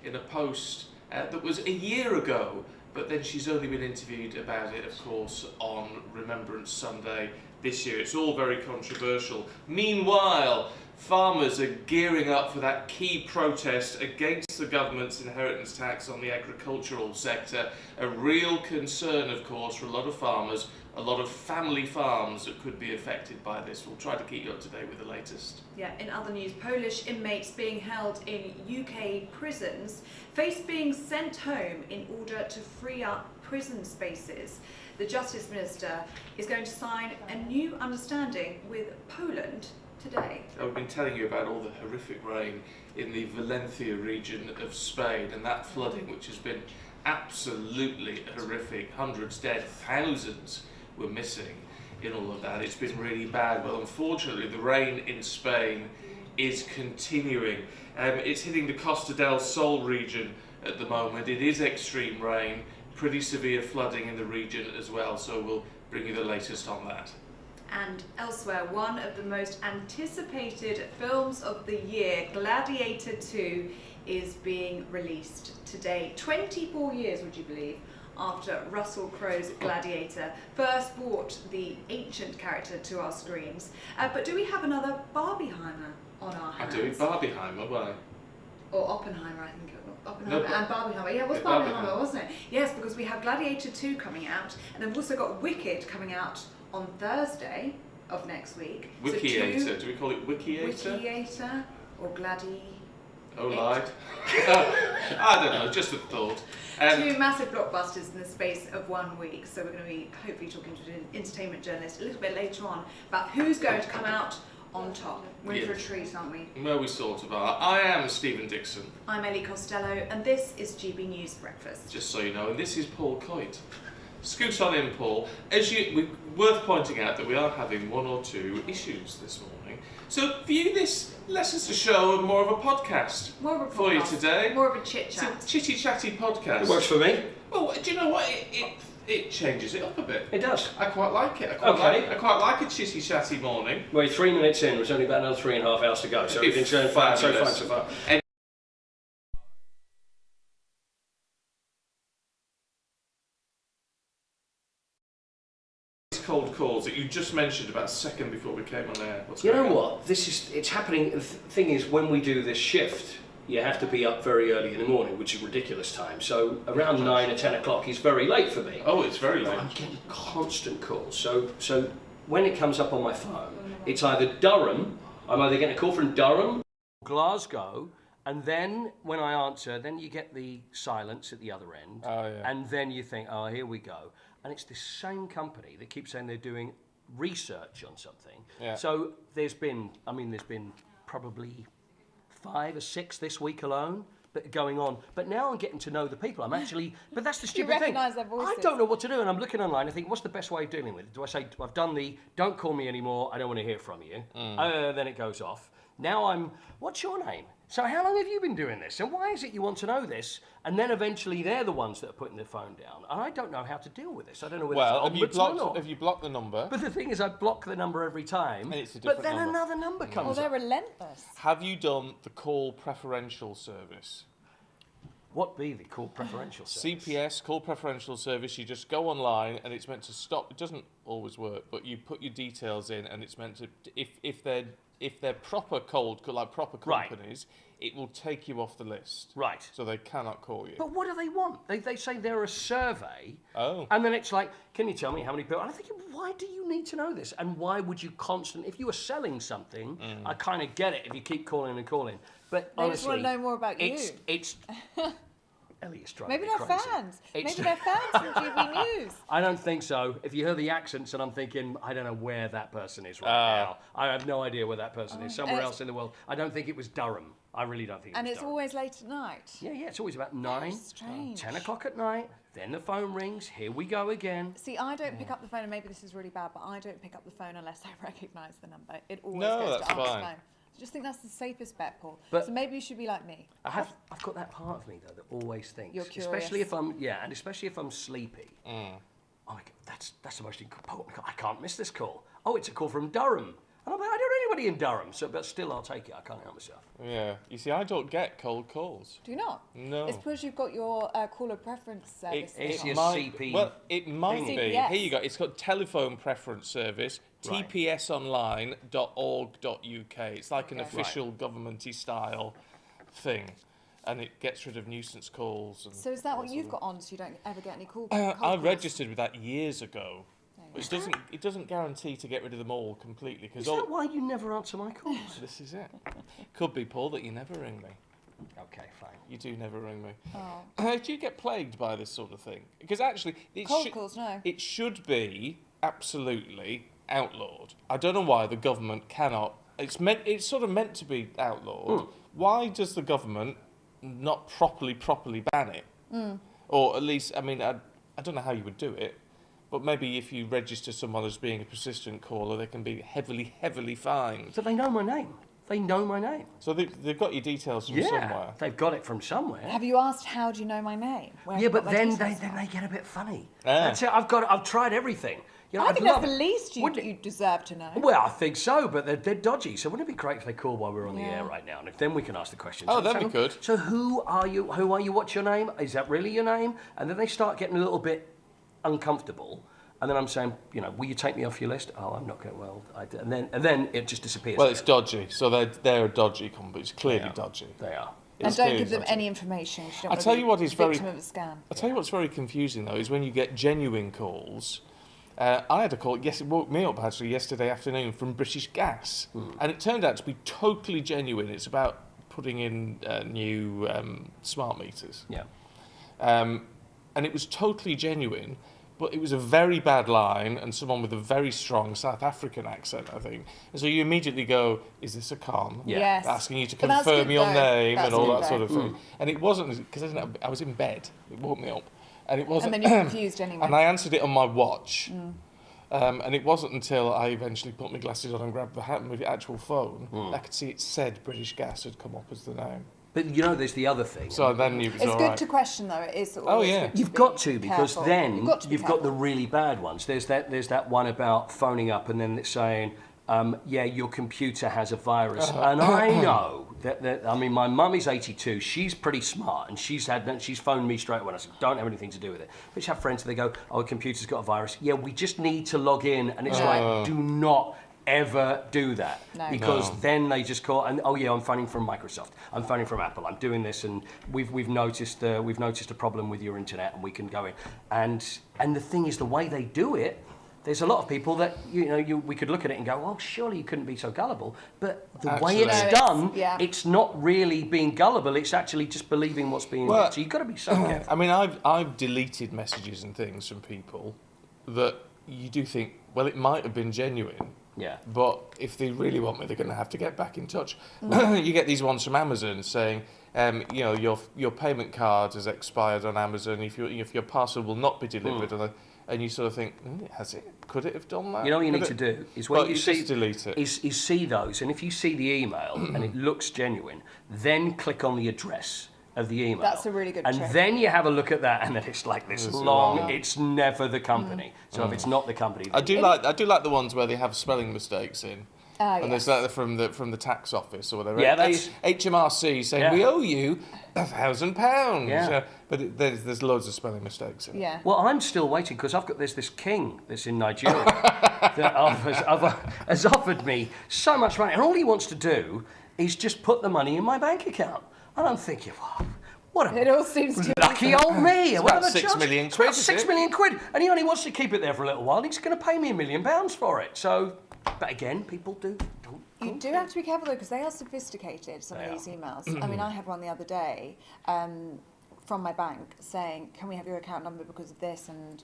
in a post that was a year ago, but then she's only been interviewed about it, of course, on Remembrance Sunday this year. It's all very controversial. Meanwhile, farmers are gearing up for that key protest against the government's inheritance tax on the agricultural sector. A real concern, of course, for a lot of farmers, a lot of family farms that could be affected by this. We'll try to keep you up to date with the latest. Yeah, in other news, Polish inmates being held in UK prisons face being sent home in order to free up prison spaces. The Justice Minister is going to sign a new understanding with Poland today. I've been telling you about all the horrific rain in the Valencia region of Spain and that flooding, which has been absolutely horrific. Hundreds dead, thousands were missing in all of that. It's been really bad. Well, unfortunately, the rain in Spain is continuing. It's hitting the Costa del Sol region at the moment. It is extreme rain, pretty severe flooding in the region as well, so we'll bring you the latest on that. And elsewhere, one of the most anticipated films of the year, Gladiator 2, is being released today. 24 years, would you believe, after Russell Crowe's Gladiator first brought the ancient character to our screens. But do we have another Barbieheimer on our hands? I do. Barbieheimer, why? Or Oppenheimer, I think it was. Oppenheimer No, and Barbieheimer. Yeah, it was Barbieheimer, wasn't it? Yes, because we have Gladiator 2 coming out, and then we've also got Wicked coming out on Thursday of next week. Wikiator. So Do we call it Wikiator? Wikiator or Gladi. Oh, lied. I don't know, just a thought. Two massive blockbusters in the space of 1 week. So we're going to be hopefully talking to an entertainment journalist a little bit later on about who's going to come out on top. We're in for a treat, aren't we? Well, we sort of are. I am Stephen Dixon. I'm Ellie Costello, and this is GB News Breakfast. Just so you know, and this is Paul Coit. Scoot on in, Paul. Worth pointing out that we are having one or two issues this morning. So view this less as a show and more of a podcast. More of a podcast. For you today. More of a chit-chat. It's a chitty-chatty podcast. It works for me. Well, do you know what? It changes it up a bit. It does. I quite like it. I quite like a chitty-chatty morning. We're 3 minutes in. There's only about another 3.5 hours to go. So everything's going fine so far. Cold calls that you just mentioned about a second before we came on air. You know what? It's happening. The thing is, when we do this shift, you have to be up very early in the morning, which is ridiculous time. So around 9 or 10 o'clock is very late for me. Oh, it's very late. I'm getting constant calls. So when it comes up on my phone, it's either Durham. I'm either getting a call from Durham, Glasgow, and then when I answer, then you get the silence at the other end. Oh, yeah. And then you think, oh, here we go. And it's this same company that keeps saying they're doing research on something. Yeah. So there's been probably 5 or 6 this week alone that are going on. But now I'm getting to know the people. But that's the stupid thing. recognise their voices. I don't know what to do, and I'm looking online. I think, what's the best way of dealing with it? Do I say, I've done don't call me anymore, I don't want to hear from you. Then it goes off. Now what's your name? So how long have you been doing this? And why is it you want to know this? And then eventually they're the ones that are putting their phone down. And I don't know how to deal with this. I don't know whether have you blocked the number? But the thing is, I block the number every time. And it's a different but then number. another number comes Well, they're up. relentless. Have you done the call preferential service? What be the call preferential service? CPS, call preferential service. You just go online and it's meant to stop. It doesn't always work, but you put your details in and it's meant to, if they're proper proper companies, it will take you off the list. Right. So they cannot call you. But what do they want? They say they're a survey. Oh. And then it's like, can you tell me how many people? And I'm thinking, why do you need to know this? And why would you if you were selling something, I kind of get it if you keep calling and calling. But They honestly, just want to know more about you. It's Elliot's driving Maybe me they're crazy. fans. It's- Maybe they're fans from GB News. I don't think so. If you hear the accents, and I'm thinking, I don't know where that person is right now. I have no idea where that person is. Somewhere else in the world. I don't think it was Durham. I really don't think it was And it's Durham. always late at night. Yeah, it's always about 9, strange. 10 o'clock at night. Then the phone rings. Here we go again. See, I don't pick up the phone, and maybe this is really bad, but I don't pick up the phone unless I recognise the number. It always No, goes that's to answer fine. phone. I just think that's the safest bet, Paul. But- so maybe you should be like me. I've got that part of me though that always thinks, You're especially curious. especially if I'm sleepy. Oh my God, that's the most important. I can't miss this call. Oh, it's a call from Durham. And I'm like, I don't know nobody in Durham, so but still I'll take it. I can't help myself. Yeah. You see, I don't get cold calls. Do you not? No. It's because you've got your caller preference service. It's thing your on. CP. Well, it might be. CPS. Here you go. It's got telephone preference service, Right. tpsonline.org.uk. It's like an Okay. official governmenty style thing, and it gets rid of nuisance calls. And So is that what all you've sort got on, so you don't ever get any cold of- calls? I registered with that years ago. There you Which doesn't guarantee to get rid of them all completely, because Is that why you never answer my calls? this is it. Could be, Paul, that you never ring me. Okay, fine. You do never ring me. Oh. Do you get plagued by this sort of thing? Because actually, Cold calls, no. it should be absolutely outlawed. I don't know why the government cannot. It's sort of meant to be outlawed. Why does the government not properly ban it? Or at least, I mean, I don't know how you would do it, but maybe if you register someone as being a persistent caller, they can be heavily fined. So they know my name. They know my name. So they've got your details from somewhere. They've got it from somewhere. Have you asked, how do you know my name? Where have Yeah, you but got my then details from? they get a bit funny. Ah. That's it. I've tried everything. You know, I I'd think that's love the it. least Wouldn't you deserve to know. Well, I think so, but they're dodgy. So wouldn't it be great if they call while we're on the Yeah. air right now? And if then we can ask the questions. Oh, So that'd be good. So who are you? Who are you? What's your name? Is that really your name? And then they start getting a little bit uncomfortable. And then I'm saying, you know, will you take me off your list? Oh, I'm not going. Well, and then it just disappears. Well, it's dodgy. So they're a dodgy company. It's clearly They are. dodgy. They are. And It's don't clearly give them dodgy. any information. 'Cause you don't I'll wanna tell be you what is very- victim of a scam. I'll tell you what's very confusing though is when you get genuine calls. I had a call. Yes, it woke me up actually yesterday afternoon from British Gas, and it turned out to be totally genuine. It's about putting in new smart meters. Yeah. And it was totally genuine, but it was a very bad line and someone with a very strong South African accent, I think. And so you immediately go, is this a con? Yeah. Yes. Asking you to But that's confirm good your though. name That's and all good that sort though. of thing. And it wasn't, because I was in bed, it woke me up. And it wasn't, And then you're confused anyway. and I answered it on my watch. And it wasn't until I eventually put my glasses on and grabbed the actual phone, I could see it said British Gas had come up as the name. But you know, there's the other thing. So then you was It's all good right. to question though. It is. Oh, always yeah. good to You've be got to, because careful. then You've got to be you've got the careful. really bad ones. There's that one about phoning up and then it's saying, yeah, your computer has a virus. And I know that I mean, my mum is 82. She's pretty smart, and she's phoned me straight away. I said, don't have anything to do with it. But she have friends, they go, oh, the computer's got a virus. Yeah, we just need to log in, and it's like, do not ever do that, No. because No. then they just call and, oh yeah, I'm phoning from Microsoft, I'm phoning from Apple, I'm doing this, and we've noticed a problem with your internet, and we can go in. And the thing is, the way they do it, there's a lot of people that we could look at it and go, well, surely you couldn't be so gullible. But the way it's Absolutely. done, Yeah. it's not really being gullible. It's actually just believing what's being Well, said. So you've got to be so careful. I mean, I've deleted messages and things from people that you do think, well, it might have been genuine. Yeah. But if they really want me, they're going to have to get back in touch. You get these ones from Amazon saying, your payment card has expired on Amazon. If your parcel will not be delivered, and you sort of think, has it? Could it have done that? You know what you Could need it? to do is when Well, you you see just delete it. is see those, and if you see the email and it looks genuine, then click on the address of the email. That's a really good And trick. then you have a look at that, and then it's like this It's long. long. It's never the company. So if it's not the company, I then do like the ones where they have spelling mistakes in. And there's that from the tax office or whatever. Yeah, that's- HMRC saying Yeah. we owe you £1,000. Yeah. But there's loads of spelling mistakes in it. Yeah. Well, I'm still waiting because there's this king that's in Nigeria that has offered me so much money, and all he wants to do is just put the money in my bank account. And I'm thinking, wow, what It a all seems too lucky old me. It's What about are the 6 chances? million It's quid, about is 6 it? million quid, and he only wants to keep it there for a little while. And he's going to pay me £1 million for it. So, but again, people don't. You do have to be careful though, because they are sophisticated, some They of are. these emails. I mean, I had one the other day from my bank saying, can we have your account number because of this, and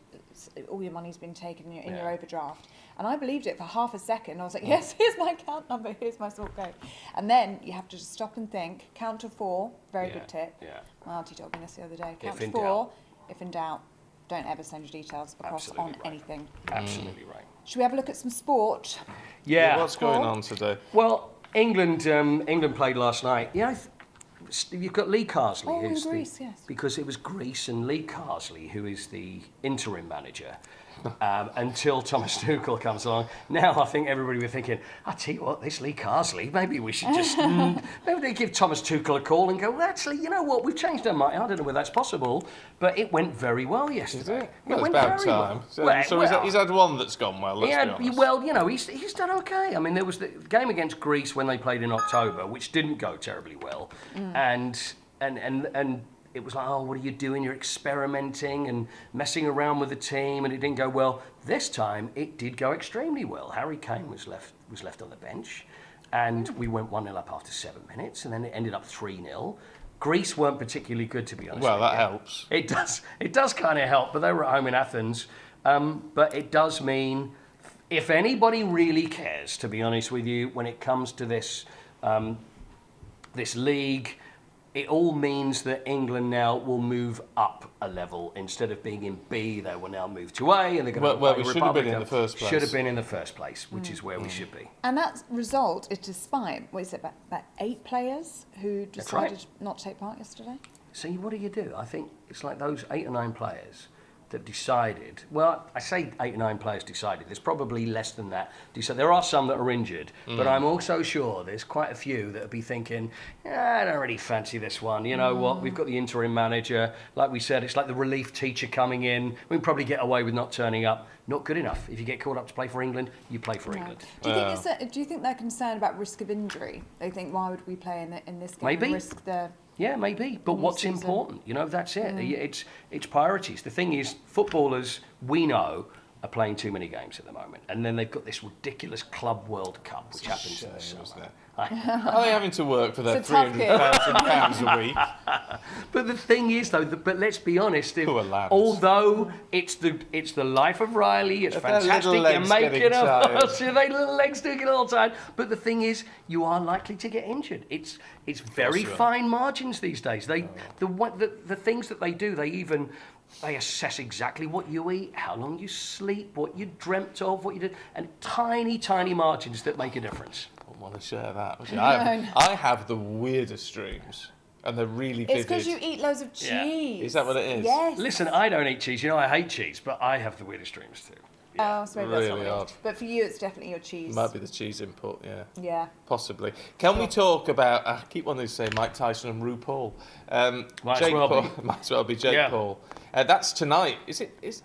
all your money's been taken in your Yeah. overdraft. And I believed it for half a second. I was like, yes, here's my account number, here's my sort code. And then you have to just stop and think, count to 4, very Yeah, good tip. yeah. My auntie told me this the other day. Count If to in 4, doubt. if in doubt, don't ever send your details across Absolutely on right. anything. Absolutely right. Should we have a look at some sport? Yeah. What's going on today? Well, England played last night. Yeah, you've got Lee Carsley. Oh, in who's Greece, yes. Because it was Greece and Lee Carsley, who is the interim manager. until Thomas Tuchel comes along. Now I think everybody was thinking, I tell you what, this Lee Carsley, maybe we should just, maybe they give Thomas Tuchel a call and go, well, actually, you know what, we've changed our mind. I don't know whether that's possible, but it went very well yesterday. Well, it it's went about very time. well. So he's had one that's gone well, let's be honest. Well, you know, he's done okay. I mean, there was the game against Greece when they played in October, which didn't go terribly well, and it was like, oh, what are you doing? You're experimenting and messing around with the team, and it didn't go well. This time, it did go extremely well. Harry Kane was left on the bench, and we went 1-0 up after 7 minutes, and then it ended up 3-0. Greece weren't particularly good, to be honest. Well, with that you. helps. It does kind of help, but they were at home in Athens. But it does mean, if anybody really cares, to be honest with you, when it comes to this this league, it all means that England now will move up a level. Instead of being in B, they will now move to A, and they're going to Well, we should have been in the first place. Should have been in the first place, which is where we should be. And that result is despite, what is it, about 8 players who decided right. not to take part yesterday? See, what do you do? I think it's like those 8 or 9 players that decided. Well, I say 8 or 9 players decided. There's probably less than that. There are some that are injured, but I'm also sure there's quite a few that will be thinking, I don't really fancy this one. You know what? We've got the interim manager. Like we said, it's like the relief teacher coming in. We can probably get away with not turning up. Not good enough. If you get called up to play for England, you play for England. Do you think they're concerned about risk of injury? They think, why would we play in this game Maybe. and risk the... Yeah, maybe. But what's season. important? You know, that's it. It's priorities. The thing is, footballers, we know, are playing too many games at the moment. And then they've got this ridiculous Club World Cup, which happens in the summer. Are they having to work for their It's a tough gig. £300,000 a week? But the thing is, though, but let's be honest, Poor lads. although it's the life of Riley, it's If their fantastic, little you're legs making getting tired. their little legs do get all tired. But the thing is, you are likely to get injured. It's very you are. fine margins these days. The things that they do, they assess exactly what you eat, how long you sleep, what you dreamt of, what you did, and tiny margins that make a difference. I want to share that. I have the weirdest dreams, and they're really vivid. It's because you eat loads of cheese. Yeah. Is that what it is? Yes. Listen, I don't eat cheese. You know, I hate cheese, but I have the weirdest dreams too. Oh, so maybe that's Really not odd. it. But for you, it's definitely your cheese. Might be the cheese input, yeah. Yeah. Possibly. Can we talk about, I keep wanting to say Mike Tyson and RuPaul. Might Jake as well Paul, be. might as well be Jake Yeah. Paul. That's tonight. It's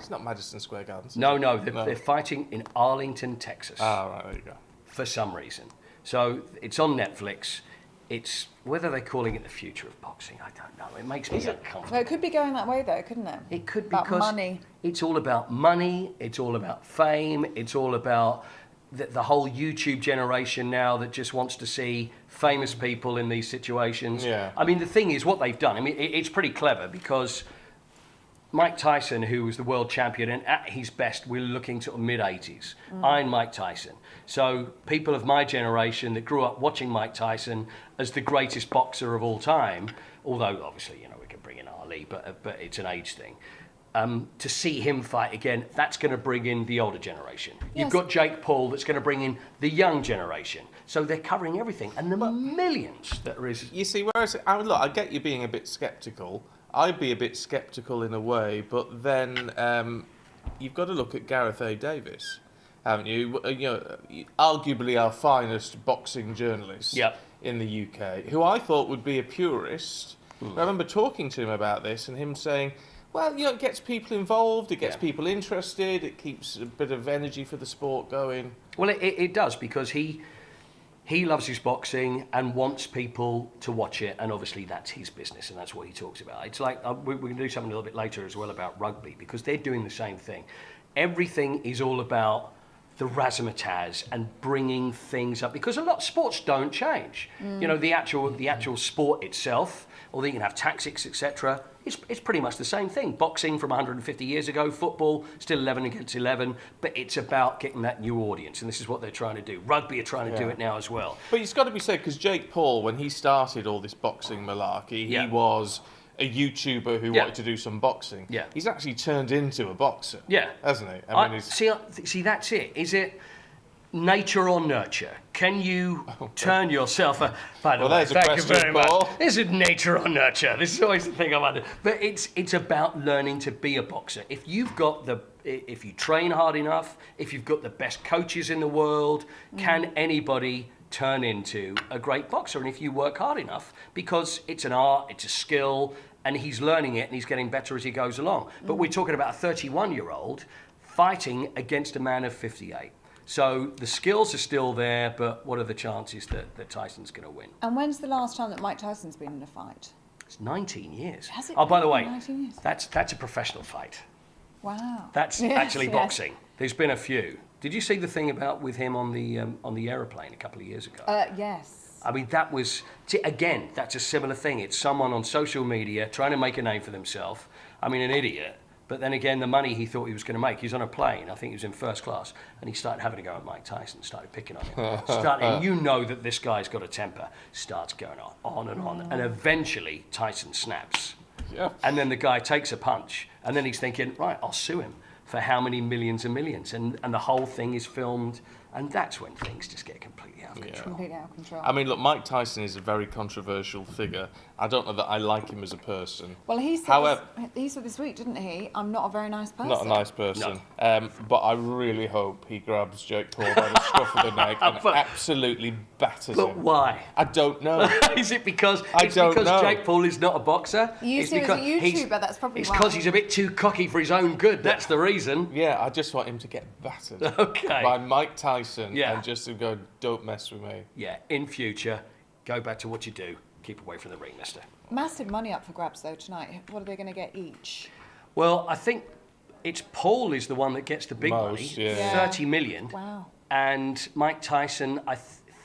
not Madison Square Garden. No, they're fighting in Arlington, Texas, Ah, right, there you go. for some reason. So it's on Netflix. It's whether they're calling it the future of boxing, I don't know. It makes me uncomfortable. Well, it could be going that way, though, couldn't it? It could About because money. it's all about money. It's all about fame. It's all about the whole YouTube generation now that just wants to see famous people in these situations. Yeah. I mean, the thing is, what they've done. I mean, it's pretty clever because Mike Tyson, who was the world champion, and at his best, we're looking sort of mid-80s. I'm Mike Tyson. So people of my generation that grew up watching Mike Tyson as the greatest boxer of all time, although obviously, you know, we can bring in Ali, but it's an age thing. To see him fight again, that's going to bring in the older generation. Yes. You've got Jake Paul that's going to bring in the young generation. So they're covering everything. And the millions that there is... You see, whereas, look, I get you being a bit sceptical. I'd be a bit sceptical in a way, but then you've got to look at Gareth A. Davis, haven't you? You know, arguably our finest boxing journalist in the UK, who I thought would be a purist. I remember talking to him about this and him saying, well, you know, it gets people involved, it gets people interested, it keeps a bit of energy for the sport going. Well, it does, because he loves his boxing and wants people to watch it, and obviously that's his business and that's what he talks about. It's like, we're going to do something a little bit later as well about rugby, because they're doing the same thing. Everything is all about the razzmatazz and bringing things up, because a lot of sports don't change. You know, the actual sport itself, although you can have tactics, etc., it's pretty much the same thing. Boxing from 150 years ago, football, still 11 against 11, but it's about getting that new audience, and this is what they're trying to do. Rugby are trying to do it now as well. But it's got to be said, because Jake Paul, when he started all this boxing malarkey, he was a YouTuber who wanted to do some boxing. Yeah. He's actually turned into a boxer. Yeah. Hasn't he? I mean, see, that's it. Is it nature or nurture? Can you turn yourself... By the way, there's a thank you question, very Paul. much. Is it nature or nurture? This is always the thing I wonder. But it's about learning to be a boxer. If you've got if you train hard enough, if you've got the best coaches in the world, can anybody turn into a great boxer? And if you work hard enough, because it's an art, it's a skill, and he's learning it and he's getting better as he goes along. But we're talking about a 31-year-old fighting against a man of 58. So the skills are still there, but what are the chances that Tyson's going to win? And when's the last time that Mike Tyson's been in a fight? It's 19 years. Has it Oh, by the been way, 19 years? that's a professional fight. Wow. That's Yes, actually yes. boxing. There's been a few. Did you see the thing about with him on the aeroplane a couple of years ago? Yes. I mean, that was, again, that's a similar thing. It's someone on social media trying to make a name for themselves. I mean, an idiot. But then again, the money he thought he was going to make, he's on a plane, I think he was in first class, and he started having to go at Mike Tyson, started picking on him. And you know that this guy's got a temper, starts going on and on, and eventually Tyson snaps. Yeah. And then the guy takes a punch, and then he's thinking, right, I'll sue him for how many millions and millions, and the whole thing is filmed, and that's when things just get completely out of control. Completely out of control. I mean, look, Mike Tyson is a very controversial figure. I don't know that I like him as a person. Well, he said, he said this week, didn't he? I'm not a very nice person. Not a nice person. But I really hope he grabs Jake Paul by the scruff of the neck and absolutely batters But him. why? I don't know. Is it because know. Jake Paul is not a boxer? You It's see him as a because he's- YouTuber, that's probably It's why. because he's a bit too cocky for his own good. That's the reason. Yeah, I just want him to get battered Okay. by Mike Tyson Yeah. and just to go, don't mess with me. Yeah, in future, go back to what you do. Keep away from the ring, mister. Massive money up for grabs, though, tonight. What are they going to get each? Well, I think it's Paul is the one that gets the big Most, money, yeah. 30 million. Wow. And Mike Tyson,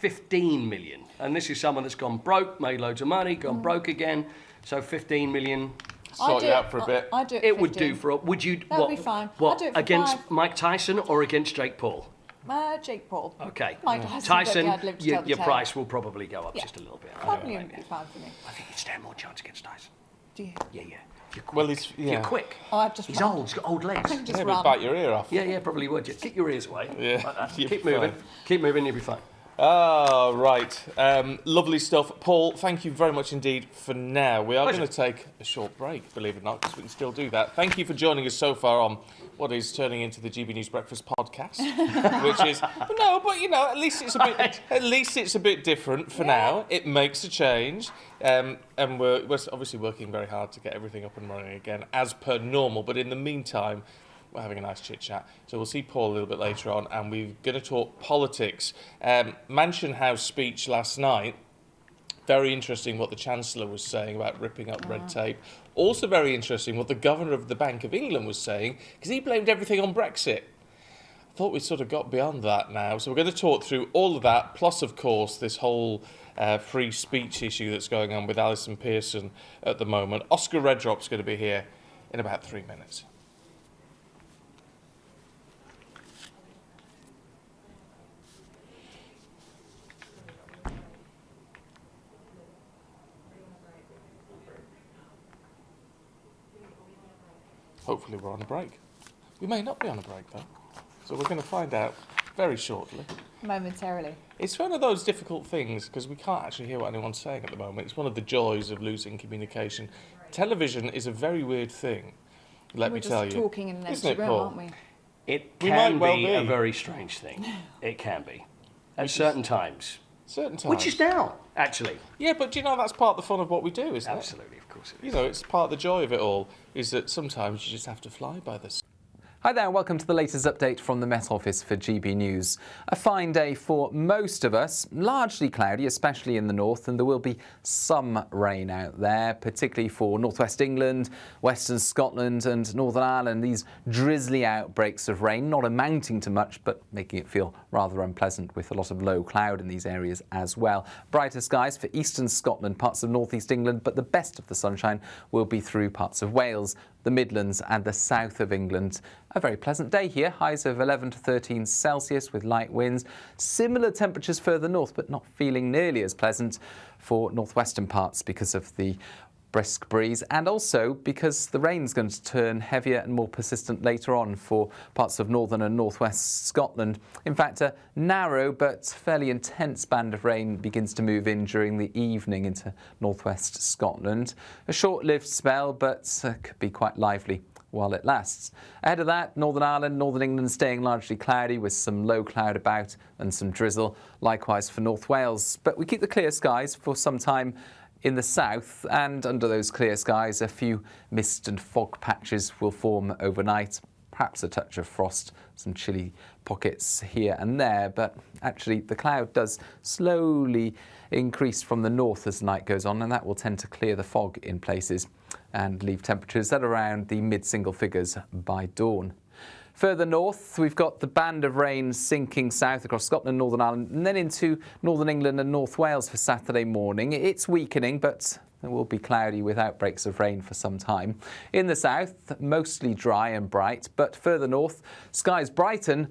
15 million. And this is someone that's gone broke, made loads of money, gone broke again. So 15 million. Sort you out for a bit. I'd do it. It would 15. do for. Would you? That would be fine. What I'd do it for against 5. Mike Tyson or against Jake Paul? Jake Paul. Okay. Mike Tyson, Tyson, I'd live to tell the your tale. price will probably go up Yeah. just a little bit. Probably would be fine for me. I think you'd stand more chance against Tyson. Do you? Yeah. You're quick. Well, he's You're yeah. quick. Oh, I've just He's run. old. He's got old legs. Just Maybe run. bite your ear off. Yeah, probably would. Just kick your ears away. Yeah, Like that. you'll Keep be moving. fine. Keep moving. You'll be fine. Oh, right. Lovely stuff. Paul, thank you very much indeed for now. We are Pleasure. going to take a short break, believe it or not, because we can still do that. Thank you for joining us so far on what is turning into the GB News Breakfast podcast, which is but you know, at least it's a bit different for now. It makes a change, and we're obviously working very hard to get everything up and running again as per normal. But in the meantime, we're having a nice chit-chat. So we'll see Paul a little bit later on, and we're going to talk politics. Mansion House speech last night, very interesting what the Chancellor was saying about ripping up red tape. Also very interesting what the Governor of the Bank of England was saying, because he blamed everything on Brexit. I thought we sort of got beyond that now. So we're going to talk through all of that, plus, of course, this whole free speech issue that's going on with Alison Pearson at the moment. Oscar Redrop's going to be here in about 3 minutes. Hopefully we're on a break. We may not be on a break, though. So we're going to find out very shortly. Momentarily. It's one of those difficult things, because we can't actually hear what anyone's saying at the moment. It's one of the joys of losing communication. Television is a very weird thing, let We're me tell you. just talking in an Isn't empty it, room, Paul? aren't we? It We can might well be be. a very strange thing. It can be. At certain times. Certain times. Which is now, actually. Yeah, but do you know that's part of the fun of what we do, isn't it? Absolutely, of course it You is. know, it's part of the joy of it all, is that sometimes you just have to fly by the seat. Hi there, welcome to the latest update from the Met Office for GB News. A fine day for most of us, largely cloudy, especially in the north, and there will be some rain out there, particularly for northwest England, western Scotland and Northern Ireland. These drizzly outbreaks of rain, not amounting to much, but making it feel rather unpleasant with a lot of low cloud in these areas as well. Brighter skies for eastern Scotland, parts of northeast England, but the best of the sunshine will be through parts of Wales, the Midlands and the south of England. A very pleasant day here, highs of 11 to 13 Celsius with light winds. Similar temperatures further north, but not feeling nearly as pleasant for northwestern parts because of the brisk breeze, and also because the rain's going to turn heavier and more persistent later on for parts of northern and northwest Scotland. In fact, a narrow but fairly intense band of rain begins to move in during the evening into northwest Scotland. A short-lived spell, but could be quite lively while it lasts. Ahead of that, Northern Ireland, Northern England staying largely cloudy with some low cloud about and some drizzle. Likewise for North Wales. But we keep the clear skies for some time in the south, and under those clear skies, a few mist and fog patches will form overnight. Perhaps a touch of frost, some chilly pockets here and there, but actually the cloud does slowly increase from the north as the night goes on, and that will tend to clear the fog in places and leave temperatures at around the mid-single figures by dawn. Further north, we've got the band of rain sinking south across Scotland, Northern Ireland, and then into Northern England and North Wales for Saturday morning. It's weakening, but it will be cloudy with outbreaks of rain for some time. In the south, mostly dry and bright, but further north, skies brighten,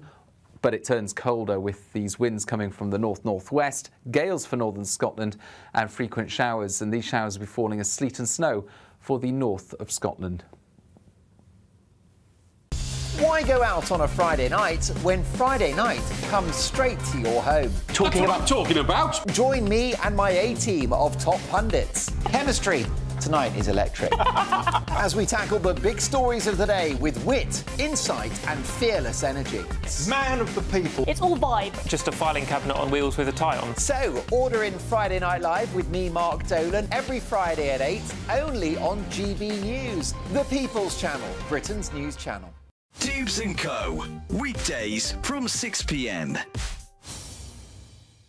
but it turns colder with these winds coming from the north-northwest, gales for northern Scotland, and frequent showers, and these showers will be falling as sleet and snow for the north of Scotland. Why go out on a Friday night when Friday night comes straight to your home? Talking about. Join me and my A-team of top pundits. Chemistry tonight is electric. As we tackle the big stories of the day with wit, insight and fearless energy. Man of the people. It's all vibe. Just a filing cabinet on wheels with a tie on. So, order in Friday Night Live with me, Mark Dolan, every Friday at 8, only on GB News, the People's Channel, Britain's news channel. Dubes & Co. Weekdays from 6 p.m.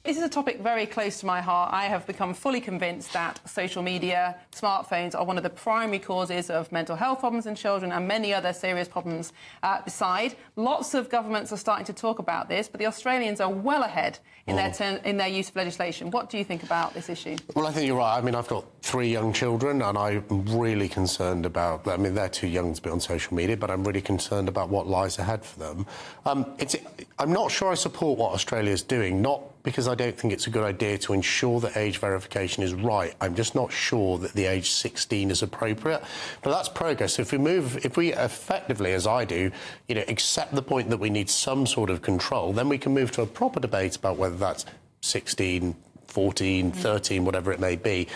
This is a topic very close to my heart. I have become fully convinced that social media, smartphones are one of the primary causes of mental health problems in children and many other serious problems beside. Lots of governments are starting to talk about this, but the Australians are well ahead in their use of legislation. What do you think about this issue? Well, I think you're right. I mean, I've got 3 young children, and I'm really concerned about... I mean, they're too young to be on social media, but I'm really concerned about what lies ahead for them. I'm not sure I support what Australia's doing, not because I don't think it's a good idea to ensure that age verification is right. I'm just not sure that the age 16 is appropriate. But that's progress. If we effectively, as I do, accept the point that we need some sort of control, then we can move to a proper debate about whether that's 16, 14, 13, whatever it may be.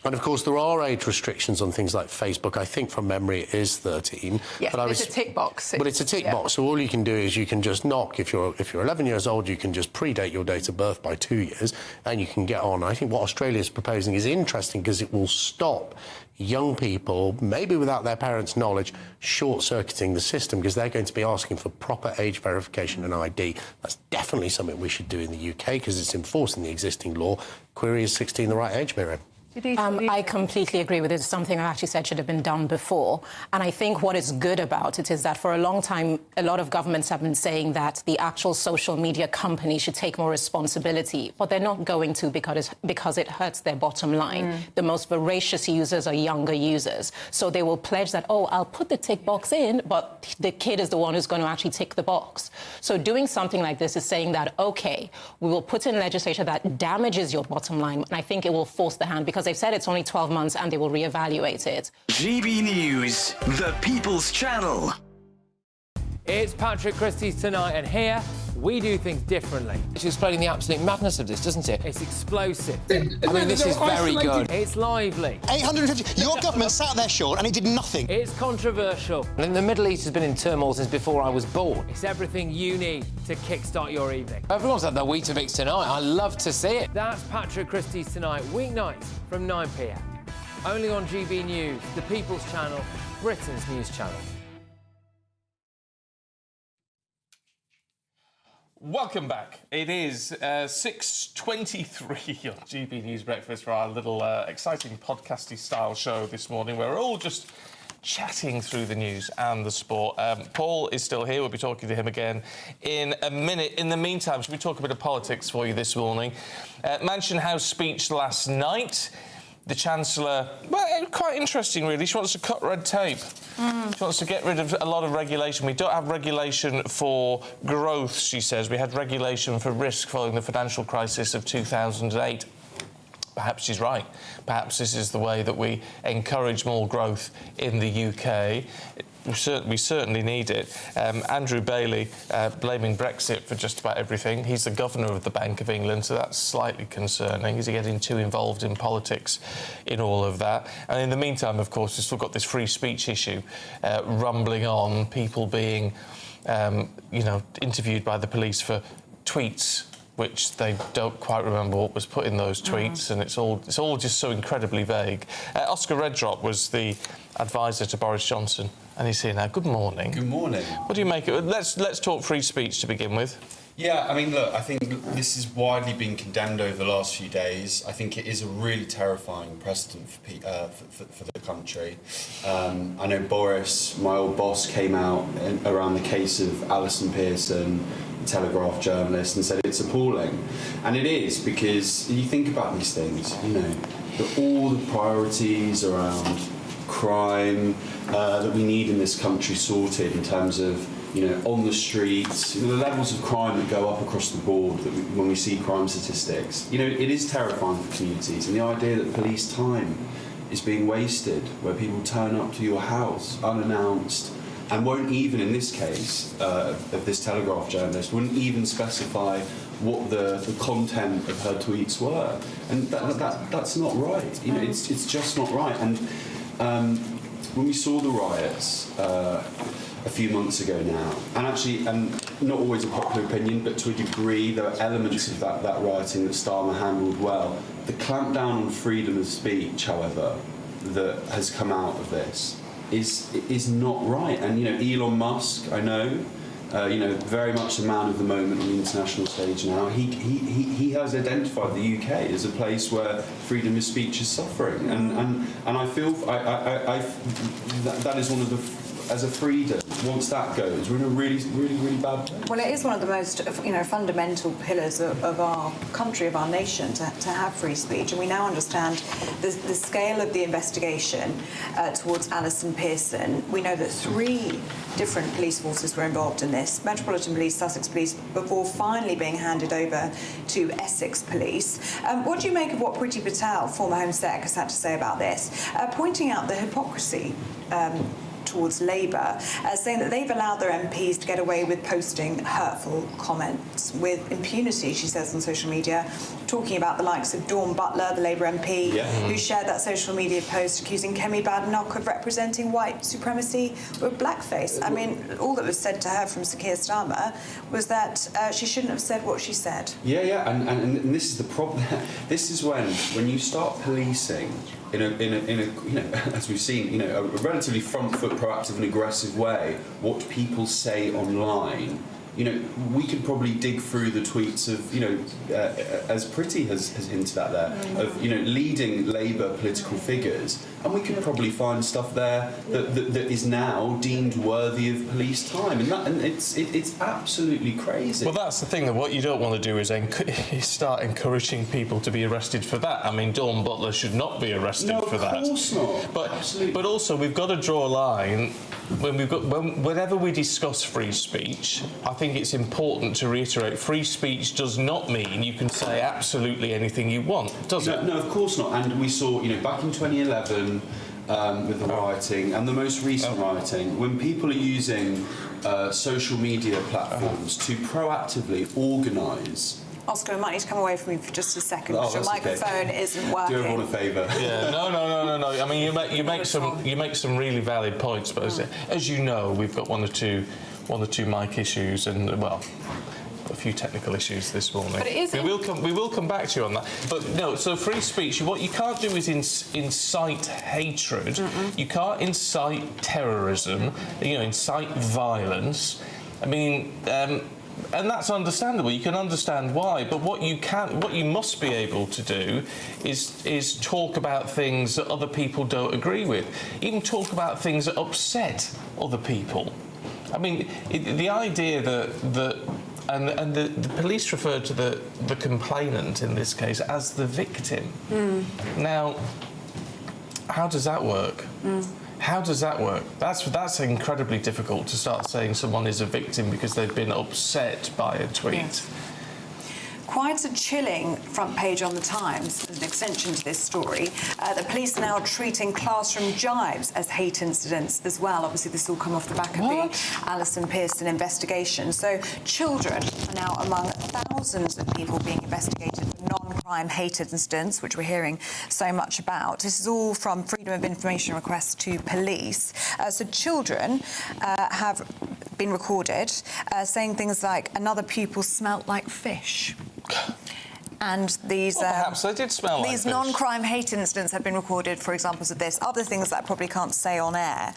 And, of course, there are age restrictions on things like Facebook. I think, from memory, it is 13. Yes, but it's a tick box. But it's a tick box, so all you can do is you can just knock. If you're 11 years old, you can just predate your date of birth by 2 years, and you can get on. I think what Australia is proposing is interesting because it will stop young people, maybe without their parents' knowledge, short-circuiting the system because they're going to be asking for proper age verification and ID. That's definitely something we should do in the UK because it's enforced in the existing law. Query, is 16 the right age, Miriam? I completely agree with it. It's something I actually said should have been done before. And I think what is good about it is that for a long time, a lot of governments have been saying that the actual social media companies should take more responsibility, but they're not going to because it hurts their bottom line. The most voracious users are younger users. So they will pledge that, oh, I'll put the tick box in, but the kid is the one who's going to actually tick the box. So doing something like this is saying that, OK, we will put in legislation that damages your bottom line, and I think it will force the hand because they've said it's only 12 months and they will reevaluate it. GB News, the People's Channel. It's Patrick Christie's Tonight, and here we do things differently. It's explaining the absolute madness of this, doesn't it? It's explosive. I mean, this is very good. It's lively. 850. Your government sat there short and it did nothing. It's controversial. And the Middle East has been in turmoil since before I was born. It's everything you need to kickstart your evening. Everyone's had their Weetabix tonight. I love to see it. That's Patrick Christie's Tonight, weeknights from 9 p.m. Only on GB News, the People's Channel, Britain's news channel. Welcome back. It is 6:23 on GB News Breakfast for our little exciting podcasty style show this morning where we're all just chatting through the news and the sport. Paul is still here. We'll be talking to him again in a minute. In the meantime, should we talk a bit of politics for you this morning? Mansion House speech last night. The Chancellor, well, quite interesting, really. She wants to cut red tape. She wants to get rid of a lot of regulation. We don't have regulation for growth, she says. We had regulation for risk following the financial crisis of 2008. Perhaps she's right. Perhaps this is the way that we encourage more growth in the UK. we certainly need it. Andrew Bailey blaming Brexit for just about everything. He's the governor of the Bank of England, so that's slightly concerning. Is he getting too involved in politics in all of that? And in the meantime, of course, we've still got this free speech issue rumbling on, people being, interviewed by the police for tweets which they don't quite remember what was put in those tweets, and it's all just so incredibly vague. Oscar Redrop was the advisor to Boris Johnson, and he's here now. Good morning. Good morning. What do you make of it? Let's talk free speech to begin with. Yeah, I mean, look, I think this has widely been condemned over the last few days. I think it is a really terrifying precedent for the country. I know Boris, my old boss, came out around the case of Alison Pearson, Telegraph journalist, and said it's appalling. And it is, because you think about these things, all the priorities around crime that we need in this country sorted in terms of on the streets, the levels of crime that go up across the board when we see crime statistics. It is terrifying for communities, and the idea that police time is being wasted, where people turn up to your house unannounced and won't even, in this case, of this Telegraph journalist, wouldn't even specify what the content of her tweets were. And that's not right. It's just not right. And when we saw the riots a few months ago now, and not always a popular opinion, but to a degree, there are elements of that rioting that Starmer handled well. The clampdown on freedom of speech, however, that has come out of this is not right. And Elon Musk, I know, very much a man of the moment on the international stage now. He has identified the UK as a place where freedom of speech is suffering, and I feel that is one of the, as a freedom, once that goes, we're in a really bad place. Well, it is one of the most, fundamental pillars of our country, of our nation, to have free speech. And we now understand the scale of the investigation towards Alison Pearson. We know that 3 different police forces were involved in this: Metropolitan Police, Sussex Police, before finally being handed over to Essex Police. What do you make of what Priti Patel, former Home Sec, has had to say about this, pointing out the hypocrisy towards Labour, saying that they've allowed their MPs to get away with posting hurtful comments with impunity, she says on social media, talking about the likes of Dawn Butler, the Labour MP, who shared that social media post accusing Kemi Badenoch of representing white supremacy with blackface. I mean, all that was said to her from Sir Keir Starmer was that she shouldn't have said what she said. Yeah, and this is the problem. This is when you start policing in a as we've seen, a relatively front foot, proactive and aggressive way, what people say online. We could probably dig through the tweets of, as Priti has hinted at there, of, leading Labour political figures, and we could probably find stuff there that is now deemed worthy of police time, and it's absolutely crazy. Well, that's the thing, that what you don't want to do is start encouraging people to be arrested for that. I mean, Dawn Butler should not be arrested for that. Of course not. But also, we've got to draw a line whenever we discuss free speech. I think it's important to reiterate, free speech does not mean you can say absolutely anything you want, does it? No, of course not. And we saw, back in 2011, with the rioting and the most recent rioting, when people are using social media platforms to proactively organise. Oscar, I might need to come away from you for just a second because your microphone isn't working. Do everyone a favour. Yeah, no. I mean, you make some really valid points, but as you know, we've got one or two mic issues and a few technical issues this morning. But it is. We will come back to you on that. But no, so free speech. What you can't do is incite hatred. You can't incite terrorism. Incite violence. I mean. And that's understandable. You can understand why. But what you must be able to do is talk about things that other people don't agree with. Even talk about things that upset other people. I mean, the idea that the police referred to the complainant in this case as the victim. Now, how does that work? How does that work? That's incredibly difficult to start saying someone is a victim because they've been upset by a tweet. quite a chilling front page on the Times as an extension to this story. The police are now treating classroom jibes as hate incidents as well. Obviously, this all come off the back of the Alison Pearson investigation. So children are now among thousands of people being investigated for non-crime hate incidents, which we're hearing so much about. This is all from Freedom of Information requests to police. So children have been recorded saying things like, another pupil smelt like fish. And these perhaps they did smell like these fish. non-crime hate incidents have been recorded for examples of this. Other things that I probably can't say on air.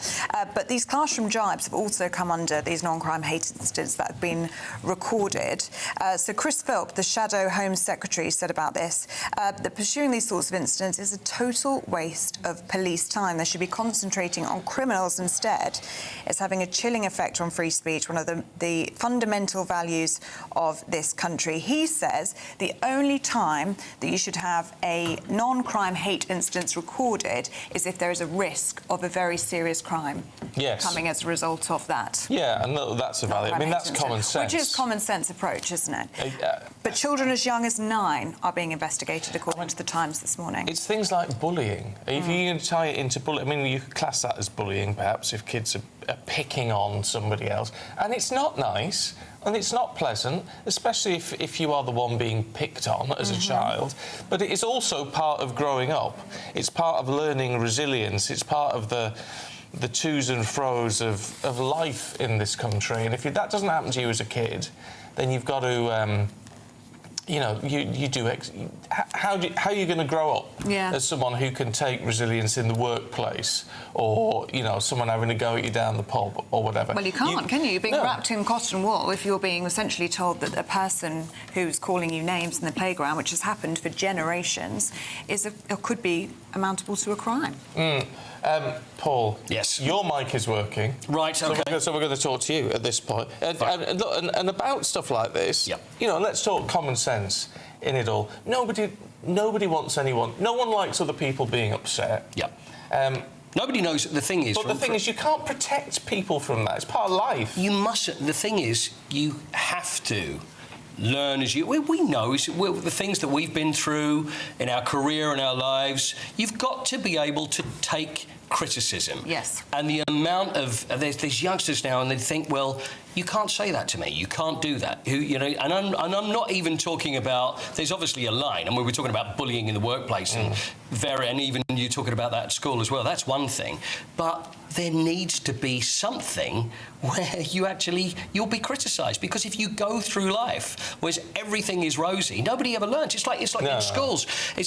But these classroom jibes have also come under these non-crime hate incidents that have been recorded. So Chris Philp, the Shadow Home Secretary, said about this that pursuing these sorts of incidents is a total waste of police time. They should be concentrating on criminals instead. It's having a chilling effect on free speech, one of the fundamental values of this country. He says the only time that you should have a non-crime hate incident recorded is if there is a risk of a very serious crime coming as a result of that. Yeah, and that's a value. I mean, that's common sense. Which is common sense approach, isn't it? But children as young as 9 are being investigated, according to the Times this morning. It's things like bullying. If you're going to tie it into bullying, I mean, you could class that as bullying, perhaps, if kids are picking on somebody else. And it's not nice. And it's not pleasant, especially if you are the one being picked on as a child. But it is also part of growing up. It's part of learning resilience. It's part of the to's and fro's of life in this country. And if that doesn't happen to you as a kid, then you've got to... how are you going to grow up as someone who can take resilience in the workplace, or someone having a go at you down the pub or whatever? Well, you can't, can you? You're being wrapped in cotton wool if you're being essentially told that a person who's calling you names in the playground, which has happened for generations, could be amountable to a crime. Paul. Yes. Your mic is working. Right. Okay. So we're going to talk to you at this point, and about stuff like this. Let's talk common sense in it all. Nobody wants anyone. No one likes other people being upset. Nobody knows. The thing is... But the thing is, you can't protect people from that. It's part of life. You mustn't. The thing is, you have to learn as you... We know the things that we've been through in our career and our lives. You've got to be able to take criticism. Yes. And the amount of... There's youngsters now, and they think, well, you can't say that to me. You can't do that. And I'm not even talking about... There's obviously a line, and we were talking about bullying in the workplace, and even you talking about that at school as well. That's one thing. But there needs to be something where you'll be criticised, because if you go through life where everything is rosy, nobody ever learns. It's like in schools.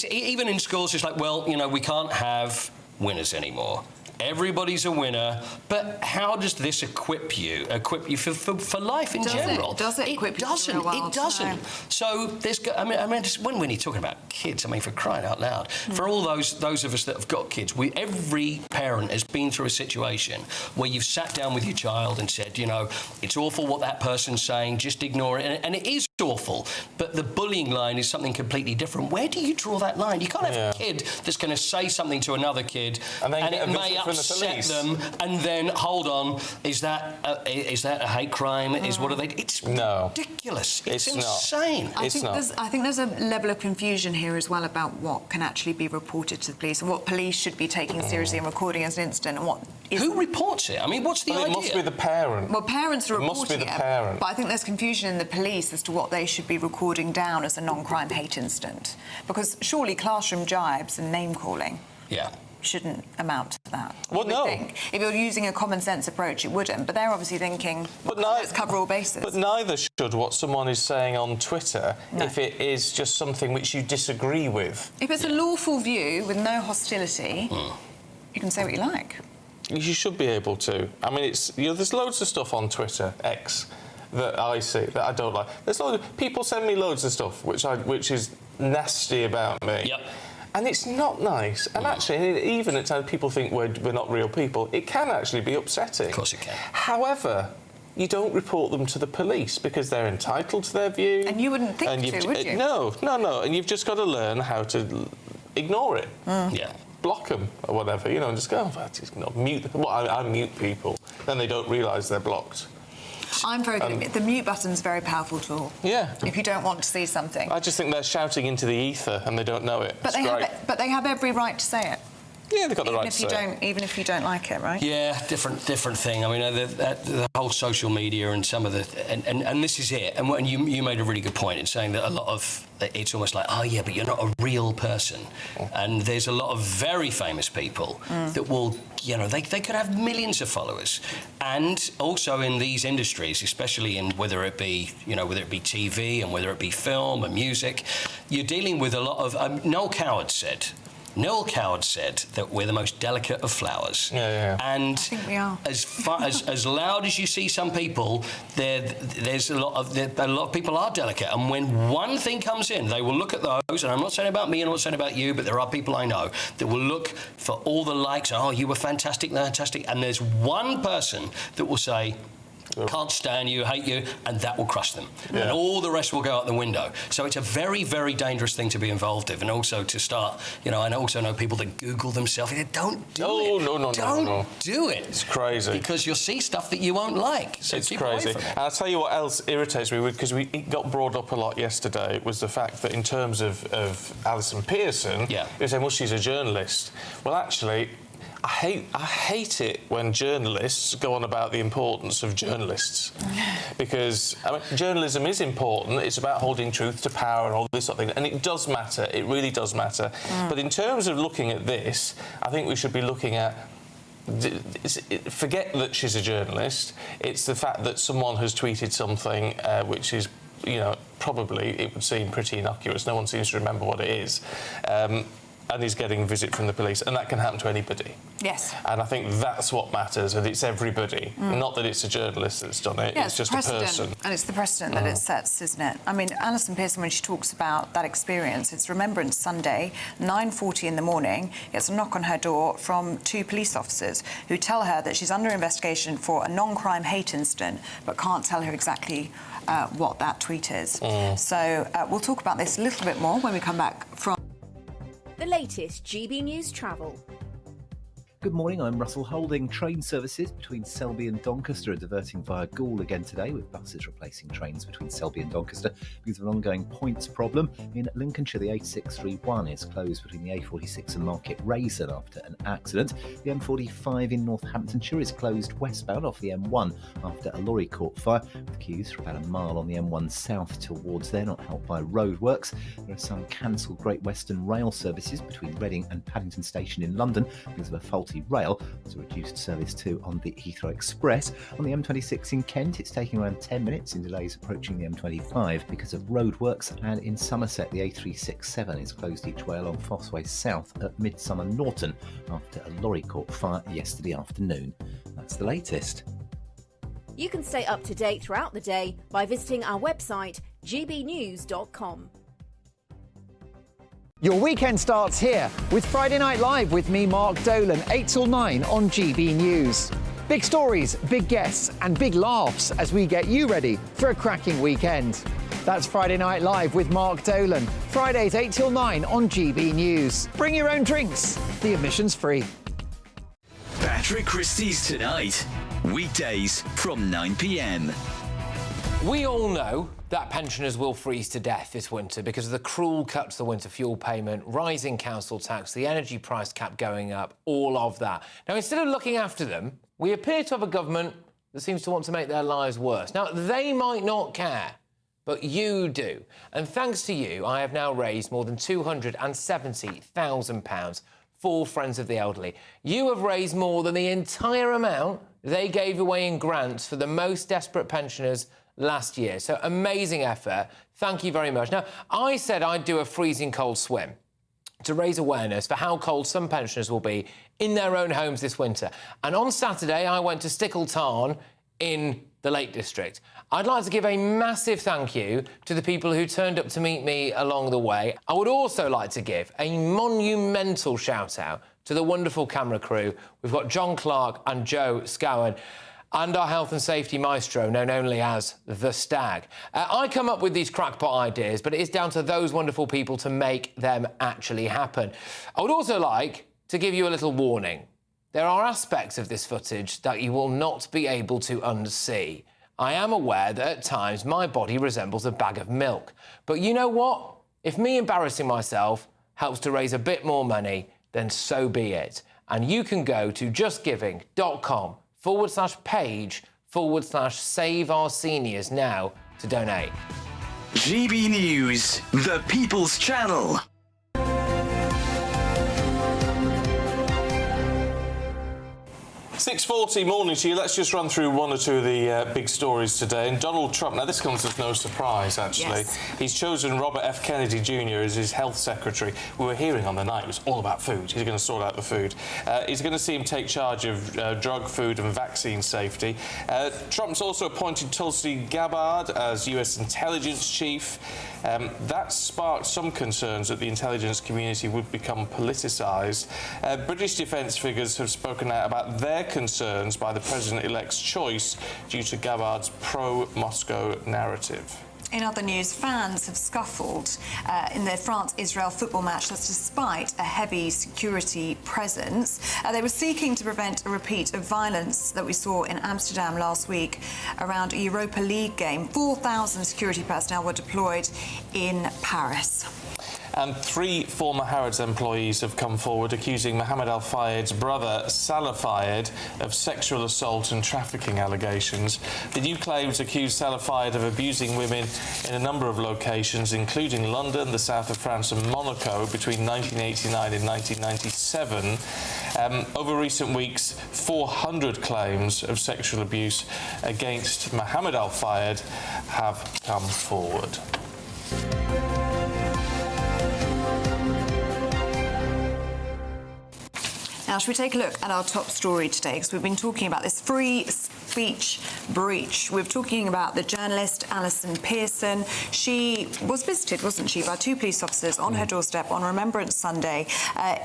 Even in schools, it's like, well, we can't have winners anymore. Everybody's a winner, but how does this equip you for life in general? Does it equip you? It doesn't. So there's... when you're talking about kids, for crying out loud, for all those of us that have got kids, every parent has been through a situation where you've sat down with your child and said, it's awful what that person's saying, just ignore it, and it is awful, but the bullying line is something completely different. Where do you draw that line? You can't have a kid that's going to say something to another kid, and it may upset them, and then hold on, is that a hate crime? It's ridiculous. It's insane. I think there's a level of confusion here as well about what can actually be reported to the police and what police should be taking seriously and recording as an incident, and what isn't. Who reports it? What's the idea? It must be the parent. Well, parents are reporting it. Must be the parent. But I think there's confusion in the police as to what they should be recording down as a non-crime hate incident, because surely classroom jibes and name calling shouldn't amount to that. Well, no. If you're using a common sense approach, it wouldn't. But they're obviously thinking, let's cover all bases. But neither should what someone is saying on Twitter if it is just something which you disagree with. If it's a lawful view with no hostility, you can say what you like. You should be able to. There's loads of stuff on Twitter, X, that I see that I don't like. There's loads of people send me loads of stuff which is nasty about me. And it's not nice. And actually, even at times people think we're not real people. It can actually be upsetting. Of course it can. However, you don't report them to the police because they're entitled to their view. And you wouldn't think would you? No. And you've just got to learn how to ignore it. Block them or whatever, and just go, mute them. Well, I mute people. Then they don't realise they're blocked. I'm very good at it. The mute button's a very powerful tool. Yeah. If you don't want to see something. I just think they're shouting into the ether and they don't know it. But they have every right to say it. Yeah, they've got the right to say it. Even if you don't like it, right? Yeah, different thing. I mean, the whole social media and some of the... And this is it. And you made a really good point in saying that a lot of... It's almost like, oh, yeah, but you're not a real person. And there's a lot of very famous people that will... You know, they could have millions of followers. And also in these industries, especially in whether it be TV and whether it be film and music, you're dealing with a lot of... Noel Coward said that we're the most delicate of flowers. Yeah. And I think we are. as loud as you see some people, there's a lot of people are delicate. And when one thing comes in, they will look at those. And I'm not saying about me, and I'm not saying about you, but there are people I know that will look for all the likes. Oh, you were fantastic. And there's one person that will say, can't stand you, hate you, and that will crush them. Yeah. And all the rest will go out the window. So it's a very, very dangerous thing to be involved in. And also to start, I also know people that Google themselves. Don't do it. No. Don't do it. It's crazy. Because you'll see stuff that you won't like. So it's keep crazy. away from it. And I'll tell you what else irritates me, because it got brought up a lot yesterday, was the fact that in terms of Alison Pearson, you're saying, well, she's a journalist. Well, actually... I hate it when journalists go on about the importance of journalists, because journalism is important. It's about holding truth to power and all this sort of thing, and it does matter. It really does matter. But in terms of looking at this, I think we should be looking at. Forget that she's a journalist. It's the fact that someone has tweeted something which is, probably it would seem pretty innocuous. No one seems to remember what it is. And he's getting a visit from the police, and that can happen to anybody. Yes. And I think that's what matters, and it's everybody. Not that it's a journalist that's done it, it's just a person. And it's the precedent that it sets, isn't it? I mean, Alison Pearson, when she talks about that experience, it's Remembrance Sunday, 9:40 in the morning, gets a knock on her door from 2 police officers who tell her that she's under investigation for a non-crime hate incident, but can't tell her exactly what that tweet is. So we'll talk about this a little bit more when we come back from... The latest GB News travel. Good morning, I'm Russell Holding. Train services between Selby and Doncaster are diverting via Gaul again today, with buses replacing trains between Selby and Doncaster because of an ongoing points problem. In Lincolnshire, the A631 is closed between the A46 and Market Raisin after an accident. The M45 in Northamptonshire is closed westbound off the M1 after a lorry caught fire, with queues for about a mile on the M1 south towards there, not helped by roadworks. There are some cancelled Great Western Rail services between Reading and Paddington Station in London because of a faulty rail. There's a reduced service too on the Heathrow Express. On the M26 in Kent, it's taking around 10 minutes in delays approaching the M25 because of roadworks, and in Somerset, the A367 is closed each way along Fossway South at Midsummer Norton after a lorry caught fire yesterday afternoon. That's the latest. You can stay up to date throughout the day by visiting our website, gbnews.com. Your weekend starts here with Friday Night Live with me, Mark Dolan, 8 till 9 on GB News. Big stories, big guests and big laughs as we get you ready for a cracking weekend. That's Friday Night Live with Mark Dolan. Fridays 8 till 9 on GB News. Bring your own drinks. The admission's free. Patrick Christie's Tonight. Weekdays from 9 p.m. We all know that pensioners will freeze to death this winter because of the cruel cut to the winter fuel payment, rising council tax, the energy price cap going up, all of that. Now, instead of looking after them, we appear to have a government that seems to want to make their lives worse. Now, they might not care, but you do. And thanks to you, I have now raised more than £270,000 for Friends of the Elderly. You have raised more than the entire amount they gave away in grants for the most desperate pensioners last year. So amazing effort. Thank you very much. Now, I said I'd do a freezing cold swim to raise awareness for how cold some pensioners will be in their own homes this winter. And on Saturday, I went to Stickle Tarn in the Lake District. I'd like to give a massive thank you to the people who turned up to meet me along the way. I would also like to give a monumental shout-out to the wonderful camera crew. We've got John Clark and Joe Scowen, and our health and safety maestro, known only as the Stag. I come up with these crackpot ideas, but it is down to those wonderful people to make them actually happen. I would also like to give you a little warning. There are aspects of this footage that you will not be able to unsee. I am aware that at times my body resembles a bag of milk. But you know what? If me embarrassing myself helps to raise a bit more money, then so be it. And you can go to justgiving.com/page/Save Our Seniors now to donate. GB News, the People's Channel. 6:40 morning to you. Let's just run through one or two of the big stories today. And Donald Trump, now this comes as no surprise, actually. Yes. He's chosen Robert F. Kennedy Jr. as his health secretary. We were hearing on the night it was all about food. He's going to sort out the food. He's going to see him take charge of drug, food and vaccine safety. Trump's also appointed Tulsi Gabbard as US intelligence chief. That sparked some concerns that the intelligence community would become politicised. British defence figures have spoken out about their concerns by the president-elect's choice due to Gabbard's pro-Moscow narrative. In other news, fans have scuffled in the France-Israel football match. That's despite a heavy security presence. They were seeking to prevent a repeat of violence that we saw in Amsterdam last week around a Europa League game. 4,000 security personnel were deployed in Paris. And 3 former Harrods employees have come forward accusing Mohammed Al Fayed's brother, Salah Fayed, of sexual assault and trafficking allegations. The new claims accuse Salah Fayed of abusing women in a number of locations, including London, the south of France and Monaco, between 1989 and 1997. Over recent weeks, 400 claims of sexual abuse against Mohammed Al Fayed have come forward. Now, should we take a look at our top story today? Because we've been talking about this free speech breach. We're talking about the journalist Alison Pearson. She was visited, wasn't she, by 2 police officers on her doorstep on Remembrance Sunday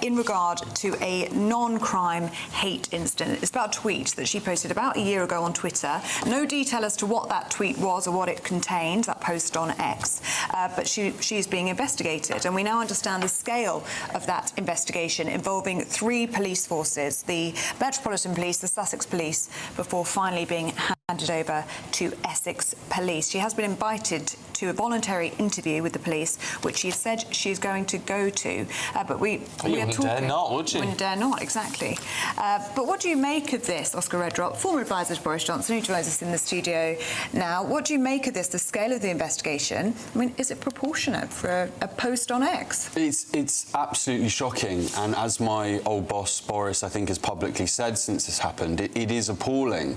in regard to a non-crime hate incident. It's about a tweet that she posted about a year ago on Twitter. No detail as to what that tweet was or what it contained, that post on X. But she's being investigated. And we now understand the scale of that investigation involving 3 police forces, the Metropolitan Police, the Sussex Police, before finally being handed over to Essex Police. She has been invited to a voluntary interview with the police, which she said she's going to go to. But we are wouldn't talking... dare not, would you? Wouldn't dare not, exactly. But what do you make of this, Oscar Redrop, former advisor to Boris Johnson, who joins us in the studio now? What do you make of this, the scale of the investigation? I mean, is it proportionate for a post on X? It's absolutely shocking, and as my old boss Boris, I think, has publicly said since this happened, it is appalling.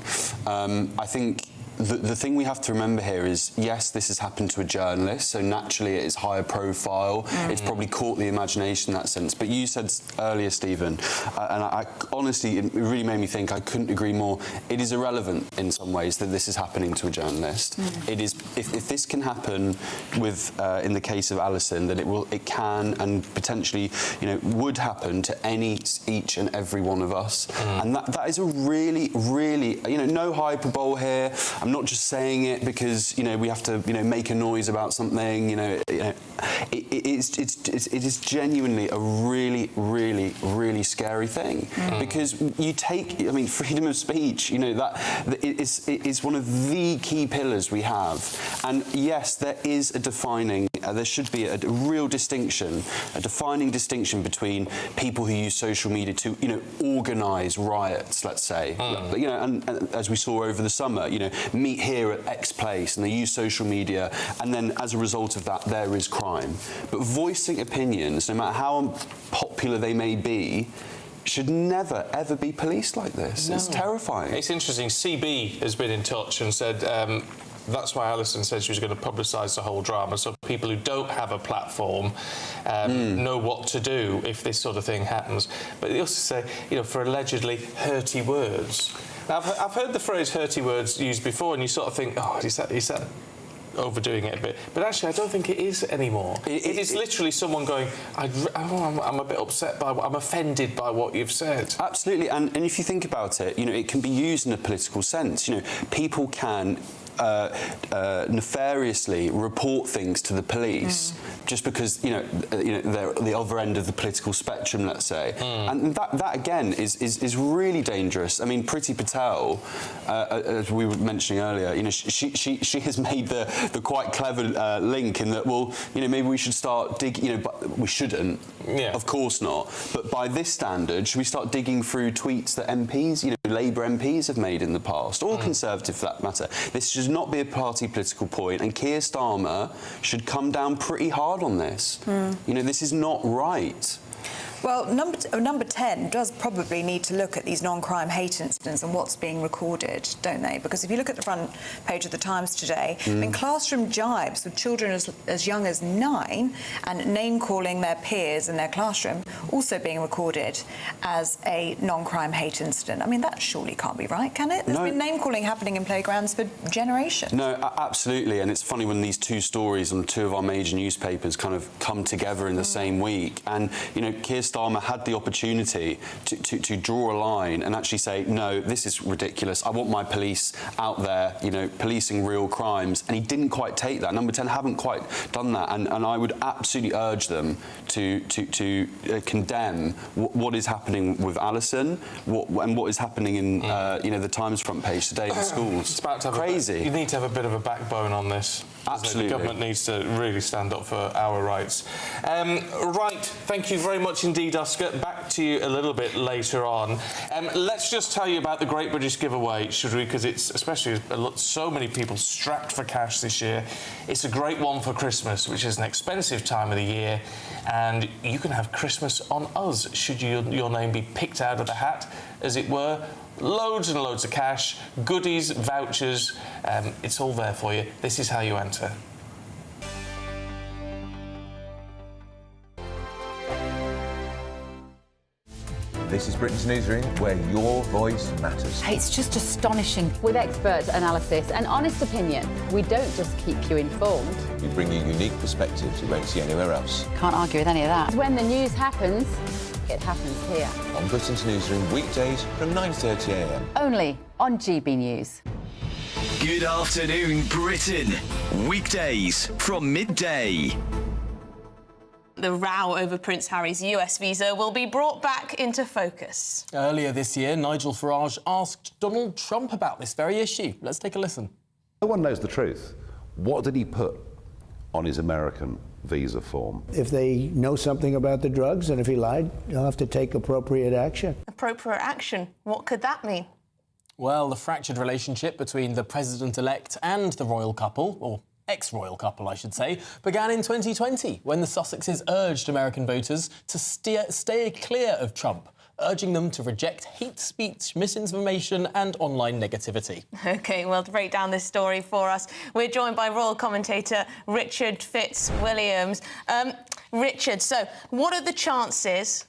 I think the thing we have to remember here is, yes, this has happened to a journalist, so naturally it is higher profile. It's probably caught the imagination in that sense. But you said earlier, Stephen, and I honestly, it really made me think, I couldn't agree more. It is irrelevant in some ways that this is happening to a journalist. It is, if this can happen with, in the case of Alison, that it can and potentially, would happen to each and every one of us. And that is a really, really, no hyperbole here. I'm not just saying it because we have to make a noise about something. It is genuinely a really, really, really scary thing because you take, freedom of speech. That it is one of the key pillars we have. And yes, there is a defining. There should be a real distinction, a defining distinction between people who use social media to organise riots, let's say, and as we saw over the summer, meet here at X place, and they use social media, and then as a result of that, there is crime. But voicing opinions, no matter how popular they may be, should never, ever be policed like this. No. It's terrifying. It's interesting. CB has been in touch and said that's why Alison said she was going to publicise the whole drama, so people who don't have a platform know what to do if this sort of thing happens. But they also say, for allegedly hurty words. Now, I've heard the phrase hurty words used before, and you sort of think, is that overdoing it a bit? But actually, I don't think it is anymore. It is literally someone going, I'm a bit upset I'm offended by what you've said. Absolutely, and if you think about it, it can be used in a political sense. People can nefariously report things to the police just because they're at the other end of the political spectrum, let's say, and that again is really dangerous. I mean, Priti Patel, as we were mentioning earlier, she has made the quite clever link in that, well, maybe we should start digging. But we shouldn't. Yeah. Of course not. But by this standard, should we start digging through tweets that MPs, Labour MPs have made in the past, or Conservative for that matter? This should not be a party political point, and Keir Starmer should come down pretty hard on this. This is not right. Well, number 10 does probably need to look at these non-crime hate incidents and what's being recorded, don't they? Because if you look at the front page of the Times today, I mean, classroom jibes with children as young as 9 and name-calling their peers in their classroom also being recorded as a non-crime hate incident. I mean, that surely can't be right, can it? There's been name-calling happening in playgrounds for generations. No, absolutely, and it's funny when these two stories on 2 of our major newspapers kind of come together in the same week, and, Keir Starmer had the opportunity to draw a line and actually say, no, this is ridiculous. I want my police out there, policing real crimes. And he didn't quite take that. Number 10 haven't quite done that. And I would absolutely urge them to condemn what is happening with Alison and what is happening in, the Times front page today in schools. It's about to have crazy. You need to have a bit of a backbone on this. Absolutely. The government needs to really stand up for our rights. Right, thank you very much indeed, Oscar. Back to you a little bit later on. Let's just tell you about the Great British Giveaway, should we? Because it's, especially so many people strapped for cash this year. It's a great one for Christmas, which is an expensive time of the year, and you can have Christmas on us, should your name be picked out of the hat, as it were. Loads and loads of cash, goodies, vouchers, it's all there for you. This is how you enter. This is Britain's Newsroom, where your voice matters. It's just astonishing. With expert analysis and honest opinion, we don't just keep you informed. We bring you unique perspectives you won't see anywhere else. Can't argue with any of that. When the news happens, it happens here. On Britain's Newsroom, weekdays from 9:30 a.m. Only on GB News. Good afternoon, Britain. Weekdays from midday. The row over Prince Harry's US visa will be brought back into focus. Earlier this year, Nigel Farage asked Donald Trump about this very issue. Let's take a listen. No one knows the truth. What did he put on his American visa form? If they know something about the drugs and if he lied, they'll have to take appropriate action. Appropriate action? What could that mean? Well, the fractured relationship between the president-elect and the royal couple, or ex-royal couple, I should say, began in 2020 when the Sussexes urged American voters to stay clear of Trump, urging them to reject hate speech, misinformation and online negativity. OK, well, to break down this story for us, we're joined by royal commentator Richard Fitzwilliams. Richard, so what are the chances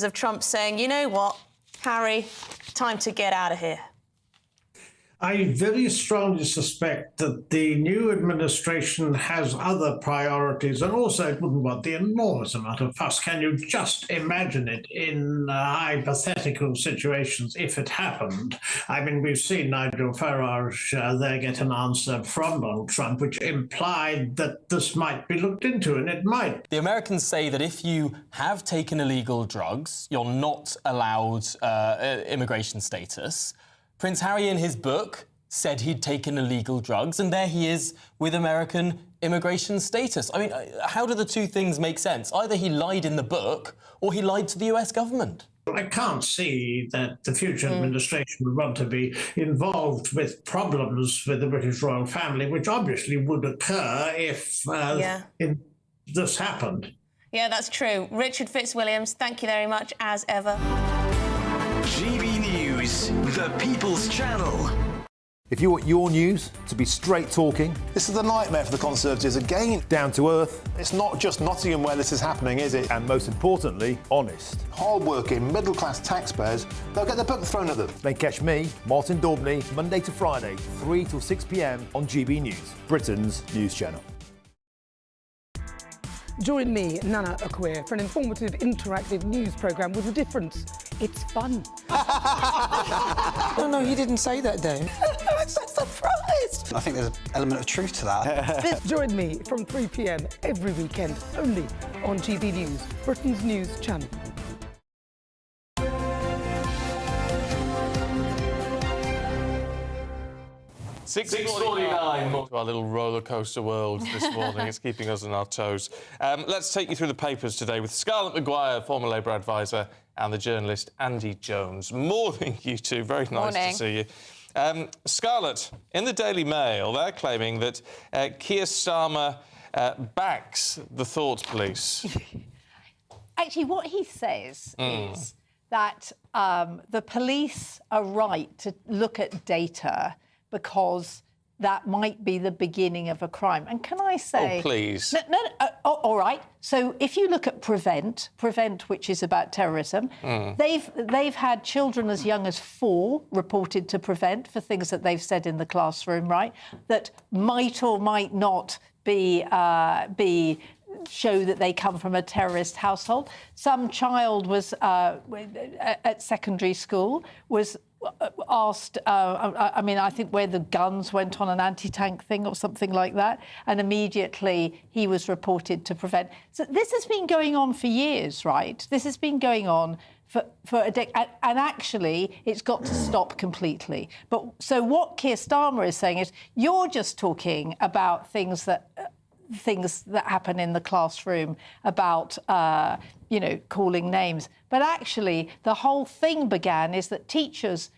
of Trump saying, you know what, Harry, time to get out of here? I very strongly suspect that the new administration has other priorities, and also it wouldn't want the enormous amount of fuss. Can you just imagine it in hypothetical situations if it happened? I mean, we've seen Nigel Farage there get an answer from Donald Trump, which implied that this might be looked into, and it might. The Americans say that if you have taken illegal drugs, you're not allowed immigration status. Prince Harry, in his book, said he'd taken illegal drugs, and there he is with American immigration status. I mean, how do the two things make sense? Either he lied in the book, or he lied to the US government. I can't see that the future administration would want to be involved with problems with the British royal family, which obviously would occur if this happened. Yeah, that's true. Richard Fitzwilliams, thank you very much, as ever. GB News, the People's Channel. If you want your news to be straight talking... This is a nightmare for the Conservatives again. Down to earth. It's not just Nottingham where this is happening, is it? And most importantly, honest. Hard-working, middle-class taxpayers, they'll get the book thrown at them. Then catch me, Martin Daubney, Monday to Friday, 3 till 6 p.m. on GB News, Britain's news channel. Join me, Nana Akweer, for an informative, interactive news programme with a difference. It's fun. No, he didn't say that, though. I'm so surprised. I think there's an element of truth to that. Join me from 3 p.m. every weekend, only on GB News, Britain's news channel. 6:49. To our little roller coaster world this morning. It's keeping us on our toes. Let's take you through the papers today with Scarlett Maguire, former Labour advisor, and the journalist Andy Jones. Morning, you two. Very nice to see you. Scarlett, in the Daily Mail, they're claiming that Keir Starmer backs the thought police. Actually, what he says is that the police are right to look at data because that might be the beginning of a crime. And can I say... Oh, please. All right. So if you look at Prevent, which is about terrorism, they've had children as young as 4 reported to Prevent for things that they've said in the classroom, right, that might or might not be show that they come from a terrorist household. Some child was at secondary school was asked, I think where the guns went on an anti-tank thing or something like that, and immediately he was reported to Prevent. So this has been going on for years, right? This has been going on for a decade, and actually it's got to stop completely. But so what Keir Starmer is saying is, you're just talking about things that happen in the classroom, about calling names, but actually the whole thing began is that teachers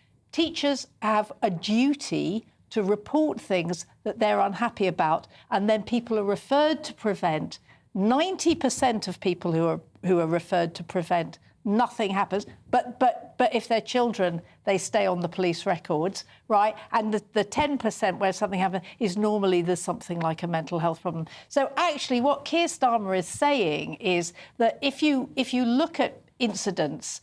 have a duty to report things that they're unhappy about, and then people are referred to Prevent. 90% of people who are referred to Prevent, nothing happens. But if they're children, they stay on the police records, right? And the 10% where something happens is normally there's something like a mental health problem. So actually, what Keir Starmer is saying is that if you look at incidents,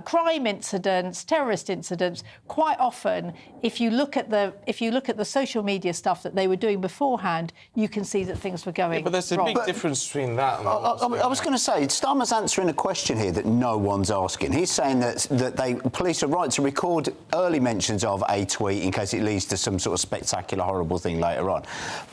crime incidents, terrorist incidents, quite often, if you look at the social media stuff that they were doing beforehand, you can see that things were going wrong. But there's a big difference between that and I was going to say, Starmer's answering a question here that no one's asking. He's saying that police are right to record early mentions of a tweet in case it leads to some sort of spectacular, horrible thing later on.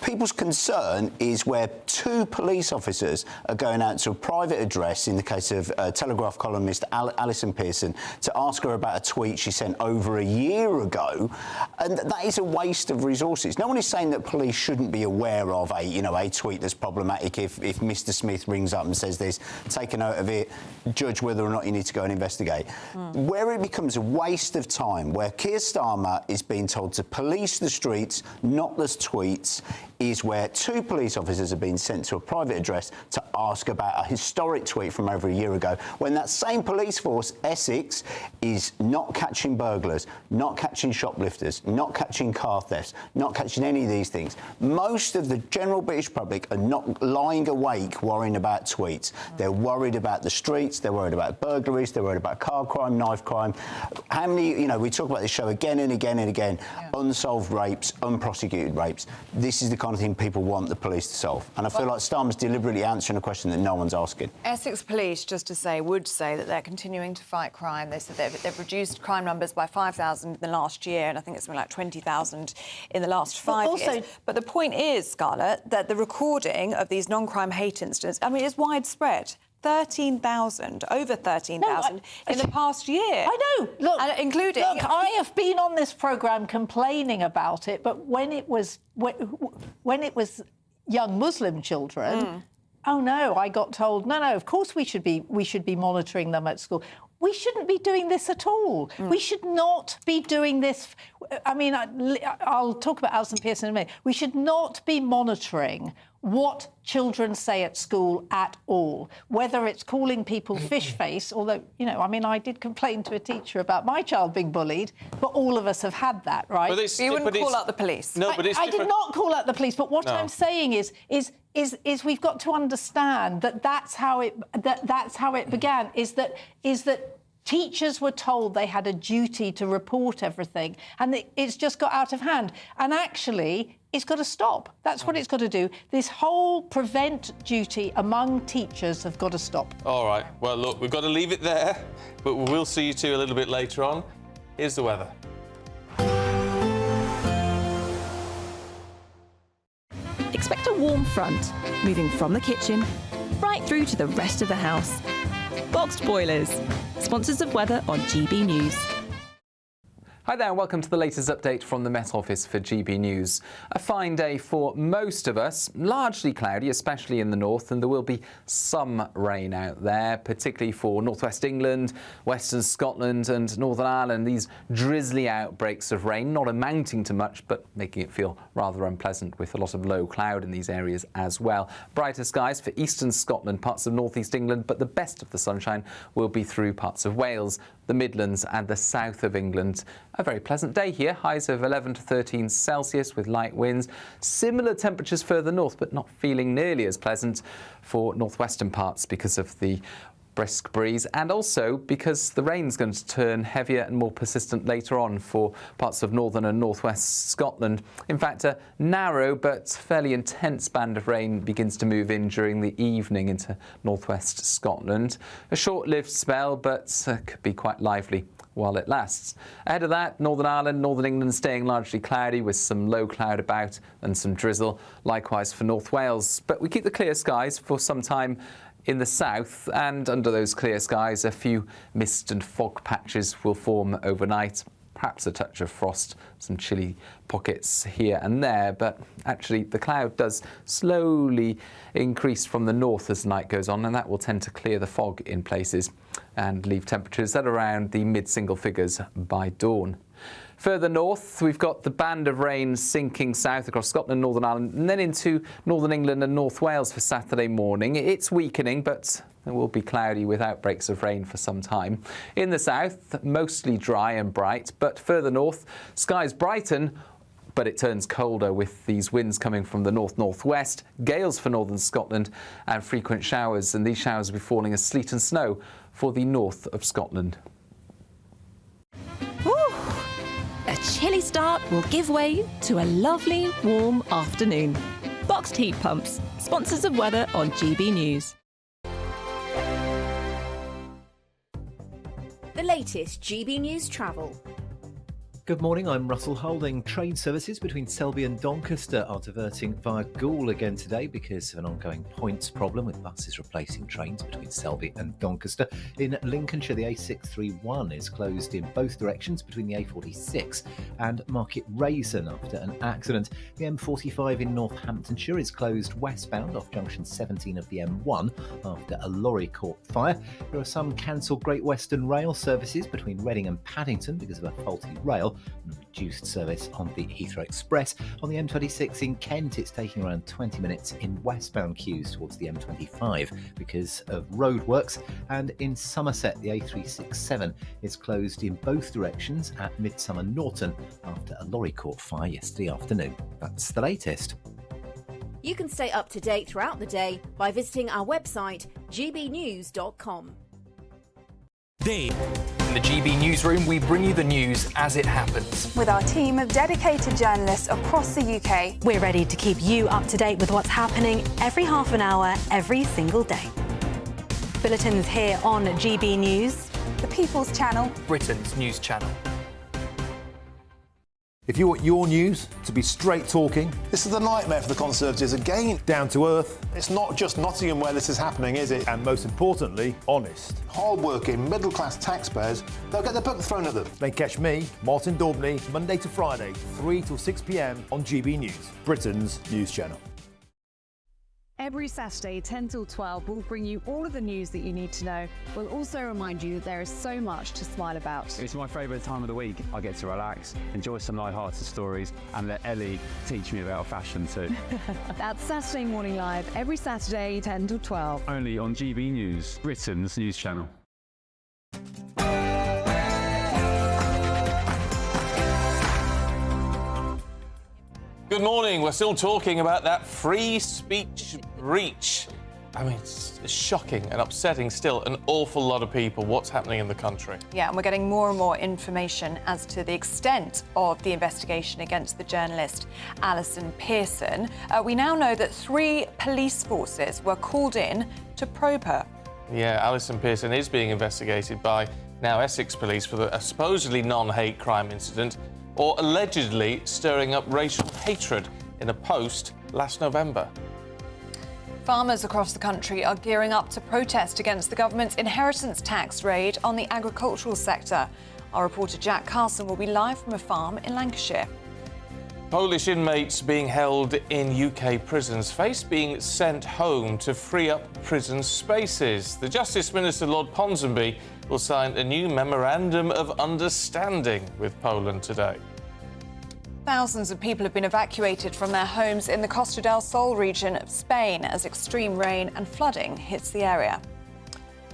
People's concern is where 2 police officers are going out to a private address, in the case of Telegraph columnist Alison Pearson, to ask her about a tweet she sent over a year ago, and that is a waste of resources. No one is saying that police shouldn't be aware of a tweet that's problematic. If Mr. Smith rings up and says this, take a note of it, judge whether or not you need to go and investigate. Where it becomes a waste of time, where Keir Starmer is being told to police the streets, not the tweets, is where 2 police officers have been sent to a private address to ask about a historic tweet from over a year ago, when that same police force, Essex, is not catching burglars, not catching shoplifters, not catching car thefts, not catching any of these things. Most of the general British public are not lying awake worrying about tweets. They're worried about the streets, they're worried about burglaries, they're worried about car crime, knife crime. How many, we talk about this show again and again and again, unsolved rapes, unprosecuted rapes. This is the kind of thing people want the police to solve. And I feel like Starmer's deliberately answering a question that no one's asking. Essex Police, would say that they're continuing to fight crime. They said they've reduced crime numbers by 5,000 in the last year, and I think it's something like 20,000 in the last 5 years. But the point is, Scarlett, that the recording of these non-crime hate incidents, is widespread. 13,000, over 13,000 in the past year. I know. Look, including. Look, I have been on this programme complaining about it, but when it was young Muslim children, oh no, I got told no. Of course we should be monitoring them at school. We shouldn't be doing this at all. We should not be doing this. I'll talk about Alison Pearson in a minute. We should not be monitoring what children say at school at all, whether it's calling people fish face, although, I did complain to a teacher about my child being bullied, but all of us have had that, right? You wouldn't call out the police. No, but I did not call out the police, but what I'm saying is we've got to understand that that's how it began, is that teachers were told they had a duty to report everything, and it's just got out of hand. And actually, it's got to stop. That's what it's got to do. This whole Prevent duty among teachers have got to stop. All right. Well, look, we've got to leave it there, but we'll see you two a little bit later on. Here's the weather. expect a warm front, moving from the kitchen right through to the rest of the house. Boxed Boilers, sponsors of weather on GB News. Hi there and welcome to the latest update from the Met Office for GB News. A fine day for most of us, largely cloudy, especially in the north, and there will be some rain out there, particularly for northwest England, western Scotland and Northern Ireland. These drizzly outbreaks of rain, not amounting to much, but making it feel rather unpleasant with a lot of low cloud in these areas as well. Brighter skies for eastern Scotland, parts of northeast England, but the best of the sunshine will be through parts of Wales, the Midlands and the south of England. A very pleasant day here, highs of 11 to 13 Celsius with light winds. Similar temperatures further north, but not feeling nearly as pleasant for northwestern parts because of the brisk breeze, and also because the rain's going to turn heavier and more persistent later on for parts of northern and northwest Scotland. In fact, a narrow but fairly intense band of rain begins to move in during the evening into northwest Scotland. A short-lived spell, but could be quite lively while it lasts. Ahead of that, Northern Ireland, Northern England staying largely cloudy with some low cloud about and some drizzle. Likewise for North Wales. But we keep the clear skies for some time in the south, and under those clear skies a few mist and fog patches will form overnight. Perhaps a touch of frost, some chilly pockets here and there, but actually the cloud does slowly increase from the north as the night goes on, and that will tend to clear the fog in places and leave temperatures at around the mid-single figures by dawn. Further north, we've got the band of rain sinking south across Scotland, Northern Ireland, and then into Northern England and North Wales for Saturday morning. It's weakening, but it will be cloudy with outbreaks of rain for some time. In the south, mostly dry and bright, but further north, skies brighten, but it turns colder with these winds coming from the north-northwest, gales for northern Scotland and frequent showers, and these showers will be falling as sleet and snow for the north of Scotland. A chilly start will give way to a lovely, warm afternoon. Boxed Heat Pumps, sponsors of weather on GB News. The latest GB News travel. Good morning, I'm Russell Holding. Train services between Selby and Doncaster are diverting via Goole again today because of an ongoing points problem with buses replacing trains between Selby and Doncaster. In Lincolnshire, the A631 is closed in both directions between the A46 and Market Raisin after an accident. The M45 in Northamptonshire is closed westbound off junction 17 of the M1 after a lorry caught fire. There are some cancelled Great Western Rail services between Reading and Paddington because of a faulty rail, and reduced service on the Heathrow Express. On the M26 in Kent, it's taking around 20 minutes in westbound queues towards the M25 because of roadworks. And in Somerset, the A367 is closed in both directions at Midsummer Norton after a lorry caught fire yesterday afternoon. That's the latest. You can stay up to date throughout the day by visiting our website, gbnews.com. In the GB newsroom, we bring you the news as it happens. With our team of dedicated journalists across the UK, we're ready to keep you up to date with what's happening every half an hour, every single day. Bulletins here on GB News, the People's Channel, Britain's news channel. If you want your news to be straight talking, This is a nightmare for the Conservatives again. down to earth, It's not just Nottingham where this is happening, is it? and most importantly, honest, Hard-working, middle-class taxpayers, they'll get the book thrown at them. then catch me, Martin Daubney, Monday to Friday, 3 till 6 p.m. on GB News, Britain's news channel. Every Saturday, 10 till 12, we'll bring you all of the news that you need to know. We'll also remind you that there is so much to smile about. It's my favourite time of the week. I get to relax, enjoy some light-hearted stories, and let Ellie teach me about fashion too. That's Saturday Morning Live, every Saturday, 10 till 12. Only on GB News, Britain's news channel. Good morning. We're still talking about that free speech breach. I mean, it's shocking and upsetting still an awful lot of people what's happening in the country. Yeah, and we're getting more and more information as to the extent of the investigation against the journalist Alison Pearson. We now know that 3 police forces were called in to probe her. Yeah, Alison Pearson is being investigated by now Essex Police for a supposedly non-hate crime incident or allegedly stirring up racial hatred in a post last November. Farmers across the country are gearing up to protest against the government's inheritance tax raid on the agricultural sector. Our reporter Jack Carson will be live from a farm in Lancashire. Polish inmates being held in UK prisons face being sent home to free up prison spaces. The Justice Minister, Lord Ponsonby, will sign a new memorandum of understanding with Poland today. Thousands of people have been evacuated from their homes in the Costa del Sol region of Spain as extreme rain and flooding hits the area.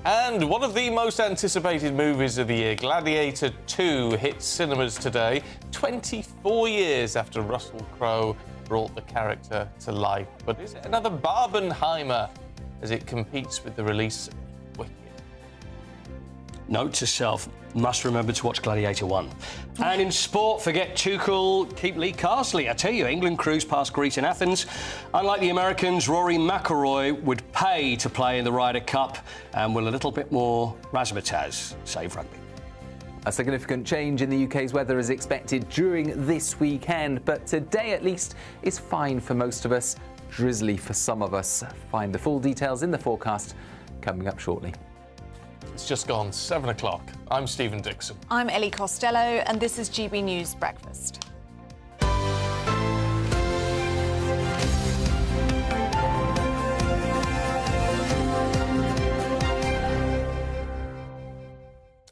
And one of the most anticipated movies of the year, Gladiator 2, hits cinemas today, 24 years after Russell Crowe brought the character to life. But is it another Barbenheimer as it competes with the release of Wicked? Note to self, must remember to watch Gladiator 1. And in sport, forget Tuchel, keep Lee Carsley. I tell you, England cruised past Greece in Athens. Unlike the Americans, Rory McIlroy would pay to play in the Ryder Cup and will a little bit more razzmatazz, save rugby. A significant change in the UK's weather is expected during this weekend, but today at least is fine for most of us, drizzly for some of us. Find the full details in the forecast coming up shortly. It's just gone 7 o'clock. I'm Stephen Dixon. I'm Ellie Costello, and this is GB News Breakfast.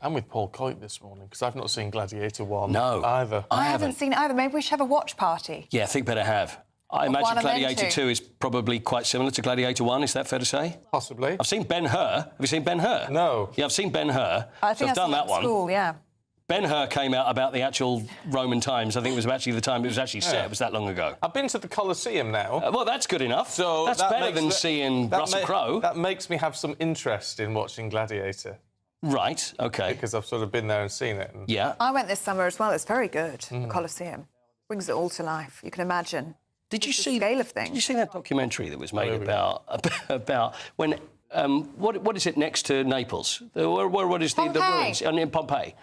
I'm with Paul Coit this morning because I've not seen Gladiator 1 No, either. I haven't seen either. Maybe we should have a watch party. Yeah, I think better have. I imagine Gladiator 2 is probably quite similar to Gladiator 1, is that fair to say? Possibly. I've seen Ben-Hur. Have you seen Ben-Hur? No. Yeah, I've seen Ben-Hur. I think I've done that one. School, yeah. Ben-Hur came out about the actual Roman times. I think it was actually the time it was actually set. Yeah. It was that long ago. I've been to the Colosseum now. Well, that's good enough. So that's better than seeing Russell Crowe. That makes me have some interest in watching Gladiator. Right, OK. Because I've sort of been there and seen it. And... Yeah. I went this summer as well. It's very good, the Colosseum. Brings it all to life. You can imagine. Did you see the scale of things? Did you see that documentary that was made about when what is it next to Naples? What is the ruins in Pompeii?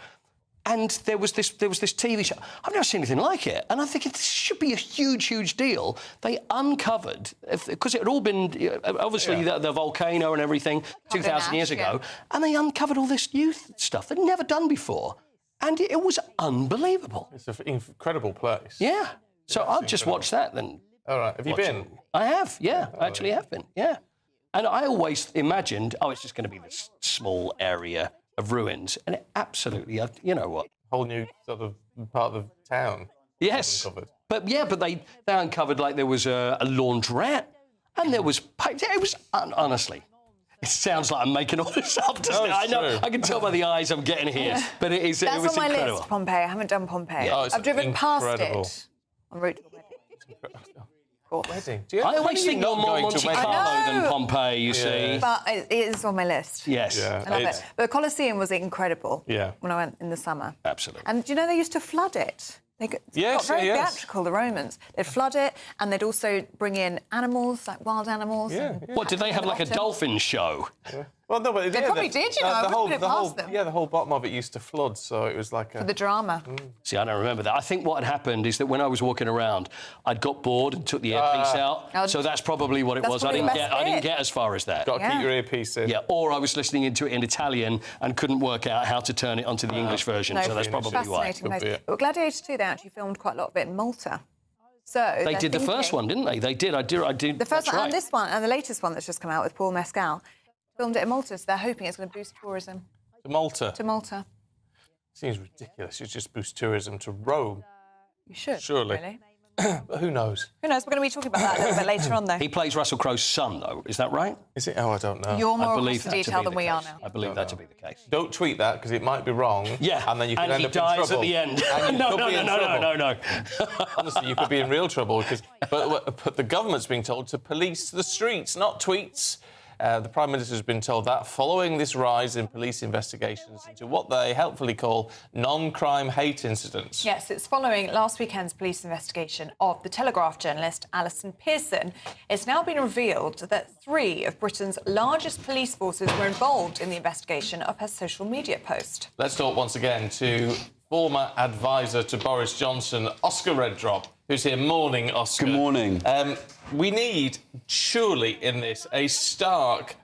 And there was this TV show. I've never seen anything like it, and I think this should be a huge deal. They uncovered, because it had all been obviously the volcano and everything 2,000 years ago, and they uncovered all this new stuff they'd never done before, and it was unbelievable. It's an incredible place. Yeah. So I'll just watch that then. All right. Have you been? I have, yeah. I actually have been, yeah. And I always imagined, it's just going to be this small area of ruins. And it absolutely, you know what? Whole new sort of part of the town. Yes. Uncovered. But they uncovered, like, there was a laundrette and there was... It was, honestly... It sounds like I'm making all this up, doesn't it? I know. I can tell by the eyes I'm getting here. But it was That's on my incredible. list, Pompeii. I haven't done Pompeii. Yeah. I've driven past incredible. it en route to the wedding. Wedding. I always think you're more Monte Carlo than Pompeii, you see. But it is on my list. Yes. Yeah, I love it. But the Colosseum was incredible when I went in the summer. Absolutely. And do you know they used to flood it? They got very theatrical, the Romans. They'd flood it, and they'd also bring in animals, like wild animals. What, did they have like a dolphin show? Yeah. Well, no, but They probably did, you know. I wouldn't put it past them. Yeah, the whole bottom of it used to flood, so it was like For the drama. See, I don't remember that. I think what had happened is that when I was walking around, I'd got bored and took the earpiece out. So that's probably what it was. I didn't get as far as that. Got to keep your earpiece in. Yeah, or I was listening into it in Italian and couldn't work out how to turn it onto the English version. No, So that's probably why. fascinating place. But Gladiator 2, they actually filmed quite a lot of it in Malta. So They did the first one, didn't they? They did. I did. The first that's one right. and this one, and the latest one that's just come out with Paul Mescal, filmed it in Malta, so they're hoping it's going to boost tourism. To Malta? To Malta. Seems ridiculous. You just boost tourism to Rome. You should, Surely. really. But who knows? Who knows? We're going to be talking about that a little bit later on, though. He plays Russell Crowe's son, though. Is that right? Is it? Oh, I don't know. You're more I believe across the that to detail be than the we case. are now. I believe that to be the case. Don't tweet that, because it might be wrong. Yeah. And then you could end he up dies in trouble. at the end. And you could be in trouble. No. Honestly, you could be in real trouble, because but the government's being told to police the streets, not tweets. The Prime Minister has been told that following this rise in police investigations into what they helpfully call non-crime hate incidents. Yes, it's following last weekend's police investigation of the Telegraph journalist Alison Pearson. It's now been revealed that 3 of Britain's largest police forces were involved in the investigation of her social media post. Let's talk once again to former advisor to Boris Johnson, Oscar Redrop, who's here. Morning, Oscar. Good morning. We need, surely, in this, a stark,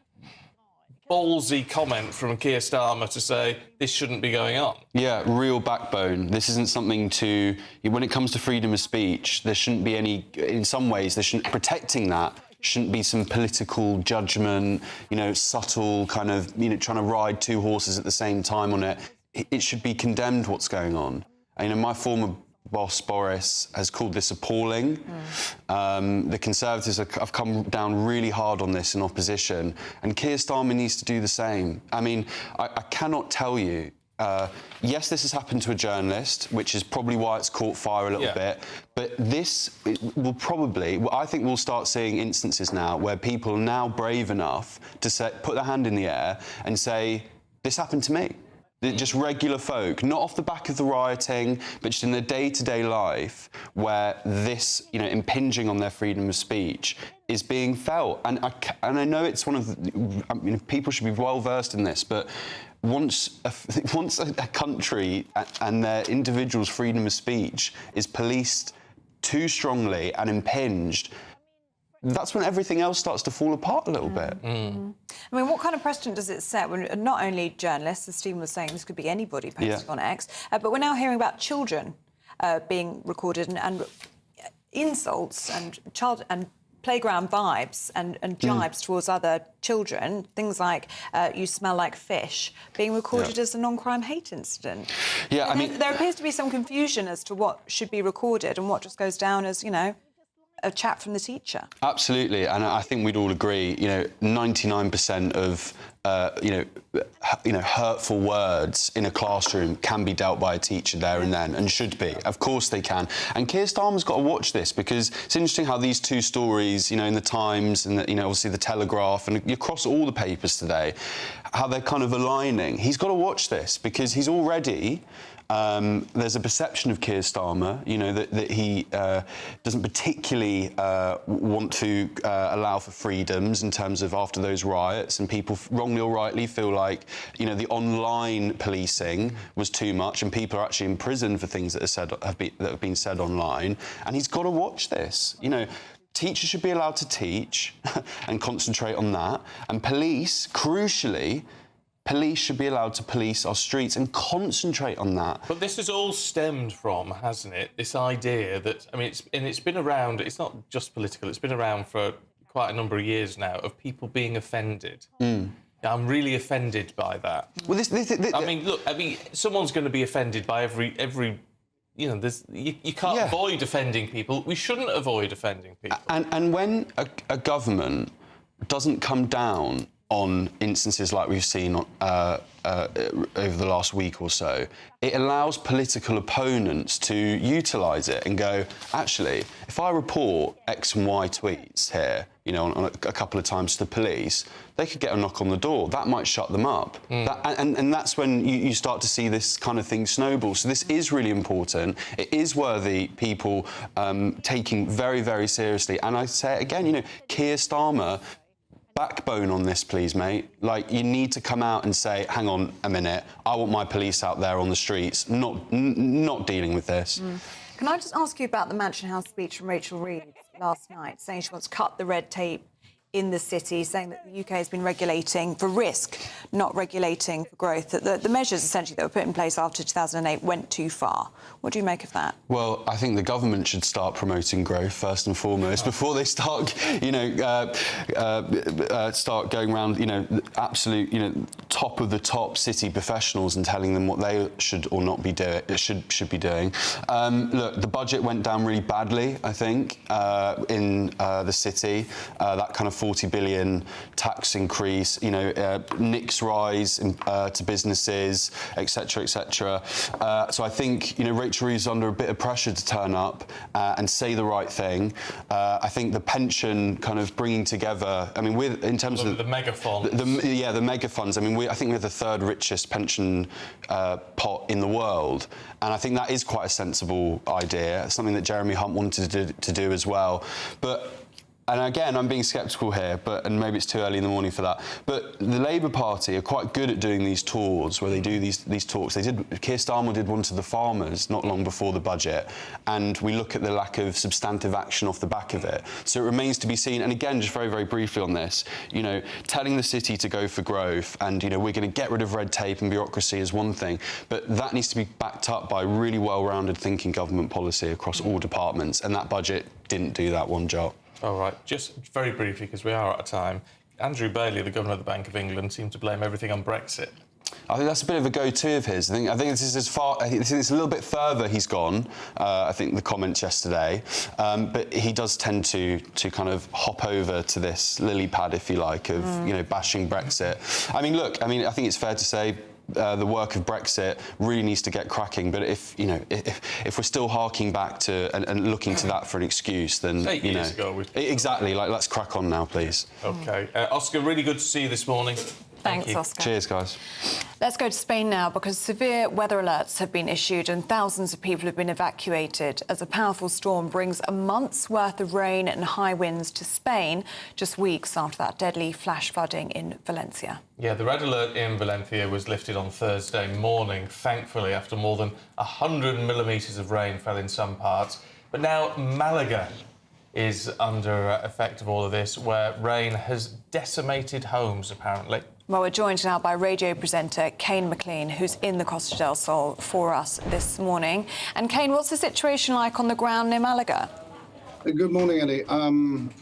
ballsy comment from Keir Starmer to say this shouldn't be going on. Yeah, real backbone. This isn't something to... When it comes to freedom of speech, there shouldn't be any... In some ways, there shouldn't... Protecting that shouldn't be some political judgment, subtle kind of, trying to ride two horses at the same time on it. It should be condemned what's going on. My former boss, Boris, has called this appalling. The Conservatives have come down really hard on this in opposition, and Keir Starmer needs to do the same. I cannot tell you. Yes, this has happened to a journalist, which is probably why it's caught fire a little bit. But this will probably... I think we'll start seeing instances now where people are now brave enough to put their hand in the air and say, this happened to me. Just regular folk, not off the back of the rioting, but just in their day-to-day life, where this, impinging on their freedom of speech is being felt. And I know it's one of people should be well versed in this, but once a country and their individuals' freedom of speech is policed too strongly and impinged, that's when everything else starts to fall apart a little bit. What kind of precedent does it set when not only journalists, as Stephen was saying, this could be anybody posting on X, but we're now hearing about children being recorded and insults and playground vibes and jibes towards other children, things like you smell like fish, being recorded as a non-crime hate incident. There appears to be some confusion as to what should be recorded and what just goes down as, a chat from the teacher. Absolutely, and I think we'd all agree. 99% of hurtful words in a classroom can be dealt by a teacher there and then, and should be. Of course they can. And Keir Starmer's got to watch this, because it's interesting how these two stories, in the Times and obviously the Telegraph and across all the papers today, how they're kind of aligning. He's got to watch this because he's already. There's a perception of Keir Starmer, that he doesn't particularly want to allow for freedoms in terms of after those riots, and people wrongly or rightly feel like, the online policing was too much, and people are actually in prison for things that have been said online. And he's got to watch this. Teachers should be allowed to teach and concentrate on that, and police, crucially. Police should be allowed to police our streets and concentrate on that. But this has all stemmed from, hasn't it, this idea that, it's been around, it's not just political, it's been around for quite a number of years now, of people being offended. I'm really offended by that. Well, someone's going to be offended by every you can't avoid offending people. We shouldn't avoid offending people. And when a government doesn't come down on instances like we've seen over the last week or so, it allows political opponents to utilise it and go, actually, if I report X and Y tweets here, on a couple of times to the police, they could get a knock on the door. That might shut them up. And that's when you start to see this kind of thing snowball. So this is really important. It is worthy people taking very, very seriously. And I say it again, Keir Starmer, backbone on this, please, mate. You need to come out and say, hang on a minute, I want my police out there on the streets, not dealing with this. Can I just ask you about the Mansion House speech from Rachel Reeves last night, saying she wants to cut the red tape in the city, saying that the UK has been regulating for risk, not regulating for growth, that the measures, essentially, that were put in place after 2008 went too far. What do you make of that? Well, I think the government should start promoting growth, first and foremost, before they start, start going around, absolute, top of the top city professionals and telling them what they should or not be doing, should be doing. Look, the budget went down really badly, I think, in the city. That kind of 40 billion tax increase, NIC's rise to businesses, etc., etc. So I think, Rachel Reeves is under a bit of pressure to turn up and say the right thing. I think the pension kind of bringing together, in terms of... The mega funds. The mega funds. I think we're the third richest pension pot in the world. And I think that is quite a sensible idea, something that Jeremy Hunt wanted to do as well. But And again, I'm being sceptical here, and maybe it's too early in the morning for that. But the Labour Party are quite good at doing these tours where they do these talks. Keir Starmer did one to the farmers not long before the budget, and we look at the lack of substantive action off the back of it. So it remains to be seen. And again, just very, very briefly on this, telling the city to go for growth and, we're going to get rid of red tape and bureaucracy is one thing, but that needs to be backed up by really well-rounded thinking government policy across all departments, and that budget didn't do that one job. All right, just very briefly, because we are out of time. Andrew Bailey, the Governor of the Bank of England, seemed to blame everything on Brexit. I think that's a bit of a go-to of his. I think this is as far. I think it's a little bit further he's gone. I think the comments yesterday, but he does tend to kind of hop over to this lily pad, if you like, of bashing Brexit. I mean, look. I think it's fair to say. The work of Brexit really needs to get cracking, but if we're still harking back to and looking to that for an excuse, then 8 years ago, exactly. Let's crack on now, please. Okay, Oscar, really good to see you this morning. Thanks, Oscar. Cheers, guys. Let's go to Spain now, because severe weather alerts have been issued and thousands of people have been evacuated as a powerful storm brings a month's worth of rain and high winds to Spain, just weeks after that deadly flash flooding in Valencia. Yeah, the red alert in Valencia was lifted on Thursday morning, thankfully, after more than 100 millimetres of rain fell in some parts. But now Malaga is under effect of all of this, where rain has decimated homes, apparently. Well, we're joined now by radio presenter Kane McLean, who's in the Costa del Sol for us this morning. And Kane, what's the situation like on the ground near Malaga? Good morning, Eddie.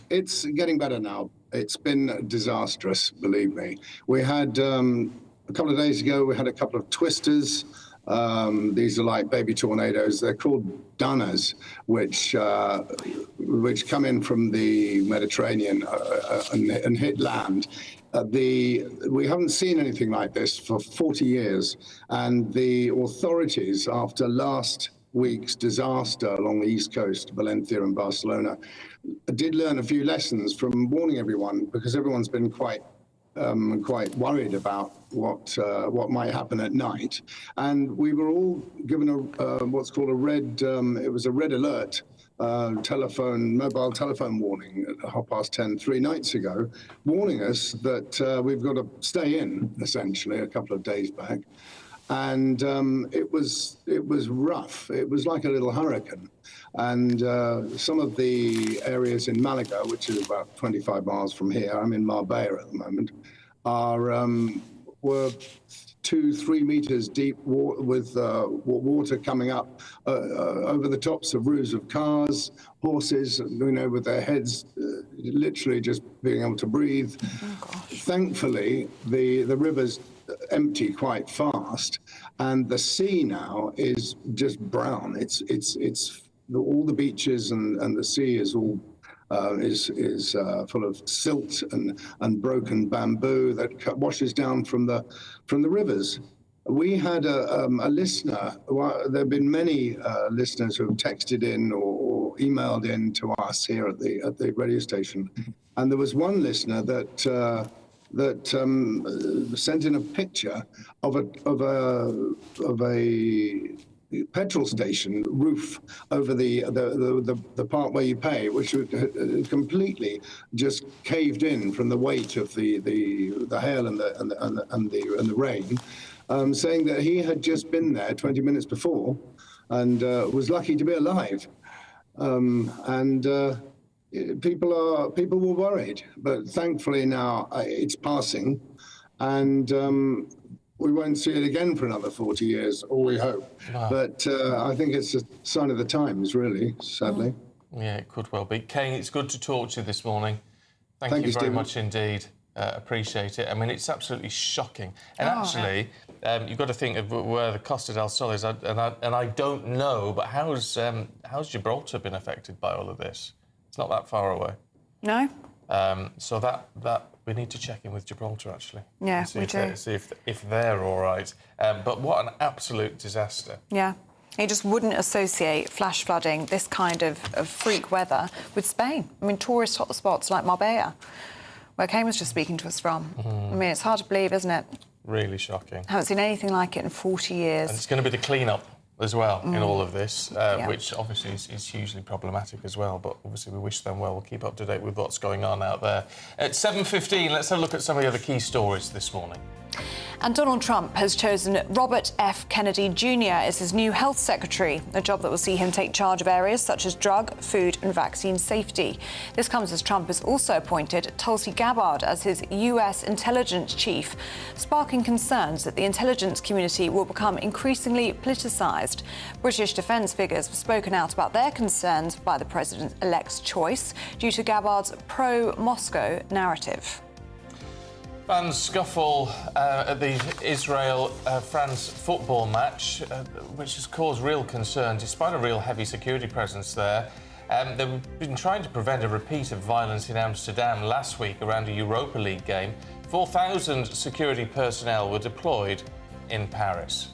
It's getting better now. It's been disastrous, believe me. We had, a couple of days ago, we had a couple of twisters. These are like baby tornadoes. They're called Danas, which come in from the Mediterranean and hit land. We haven't seen anything like this for 40 years, and the authorities, after last week's disaster along the east coast, Valencia and Barcelona, did learn a few lessons from warning everyone, because everyone's been quite worried about what might happen at night. And we were all given what's called a red, it was a red alert mobile telephone warning at 10:30 3 nights ago, warning us that we've got to stay in, essentially, a couple of days back. And it was rough. It was like a little hurricane. And some of the areas in Malaga, which is about 25 miles from here, I'm in Marbella at the moment, were 2-3 meters deep with water coming up over the tops of roofs of cars, horses, with their heads literally just being able to breathe. Oh, thankfully, the rivers empty quite fast, and the sea now is just brown. It's all the beaches and the sea is all is full of silt and broken bamboo that washes down from the rivers. We had a listener. There have been many listeners who have texted in or emailed in to us here at the radio station, and there was one listener that sent in a picture of a petrol station roof over the part where you pay, which completely just caved in from the weight of the hail and the rain, saying that he had just been there 20 minutes before and was lucky to be alive. People were worried, but thankfully now it's passing, and we won't see it again for another 40 years, or we hope. Wow. But I think it's a sign of the times, really, sadly. Yeah, it could well be. Kane, it's good to talk to you this morning. Thank you very much indeed. Appreciate it. I mean, it's absolutely shocking. And you've got to think of where the Costa del Sol is, and I don't know, but how's Gibraltar been affected by all of this? It's not that far away. No. So that we need to check in with Gibraltar, actually. Yeah, we do. See if they're all right. But what an absolute disaster. Yeah. You just wouldn't associate flash flooding, this kind of freak weather, with Spain. I mean, tourist hotspots like Marbella, where Kane was just speaking to us from. I mean, it's hard to believe, isn't it? Really shocking. Haven't seen anything like it in 40 years. And it's going to be the clean-up as well in all of this, which obviously is hugely problematic as well. But obviously we wish them well. We'll keep up to date with what's going on out there. At 7:15, let's have a look at some of the other key stories this morning. And Donald Trump has chosen Robert F. Kennedy Jr. as his new health secretary, a job that will see him take charge of areas such as drug, food and vaccine safety. This comes as Trump has also appointed Tulsi Gabbard as his US intelligence chief, sparking concerns that the intelligence community will become increasingly politicised. British defence figures have spoken out about their concerns by the president-elect's choice due to Gabbard's pro-Moscow narrative. Fans scuffle at the Israel-France football match, which has caused real concern, despite a real heavy security presence there. They've been trying to prevent a repeat of violence in Amsterdam last week around a Europa League game. 4,000 security personnel were deployed in Paris.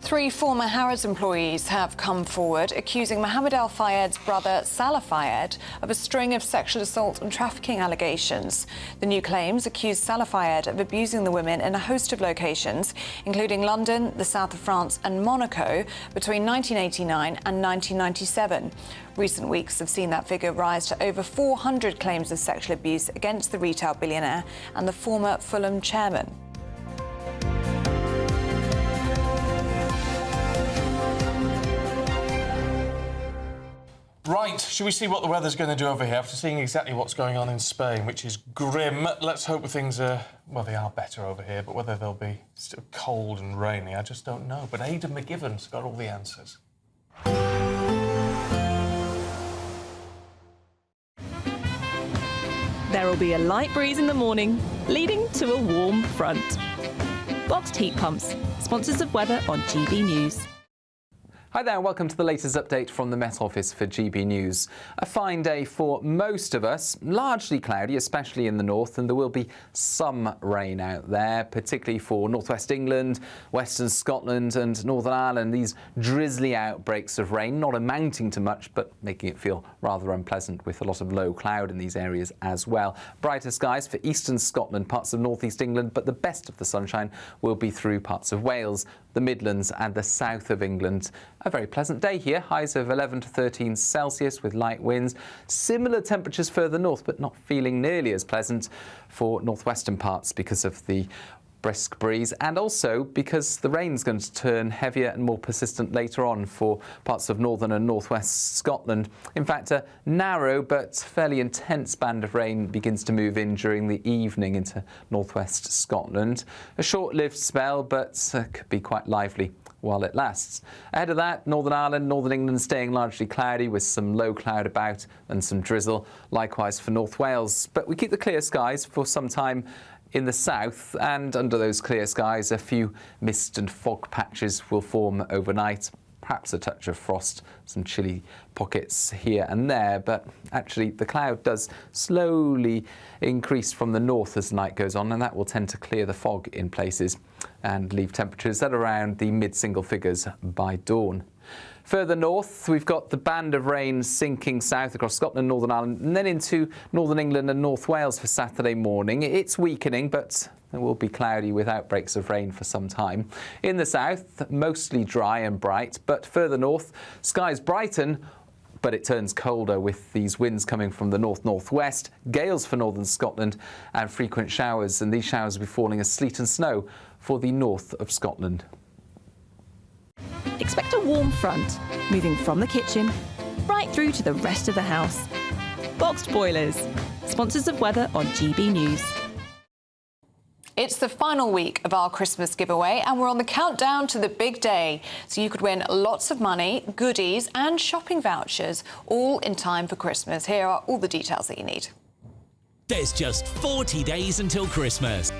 3 former Harrods employees have come forward accusing Mohammed Al Fayed's brother Salah Fayed of a string of sexual assault and trafficking allegations. The new claims accuse Salah Fayed of abusing the women in a host of locations, including London, the south of France and Monaco, between 1989 and 1997. Recent weeks have seen that figure rise to over 400 claims of sexual abuse against the retail billionaire and the former Fulham chairman. Right, should we see what the weather's going to do over here after seeing exactly what's going on in Spain, which is grim? Let's hope things are, well, they are better over here, but whether they'll be still cold and rainy, I just don't know. But Aidan McGivern's got all the answers. There will be a light breeze in the morning, leading to a warm front. Boxed heat pumps, sponsors of weather on GB News. Hi there and welcome to the latest update from the Met Office for GB News. A fine day for most of us, largely cloudy, especially in the north, and there will be some rain out there, particularly for northwest England, western Scotland and Northern Ireland. These drizzly outbreaks of rain, not amounting to much, but making it feel rather unpleasant with a lot of low cloud in these areas as well. Brighter skies for eastern Scotland, parts of northeast England, but the best of the sunshine will be through parts of Wales, the Midlands and the south of England. A very pleasant day here, highs of 11 to 13 Celsius with light winds. Similar temperatures further north, but not feeling nearly as pleasant for northwestern parts because of the brisk breeze, and also because the rain's going to turn heavier and more persistent later on for parts of northern and northwest Scotland. In fact, a narrow but fairly intense band of rain begins to move in during the evening into northwest Scotland. A short-lived spell, but could be quite lively while it lasts. Ahead of that, Northern Ireland, Northern England staying largely cloudy with some low cloud about and some drizzle. Likewise for North Wales. But we keep the clear skies for some time in the south, and under those clear skies, a few mist and fog patches will form overnight. Perhaps a touch of frost, some chilly pockets here and there, but actually the cloud does slowly increase from the north as the night goes on, and that will tend to clear the fog in places and leave temperatures at around the mid-single figures by dawn. Further north, we've got the band of rain sinking south across Scotland, Northern Ireland, and then into Northern England and North Wales for Saturday morning. It's weakening, but it will be cloudy with outbreaks of rain for some time. In the south, mostly dry and bright, but further north, skies brighten, but it turns colder with these winds coming from the north-northwest, gales for northern Scotland and frequent showers, and these showers will be falling as sleet and snow for the north of Scotland. Expect a warm front, moving from the kitchen right through to the rest of the house. Boxed boilers, sponsors of weather on GB News. It's the final week of our Christmas giveaway and we're on the countdown to the big day. So you could win lots of money, goodies and shopping vouchers, all in time for Christmas. Here are all the details that you need. There's just 40 days until Christmas.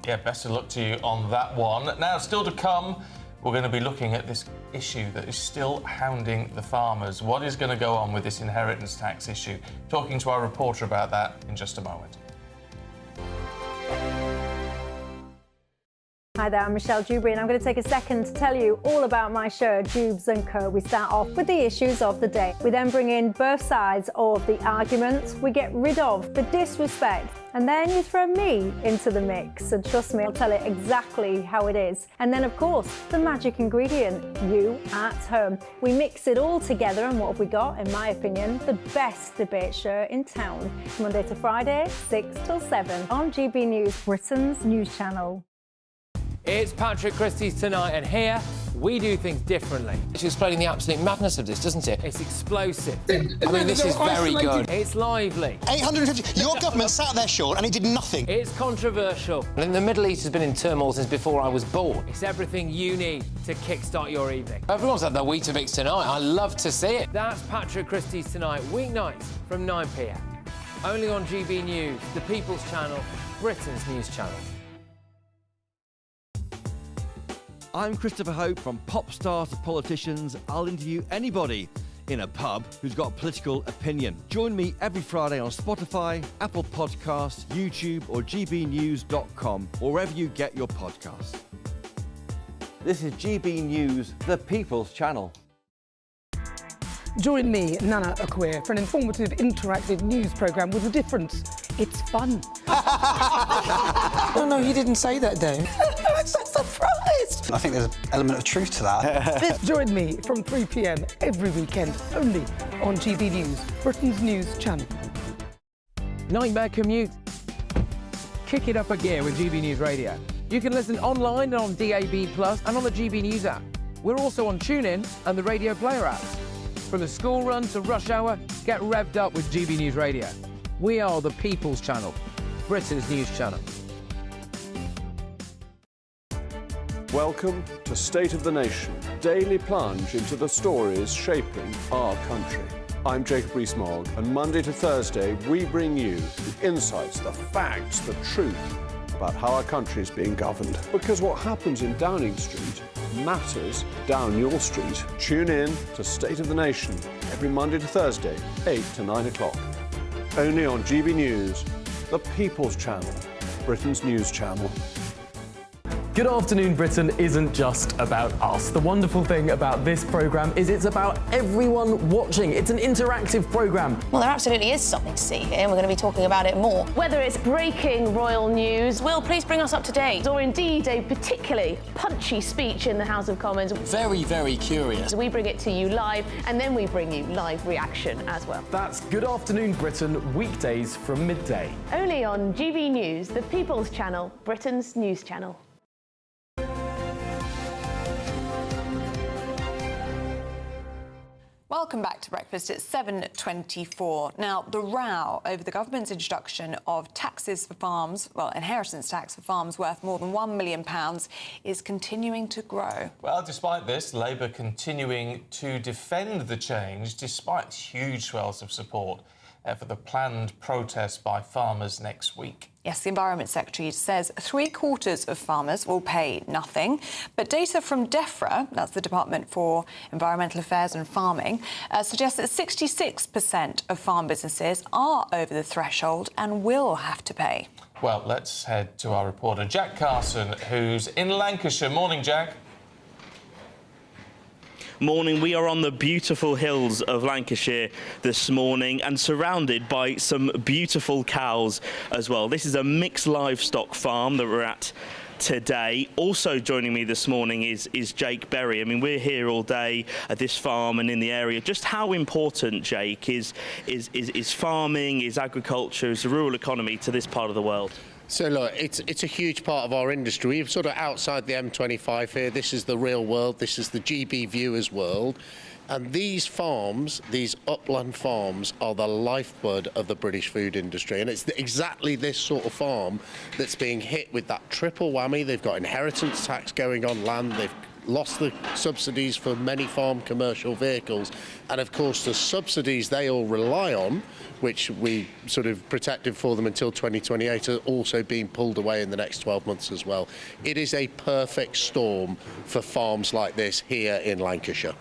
Yeah, best of luck to you on that one. Now, still to come, we're going to be looking at this issue that is still hounding the farmers. What is going to go on with this inheritance tax issue? Talking to our reporter about that in just a moment. Hi there, I'm Michelle Dewberry and I'm going to take a second to tell you all about my show, Dubes & Co. We start off with the issues of the day. We then bring in both sides of the arguments. We get rid of the disrespect. And then you throw me into the mix. And trust me, I'll tell it exactly how it is. And then, of course, the magic ingredient, you at home. We mix it all together and what have we got? In my opinion, the best debate show in town. Monday to Friday, 6 till 7 on GB News, Britain's news channel. It's Patrick Christie's Tonight, and here we do things differently. It's explaining the absolute madness of this, doesn't it? It's explosive. I mean, this is very good. It's lively. 850. Your government sat there short and it did nothing. It's controversial. And the Middle East has been in turmoil since before I was born. It's everything you need to kickstart your evening. Everyone's had their Weetabix tonight. I love to see it. That's Patrick Christie's Tonight, weeknights from 9 p.m. Only on GB News, the People's Channel, Britain's news channel. I'm Christopher Hope. From pop stars to politicians, I'll interview anybody in a pub who's got a political opinion. Join me every Friday on Spotify, Apple Podcasts, YouTube or gbnews.com, or wherever you get your podcasts. This is GB News, the People's Channel. Join me, Nana Akwe, for an informative, interactive news programme with a difference. It's fun. No, he didn't say that, Dave. I'm so surprised. I think there's an element of truth to that. Join me from 3 p.m. every weekend, only on GB News, Britain's news channel. Nightmare commute. Kick it up a gear with GB News Radio. You can listen online and on DAB+ and on the GB News app. We're also on TuneIn and the Radio Player apps. From the school run to rush hour, get revved up with GB News Radio. We are the People's Channel, Britain's news channel. Welcome to State of the Nation, daily plunge into the stories shaping our country. I'm Jacob Rees-Mogg, and Monday to Thursday we bring you the insights, the facts, the truth about how our country is being governed. Because what happens in Downing Street matters down your street. Tune in to State of the Nation every Monday to Thursday, 8 to 9 o'clock. Only on GB News, the People's Channel, Britain's news channel. Good Afternoon Britain isn't just about us. The wonderful thing about this programme is it's about everyone watching. It's an interactive programme. Well, there absolutely is something to see here, and we're going to be talking about it more. Whether it's breaking royal news, Will, please bring us up to date, or indeed a particularly punchy speech in the House of Commons. Very, very curious. We bring it to you live, and then we bring you live reaction as well. That's Good Afternoon Britain, weekdays from midday. Only on GB News, the People's Channel, Britain's news channel. Welcome back to Breakfast. It's 7:24. Now, the row over the government's introduction of taxes for farms, well, inheritance tax for farms worth more than £1 million is continuing to grow. Well, despite this, Labour continuing to defend the change despite huge swells of support for the planned protest by farmers next week. Yes, the Environment Secretary says 3/4 of farmers will pay nothing. But data from DEFRA, that's the Department for Environmental Affairs and Farming, suggests that 66% of farm businesses are over the threshold and will have to pay. Well, let's head to our reporter, Jack Carson, who's in Lancashire. Morning, Jack. Morning. We are on the beautiful hills of Lancashire this morning and surrounded by some beautiful cows as well. This is a mixed livestock farm that we're at today. Also joining me this morning is Jake Berry. I mean, we're here all day at this farm and in the area. Just how important, Jake, is farming, is agriculture, is the rural economy to this part of the world? So look, it's a huge part of our industry. We're sort of outside the M25 here. This is the real world. This is the GB viewers' world. And these farms, these upland farms, are the lifeblood of the British food industry. And it's exactly this sort of farm that's being hit with that triple whammy. They've got inheritance tax going on land. They've lost the subsidies for many farm commercial vehicles. And of course, the subsidies they all rely on, which we sort of protected for them until 2028, are also being pulled away in the next 12 months as well. It is a perfect storm for farms like this here in Lancashire.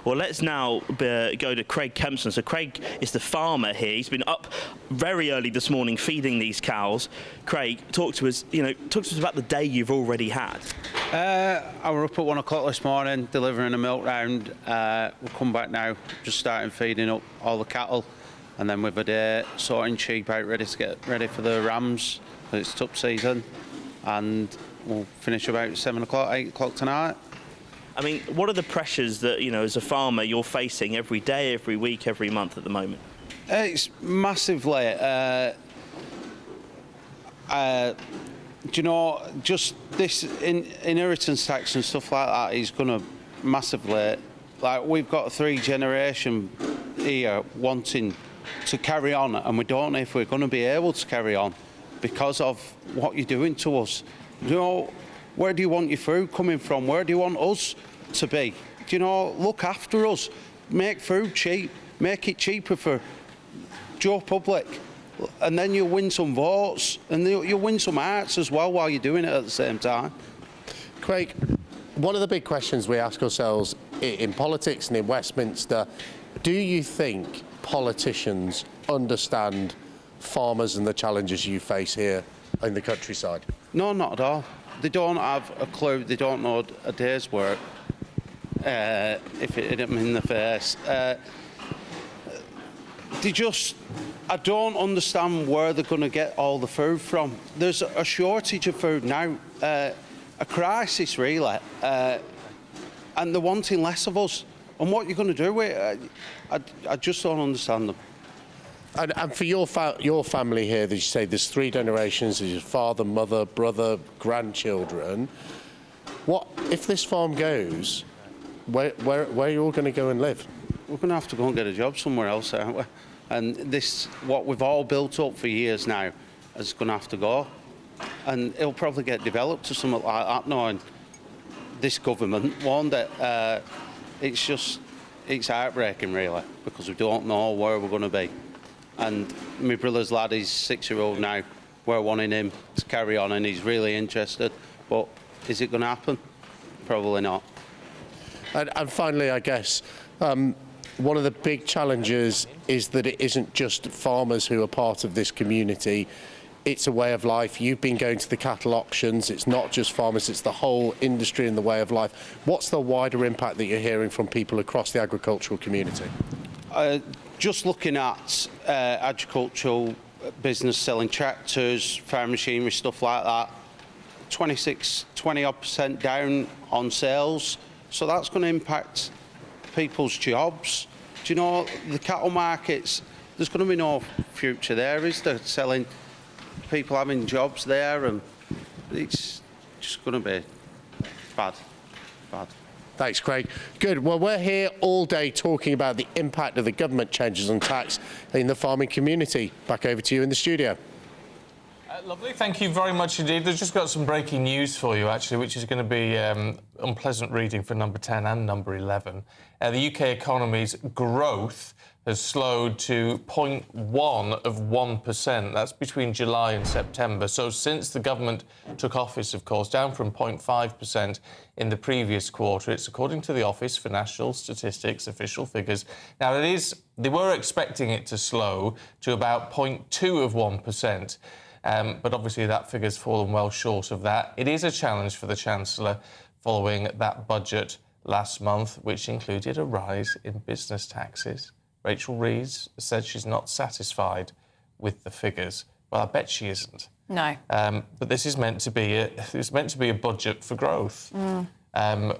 Well, let's now go to Craig Kempson. So Craig is the farmer here. He's been up very early this morning feeding these cows. Craig, talk to us about the day you've already had. I were up at 1 o'clock this morning delivering a milk round. We'll come back now, just starting feeding up all the cattle, and then we've had sorting sheep out ready to get ready for the rams. It's tup season, and we'll finish about 7 o'clock, 8 o'clock tonight. I mean, what are the pressures that, as a farmer, you're facing every day, every week, every month at the moment? It's massively. Do you know, just this inheritance tax and stuff like that is going to massively. Like, we've got 3 generations here wanting to carry on, and we don't know if we're going to be able to carry on because of what you're doing to us. You know, where do you want your food coming from? Where do you want us to be? Do you know, look after us. Make food cheap. Make it cheaper for Joe Public. And then you'll win some votes. And you'll win some hearts as well while you're doing it at the same time. Craig, one of the big questions we ask ourselves in politics and in Westminster, do you think politicians understand farmers and the challenges you face here in the countryside? No, not at all. They don't have a clue. They don't know a day's work. If it hit them in the face, I don't understand where they're going to get all the food from. There's a shortage of food now, a crisis really, and they're wanting less of us. And what you're going to do with it, I just don't understand them. And for your family here, as you say, there's 3 generations, there's your father, mother, brother, grandchildren. What if this farm goes? Where are you all going to go and live? We're going to have to go and get a job somewhere else, aren't we? And this, what we've all built up for years now, is going to have to go. And it'll probably get developed to something like that now. And this government won't it? It's heartbreaking, really, because we don't know where we're going to be. And my brother's lad is 6-year-old now. We're wanting him to carry on, and he's really interested. But is it going to happen? Probably not. And finally, I guess, one of the big challenges is that it isn't just farmers who are part of this community. It's a way of life. You've been going to the cattle auctions. It's not just farmers, it's the whole industry and the way of life. What's the wider impact that you're hearing from people across the agricultural community? Just looking at agricultural business selling tractors, farm machinery, stuff like that, 20% down on sales. So that's going to impact people's jobs. Do you know, the cattle markets, there's going to be no future there, is there? Selling, people having jobs there, and it's just going to be bad. Thanks, Craig. Good. Well, we're here all day talking about the impact of the government changes on tax in the farming community. Back over to you in the studio. Lovely, thank you very much indeed. There's just got some breaking news for you, actually, which is going to be unpleasant reading for number 10 and number 11. The UK economy's growth has slowed to 0.1%. That's between July and September. So since the government took office, of course, down from 0.5% in the previous quarter. It's according to the Office for National Statistics official figures. Now, they were expecting it to slow to about 0.2%. But obviously that figure's fallen well short of that. It is a challenge for the Chancellor following that budget last month, which included a rise in business taxes. Rachel Reeves said she's not satisfied with the figures. Well, I bet she isn't. No. But this is meant to be a budget for growth. And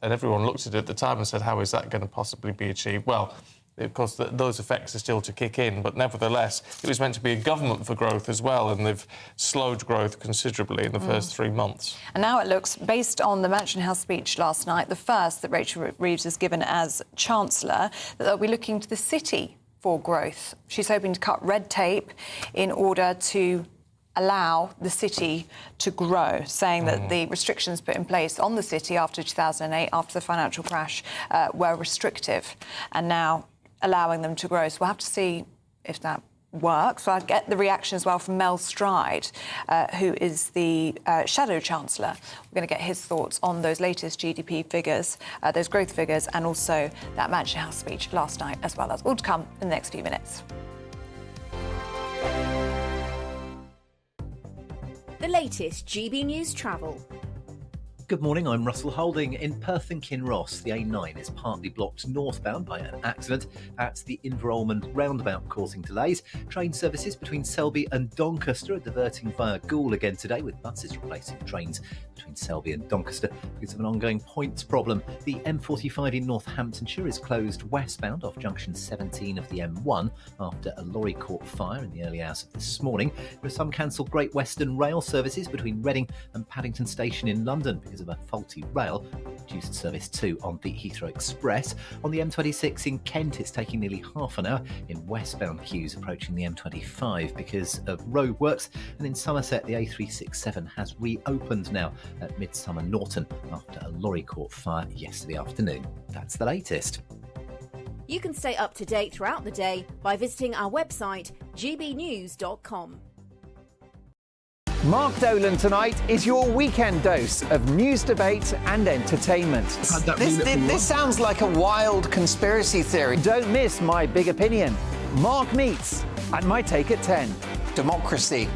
everyone looked at it at the time and said, how is that going to possibly be achieved? Well, of course, those effects are still to kick in, but nevertheless, it was meant to be a government for growth as well, and they've slowed growth considerably in the first 3 months. And now it looks, based on the Mansion House speech last night, the first that Rachel Reeves has given as Chancellor, that they'll be looking to the city for growth. She's hoping to cut red tape in order to allow the city to grow, saying that the restrictions put in place on the city after 2008, after the financial crash, were restrictive, and now allowing them to grow. So we'll have to see if that work. So I'd get the reaction as well from Mel Stride, who is the Shadow Chancellor. We're going to get his thoughts on those latest GDP figures, those growth figures, and also that Mansion House speech last night as well. That's all to come in the next few minutes. The latest GB News travel. Good morning, I'm Russell Holding. In Perth and Kinross, the A9 is partly blocked northbound by an accident at the Inverolmond roundabout, causing delays. Train services between Selby and Doncaster are diverting via Goole again today, with buses replacing trains between Selby and Doncaster because of an ongoing points problem. The M45 in Northamptonshire is closed westbound off junction 17 of the M1 after a lorry caught fire in the early hours of this morning. There are some cancelled Great Western rail services between Reading and Paddington Station in London because of a faulty rail. Reduced service too on the Heathrow Express. On the M26 in Kent, it's taking nearly half an hour in westbound queues approaching the M25 because of road works. And in Somerset, the A367 has reopened now at Midsummer Norton after a lorry caught fire yesterday afternoon. That's the latest. You can stay up to date throughout the day by visiting our website, gbnews.com. Mark Dolan tonight is your weekend dose of news, debate and entertainment. This sounds like a wild conspiracy theory. Don't miss My Big Opinion. Mark Meets and My Take at 10. Democracy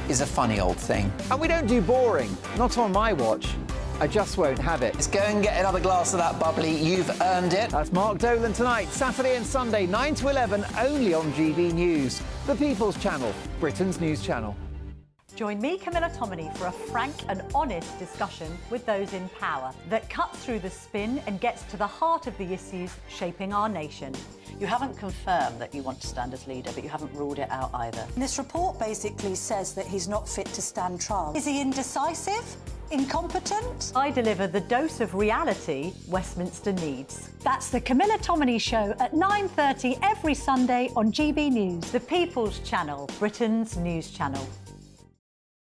is a funny old thing. And we don't do boring, not on my watch. I just won't have it. Let's go and get another glass of that bubbly. You've earned it. That's Mark Dolan tonight, Saturday and Sunday, 9 to 11, only on GB News, the People's Channel, Britain's news channel. Join me, Camilla Tominey, for a frank and honest discussion with those in power that cuts through the spin and gets to the heart of the issues shaping our nation. You haven't confirmed that you want to stand as leader, but you haven't ruled it out either. This report basically says that he's not fit to stand trial. Is he indecisive? Incompetent? I deliver the dose of reality Westminster needs. That's the Camilla Tominey Show at 9:30 every Sunday on GB News, the People's Channel, Britain's news channel.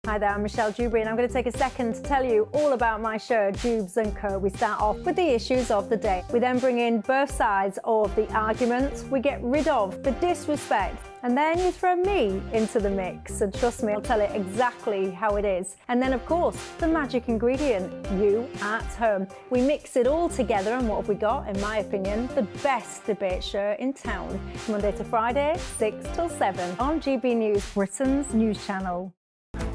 Hi there, I'm Michelle Dewberry and I'm going to take a second to tell you all about my show, Jubes & Co. We start off with the issues of the day. We then bring in both sides of the arguments. We get rid of the disrespect. And then you throw me into the mix. And trust me, I'll tell it exactly how it is. And then, of course, the magic ingredient, you at home. We mix it all together and what have we got, in my opinion, the best debate show in town. Monday to Friday, 6 till 7 on GB News, Britain's news channel.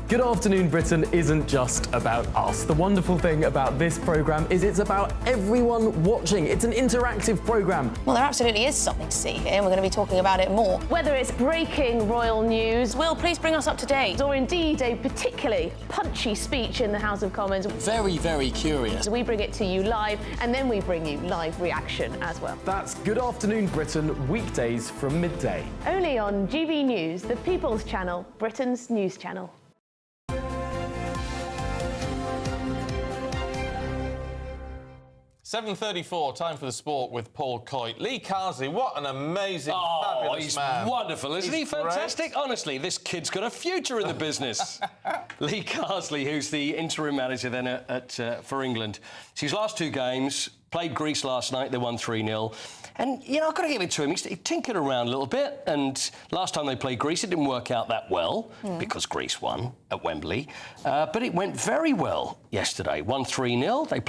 Good Afternoon Britain isn't just about us. The wonderful thing about this programme is it's about everyone watching. It's an interactive programme. Well, there absolutely is something to see here, and we're going to be talking about it more. Whether it's breaking royal news, Will, please bring us up to date, or indeed a particularly punchy speech in the House of Commons. Very, very curious. We bring it to you live, and then we bring you live reaction as well. That's Good Afternoon Britain, weekdays from midday. Only on GB News, the People's Channel, Britain's news channel. 7:34, time for the sport with Paul Coyte. Lee Carsley, what an amazing, fabulous man. He's wonderful, isn't he? Fantastic. Great. Honestly, this kid's got a future in the business. Lee Carsley, who's the interim manager then for England. His last two games, played Greece last night, they won 3-0. And, you know, I've got to give it to him. He tinkered around a little bit, and last time they played Greece, it didn't work out that well, because Greece won at Wembley. But it went very well yesterday. Won 3-0. They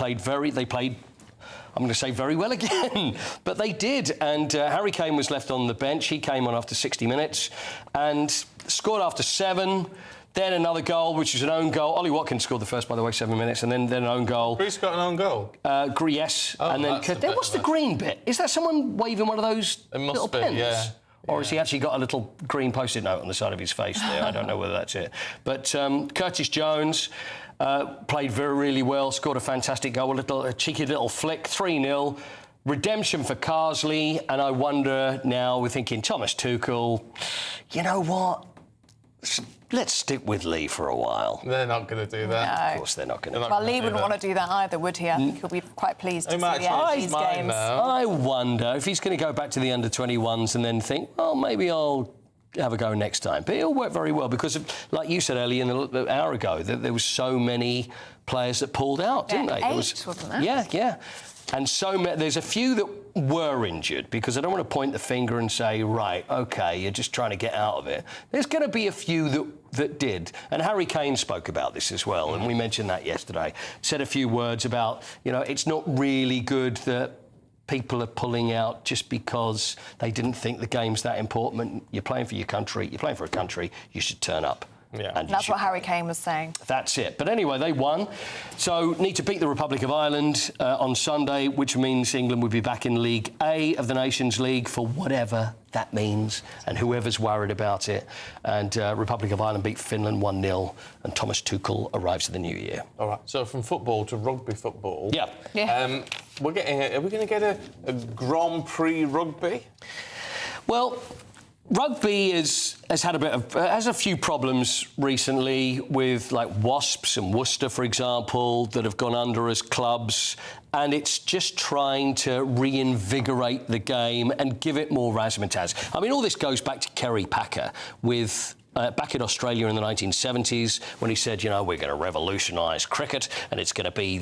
played I'm going to say very well again, but they did. And Harry Kane was left on the bench. He came on after 60 minutes and scored after 7. Then another goal, which is an own goal. Ollie Watkins scored the first, by the way, 7 minutes, and then an own goal. Greece got an own goal? Yes. Oh, and then what's the green bit? Is that someone waving one of those little pins? Yeah. Or has he actually got a little green Post-it note on the side of his face there? I don't know whether that's it. But Curtis Jones played really well, scored a fantastic goal, a cheeky little flick, 3-0. Redemption for Carsley, and I wonder now, we're thinking Thomas Tuchel, you know what? Let's stick with Lee for a while. They're not going to do that. No. Of course they're not going to. Well, Lee wouldn't want to do that either, would he? I think he'll be quite pleased to see the end of these games. I wonder if he's going to go back to the under-21s and then think, well, maybe I'll have a go next time. But it'll work very well because, like you said earlier, an hour ago, there was so many players that pulled out, didn't they? Wasn't there? Yeah. And there's a few that were injured, because I don't want to point the finger and say, right, OK, you're just trying to get out of it. There's going to be a few that did. And Harry Kane spoke about this as well, and we mentioned that yesterday. Said a few words about, it's not really good that people are pulling out just because they didn't think the game's that important. You're playing for your country. You're playing for a country. You should turn up. Yeah. And that's what Harry Kane was saying. That's it. But anyway, they won. So need to beat the Republic of Ireland on Sunday, which means England will be back in League A of the Nations League for whatever that means, and whoever's worried about it. And Republic of Ireland beat Finland 1-0, and Thomas Tuchel arrives in the new year. All right. So from football to rugby football. Yeah. Are we going to get a Grand Prix rugby? Well, rugby has had has a few problems recently with like Wasps and Worcester, for example, that have gone under as clubs, and it's just trying to reinvigorate the game and give it more razzmatazz. I mean, all this goes back to Kerry Packer with back in Australia in the 1970s, when he said, we're going to revolutionise cricket, and there's going to be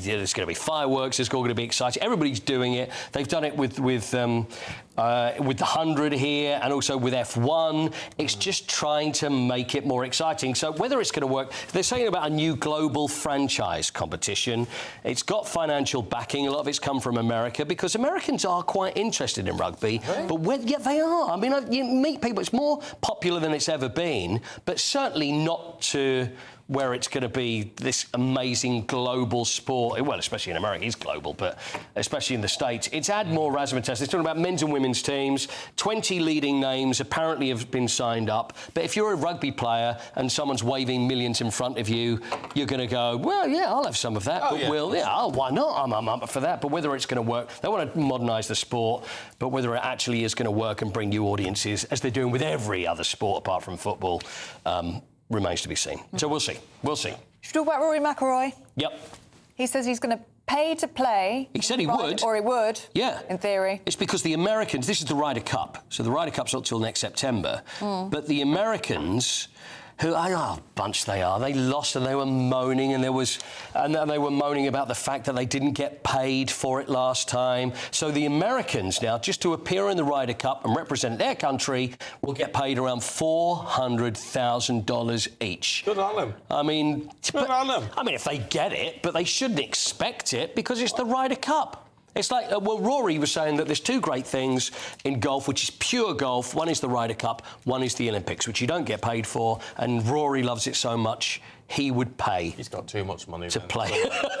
fireworks, it's all going to be exciting. Everybody's doing it. They've done it with the 100 here, and also with F1. It's just trying to make it more exciting. So whether it's going to work, they're saying about a new global franchise competition. It's got financial backing. A lot of it's come from America, because Americans are quite interested in rugby. Really? But they are. I mean, you meet people. It's more popular than it's ever been, but certainly not to where it's going to be this amazing global sport. Well, especially in America, it's global, but especially in the States. It's had more razzmatazz. They're talking about men's and women's teams. 20 leading names apparently have been signed up. But if you're a rugby player and someone's waving millions in front of you, you're going to go, well, yeah, I'll have some of that. Why not? I'm up for that. But whether it's going to work, they want to modernise the sport, but whether it actually is going to work and bring new audiences, as they're doing with every other sport apart from football, remains to be seen. So we'll see. Should we talk about Rory McIlroy? Yep. He says he's going to pay to play. He said he would. Or he would. Yeah. In theory. It's because the Americans... This is the Ryder Cup. So the Ryder Cup's not till next September. But the Americans... a bunch they are. They lost and they were moaning, and they were moaning about the fact that they didn't get paid for it last time. So the Americans now, just to appear in the Ryder Cup and represent their country, will get paid around $400,000 each. Good on them. I mean, good on them. I mean, if they get it, but they shouldn't expect it, because it's the Ryder Cup. It's like, Rory was saying that there's two great things in golf, which is pure golf. One is the Ryder Cup, one is the Olympics, which you don't get paid for, and Rory loves it so much, he would pay. He's got too much money to play.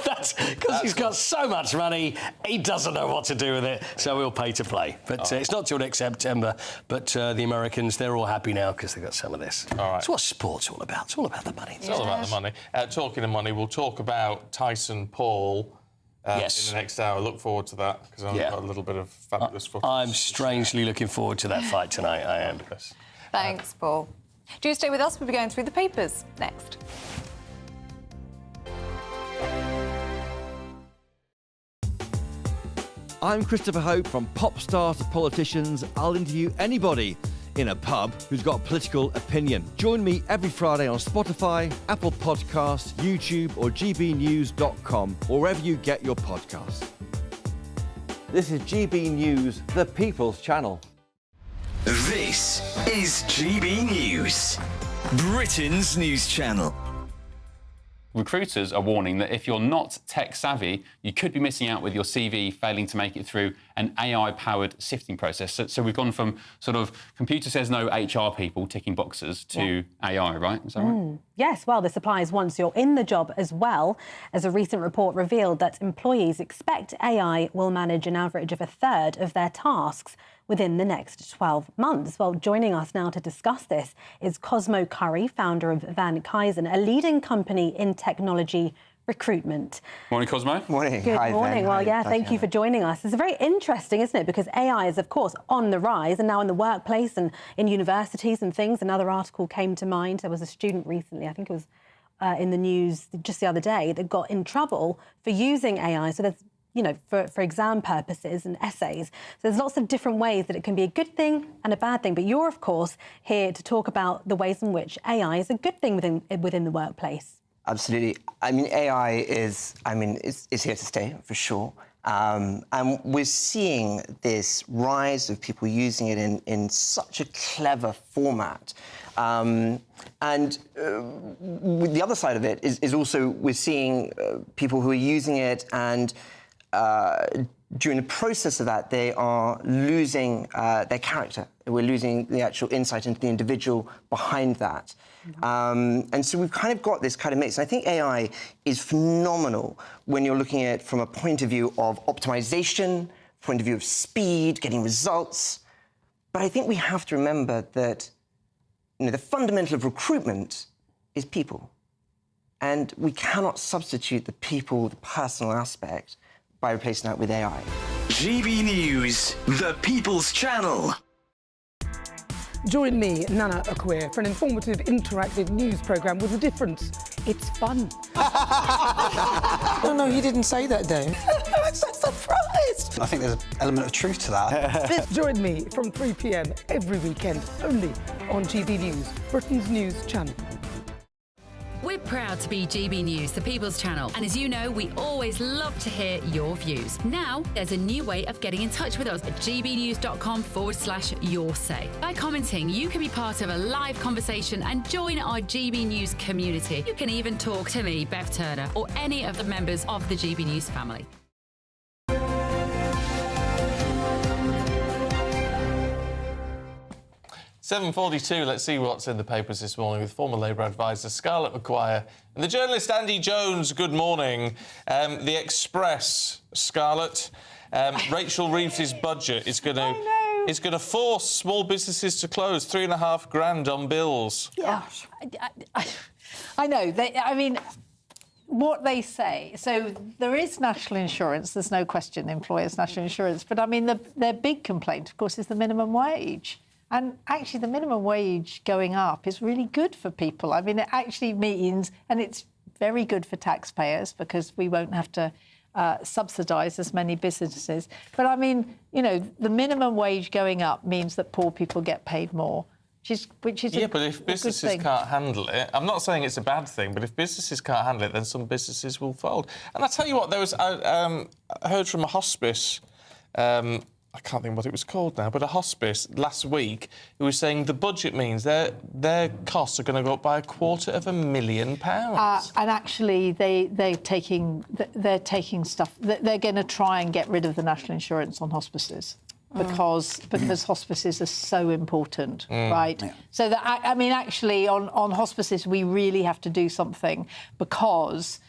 That's because he's got so much money, he doesn't know what to do with it, so he'll pay to play. But it's not till next September, but the Americans, they're all happy now because they've got some of this. All right. It's what sport's all about. It's all about the money. It's all about the money. Talking of money, we'll talk about Tyson Paul in the next hour. Look forward to that, because I've got a little bit of fabulous footage. I'm strangely looking forward to that fight tonight. I am. Thanks, Paul. Do stay with us. We'll be going through the papers next. I'm Christopher Hope. From pop stars to politicians, I'll interview anybody in a pub who's got a political opinion. Join me every Friday on Spotify, Apple Podcasts, YouTube or gbnews.com, or wherever you get your podcasts. This is GB News, the People's Channel. This is GB News, Britain's news channel. Recruiters are warning that if you're not tech savvy, you could be missing out with your CV failing to make it through an AI-powered sifting process. So we've gone from sort of computer says no HR people ticking boxes to AI, right? Is that right? Yes, well, this applies once you're in the job as well, as a recent report revealed that employees expect AI will manage an average of a third of their tasks within the next 12 months. Well, joining us now to discuss this is Cosmo Curry, founder of Van Kuysen, a leading company in technology recruitment. Morning, Cosmo. Morning. Good morning. Well, thank you for joining us. It's very interesting, isn't it? Because AI is, of course, on the rise, and now in the workplace and in universities and things. Another article came to mind. There was a student recently, I think it was in the news just the other day, that got in trouble for using AI. So there's, for exam purposes and essays. So there's lots of different ways that it can be a good thing and a bad thing. But you're, of course, here to talk about the ways in which AI is a good thing within the workplace. Absolutely. I mean, AI is here to stay, for sure. And we're seeing this rise of people using it in such a clever format. And the other side of it is also we're seeing people who are using it and during the process of that, they are losing their character. We're losing the actual insight into the individual behind that. And so we've kind of got this kind of mix. And I think AI is phenomenal when you're looking at it from a point of view of optimization, point of view of speed, getting results. But I think we have to remember that the fundamental of recruitment is people. And we cannot substitute the people, the personal aspect, by replacing that with AI. GB News, the People's Channel. Join me, Nana Akwe, for an informative, interactive news programme with a difference. It's fun. No, he didn't say that, Dave. I'm so surprised. I think there's an element of truth to that. Join me from 3 p.m. every weekend, only on GB News, Britain's news channel. We're proud to be GB News, the People's Channel. And as you know, we always love to hear your views. Now, there's a new way of getting in touch with us at gbnews.com/yoursay. By commenting, you can be part of a live conversation and join our GB News community. You can even talk to me, Bev Turner, or any of the members of the GB News family. 7:42, let's see what's in the papers this morning with former Labour advisor Scarlett McGuire and the journalist Andy Jones. Good morning. The Express, Scarlett. Rachel Reeves' budget is going to force small businesses to close, $3.5 grand on bills. Yeah, I know. What they say, so there is national insurance, there's no question, employers' national insurance, but their big complaint, of course, is the minimum wage. And actually, the minimum wage going up is really good for people. It actually means, and it's very good for taxpayers because we won't have to subsidise as many businesses. But the minimum wage going up means that poor people get paid more, which is but if businesses can't handle it, I'm not saying it's a bad thing, but if businesses can't handle it, then some businesses will fold. And I tell you what, I heard from a hospice. I can't think what it was called now, but a hospice last week who was saying the budget means their costs are going to go up by £250,000. And actually, they're taking stuff. They're going to try and get rid of the national insurance on hospices because hospices are so important, right? Yeah. So that actually, on hospices, we really have to do something because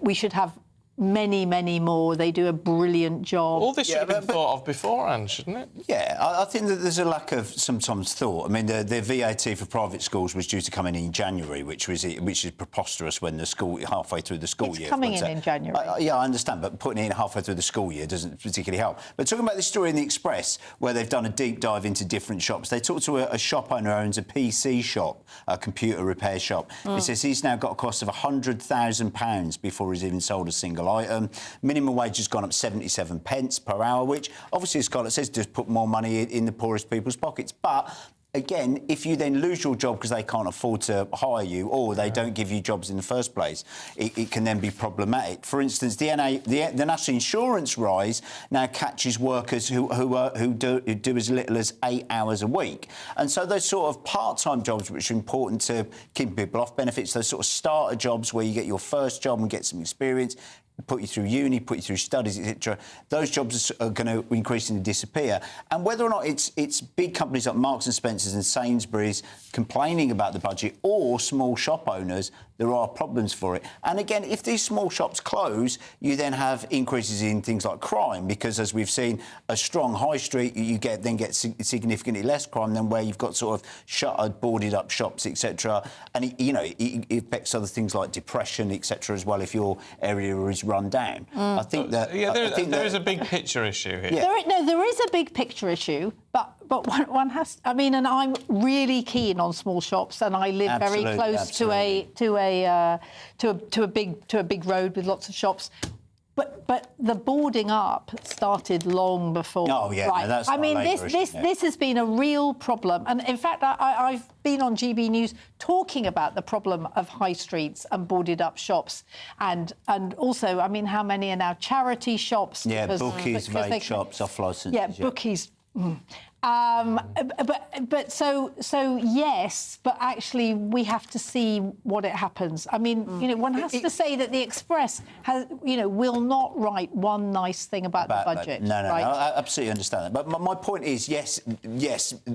we should have many, many more. They do a brilliant job. All this should have been thought of beforehand, shouldn't it? Yeah, I think that there's a lack of sometimes thought. The VAT for private schools was due to come in January, which is preposterous when the school halfway through the school year. It's coming in January. Yeah, I understand, but putting it in halfway through the school year doesn't particularly help. But talking about this story in the Express, where they've done a deep dive into different shops, they talked to a shop owner who owns a PC shop, a computer repair shop. He says he's now got a cost of £100,000 before he's even sold a single item. Minimum wage has gone up 77 pence per hour, which obviously, as Scarlett says, does put more money in the poorest people's pockets. But again, if you then lose your job because they can't afford to hire you or they don't give you jobs in the first place, it can then be problematic. For instance, the national insurance rise now catches workers who do as little as 8 hours a week. And so those sort of part-time jobs, which are important to keep people off benefits, those sort of starter jobs where you get your first job and get some experience, put you through uni, put you through studies, etc. Those jobs are going to increasingly disappear. And whether or not it's big companies like Marks and Spencer's and Sainsbury's complaining about the budget or small shop owners, there are problems for it. And again, if these small shops close, you then have increases in things like crime, because as we've seen, a strong high street, you get significantly less crime than where you've got sort of shuttered, boarded up shops, etc. And it affects other things like depression, etc. as well if your area is run down. I think that there is a big picture issue here. Yeah. There is a big picture issue, but one has. And I'm really keen on small shops, and I live very close to a big road with lots of shops. But the boarding up started long before. Oh yeah, right? no, that's I not mean, Labour, this has been a real problem, and in fact, I've been on GB News talking about the problem of high streets and boarded up shops, and also, I mean, how many are now charity shops? Yeah, bookies, vape shops, off licences. Yeah, bookies. But so yes, but actually we have to see what it happens. I mean, one has to say that the Express has, will not write one nice thing about the budget. No, right? I absolutely understand that. But my point is, yes,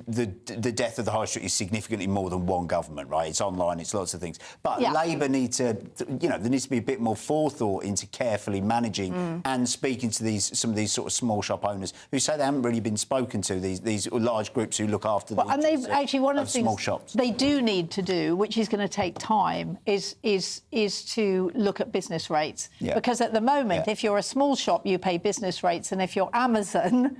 the death of the high street is significantly more than one government, right? It's online, it's lots of things. But Labour need to, there needs to be a bit more forethought into carefully managing and speaking to some of these sort of small shop owners who say they haven't really been spoken to. These large groups who look after the and they've actually one of the small things shops. They do need to do, which is going to take time, is to look at business rates. Yeah. Because at the moment, if you're a small shop, you pay business rates, and if you're Amazon,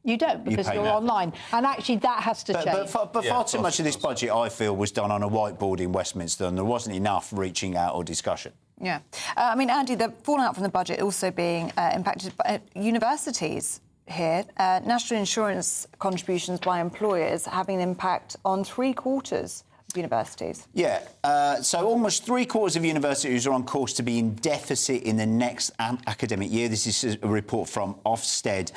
you don't, because you're online. And actually, that has to change. But far too much of this budget, I feel, was done on a whiteboard in Westminster, and there wasn't enough reaching out or discussion. Yeah. I mean, Andy, the fallout from the budget also being impacted by universities here. National insurance contributions by employers having an impact on 3/4 of universities. Yeah, so almost 3/4 of universities are on course to be in deficit in the next academic year. This is a report from Ofsted.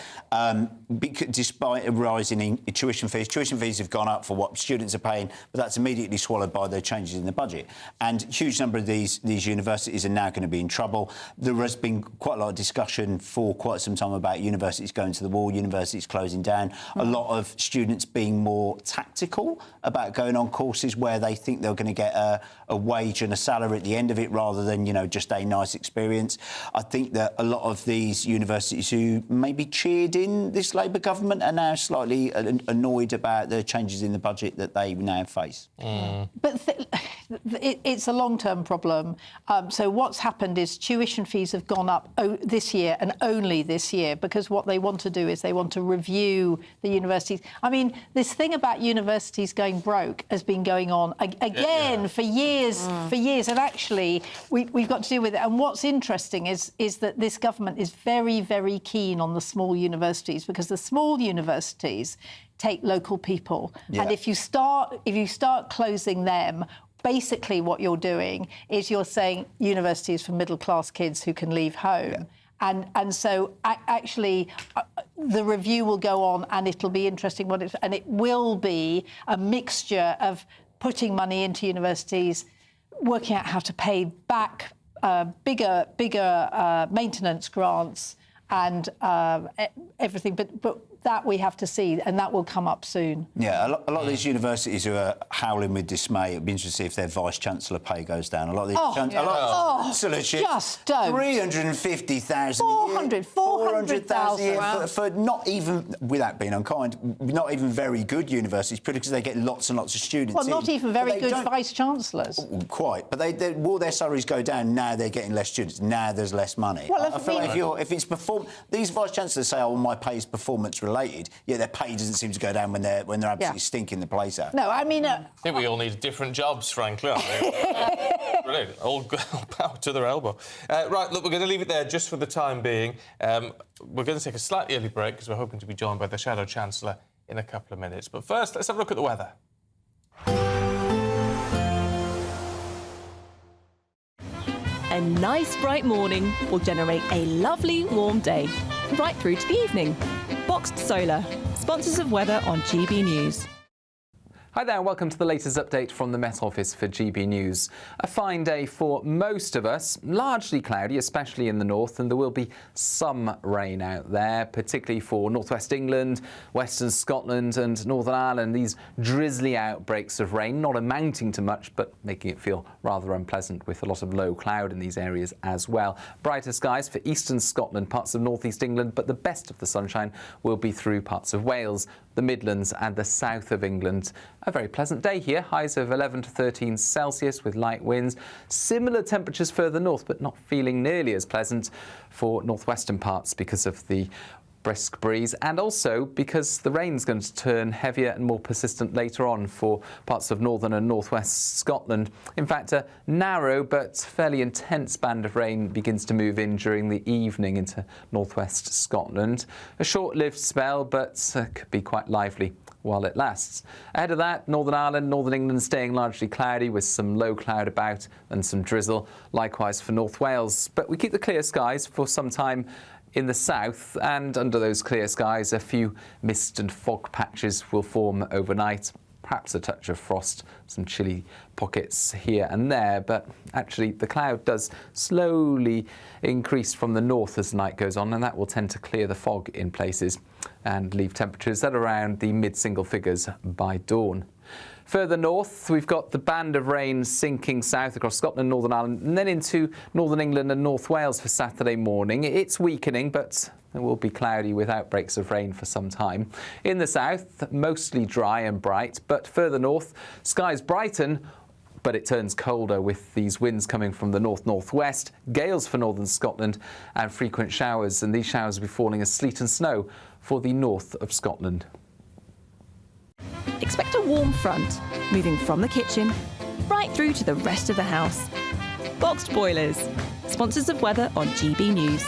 Despite a rise in tuition fees have gone up for what students are paying, but that's immediately swallowed by the changes in the budget. And a huge number of these universities are now going to be in trouble. There has been quite a lot of discussion for quite some time about universities going to the wall, universities closing down, a lot of students being more tactical about going on courses where they think they're going to get a wage and a salary at the end of it rather than, just a nice experience. I think that a lot of these universities who maybe cheered in this Labour government are now slightly annoyed about the changes in the budget that they now face. But it's a long-term problem. So what's happened is tuition fees have gone up this year and only this year, because what they want to do is they want to review the universities. I mean, this thing about universities going broke has been going on again for years, and actually we've got to deal with it. And what's interesting is that this government is very, very keen on the small universities, because the small universities take local people, and if you start closing them, basically what you're doing is you're saying universities for middle-class kids who can leave home. And so actually the review will go on, and it'll be interesting and it will be a mixture of putting money into universities, working out how to pay back bigger maintenance grants and everything, but that we have to see, and that will come up soon. Yeah, a lot of these universities who are howling with dismay, it'd be interesting to see if their Vice-Chancellor pay goes down. A lot of these chancellorship, just don't. 350,000 400,000 a year for not even, without being unkind, not even very good universities, purely because they get lots and lots of students. Well, not even very good Vice-Chancellors. Quite, but will their salaries go down now? They're getting less students. Now there's less money. Well, I feel like if it's these Vice-Chancellors say, "Oh, my pay is performance related." Yeah, their pay doesn't seem to go down when they're absolutely stinking the place out. No, I mean, I think we all need different jobs, frankly, aren't we? Brilliant. All power to their elbow. Right, look, we're going to leave it there just for the time being. We're going to take a slightly early break because we're hoping to be joined by the Shadow Chancellor in a couple of minutes. But first, let's have a look at the weather. A nice bright morning will generate a lovely warm day, right through to the evening. Boxed Solar, sponsors of weather on GB News. Hi there and welcome to the latest update from the Met Office for GB News. A fine day for most of us, largely cloudy, especially in the north, and there will be some rain out there, particularly for northwest England, western Scotland and Northern Ireland. These drizzly outbreaks of rain, not amounting to much, but making it feel rather unpleasant with a lot of low cloud in these areas as well. Brighter skies for eastern Scotland, parts of northeast England, but the best of the sunshine will be through parts of Wales, the Midlands and the south of England. A very pleasant day here, highs of 11 to 13 Celsius with light winds. Similar temperatures further north, but not feeling nearly as pleasant for northwestern parts because of the brisk breeze, and also because the rain's going to turn heavier and more persistent later on for parts of northern and northwest Scotland. In fact, a narrow but fairly intense band of rain begins to move in during the evening into northwest Scotland. A short-lived spell, but could be quite lively while it lasts. Ahead of that, Northern Ireland, Northern England staying largely cloudy with some low cloud about and some drizzle. Likewise for North Wales. But we keep the clear skies for some time in the south, and under those clear skies, a few mist and fog patches will form overnight. Perhaps a touch of frost, some chilly pockets here and there, but actually the cloud does slowly increase from the north as the night goes on, and that will tend to clear the fog in places and leave temperatures at around the mid-single figures by dawn. Further north, we've got the band of rain sinking south across Scotland, Northern Ireland, and then into Northern England and North Wales for Saturday morning. It's weakening, but it will be cloudy with outbreaks of rain for some time. In the south, mostly dry and bright, but further north, skies brighten, but it turns colder with these winds coming from the north-northwest, gales for northern Scotland, and frequent showers, and these showers will be falling as sleet and snow for the north of Scotland. Expect a warm front, moving from the kitchen right through to the rest of the house. Boxed Boilers, sponsors of weather on GB News.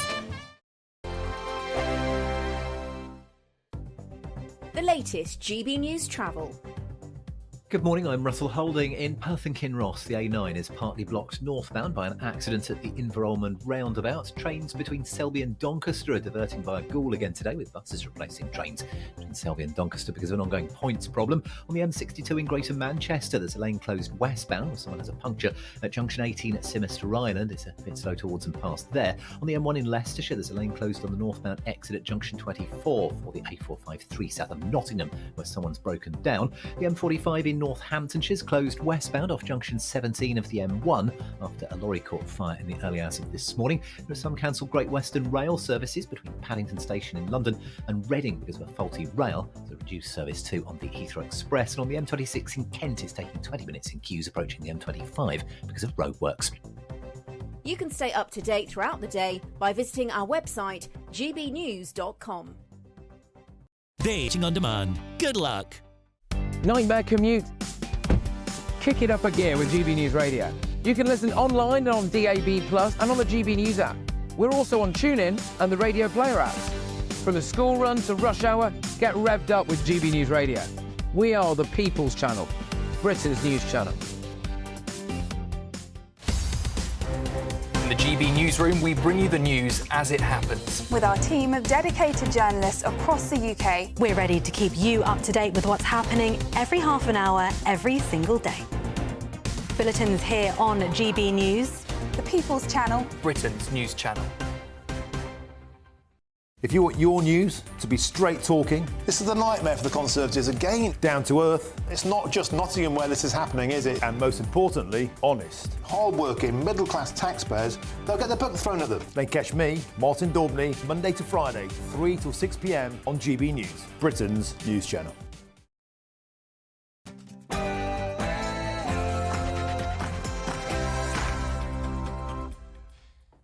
The latest GB News travel. Good morning, I'm Russell Holding. In Perth and Kinross, the A9 is partly blocked northbound by an accident at the Inverolman roundabout. Trains between Selby and Doncaster are diverting via Goole again today, with buses replacing trains between Selby and Doncaster because of an ongoing points problem. On the M62 in Greater Manchester, there's a lane closed westbound where someone has a puncture at junction 18 at Simister Island. It's a bit slow towards and past there. On the M1 in Leicestershire, there's a lane closed on the northbound exit at junction 24 for the A453 south of Nottingham, where someone's broken down. The M45 in Northamptonshire's closed westbound off junction 17 of the M1 after a lorry caught fire in the early hours of this morning. There are some cancelled Great Western Rail services between Paddington Station in London and Reading because of a faulty rail. There's a reduced service too on the Heathrow Express, and on the M26 in Kent it's taking 20 minutes in queues approaching the M25 because of roadworks. You can stay up to date throughout the day by visiting our website gbnews.com. Dating on demand. Good luck. Nightmare commute? Kick it up a gear with GB News Radio. You can listen online and on DAB+ and on the GB News app. We're also on TuneIn and the Radio Player app. From the school run to rush hour, get revved up with GB News Radio. We are the People's Channel, Britain's news channel. In the GB Newsroom, we bring you the news as it happens. With our team of dedicated journalists across the UK, we're ready to keep you up to date with what's happening every half an hour, every single day. Bulletins here on GB News. The People's Channel, Britain's news channel. If you want your news to be straight talking... This is a nightmare for the Conservatives again. Down to earth. It's not just Nottingham where this is happening, is it? And most importantly, honest. Hard-working, middle-class taxpayers, they'll get their book thrown at them. Then catch me, Martin Daubney, Monday to Friday, 3 till 6 p.m. on GB News, Britain's news channel.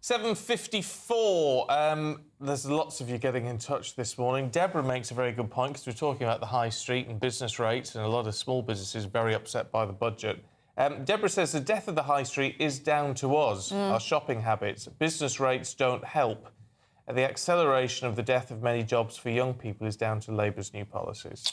7:54. There's lots of you getting in touch this morning. Deborah makes a very good point because we're talking about the high street and business rates, and a lot of small businesses very upset by the budget. Deborah says the death of the high street is down to us, our shopping habits. Business rates don't help. The acceleration of the death of many jobs for young people is down to Labour's new policies.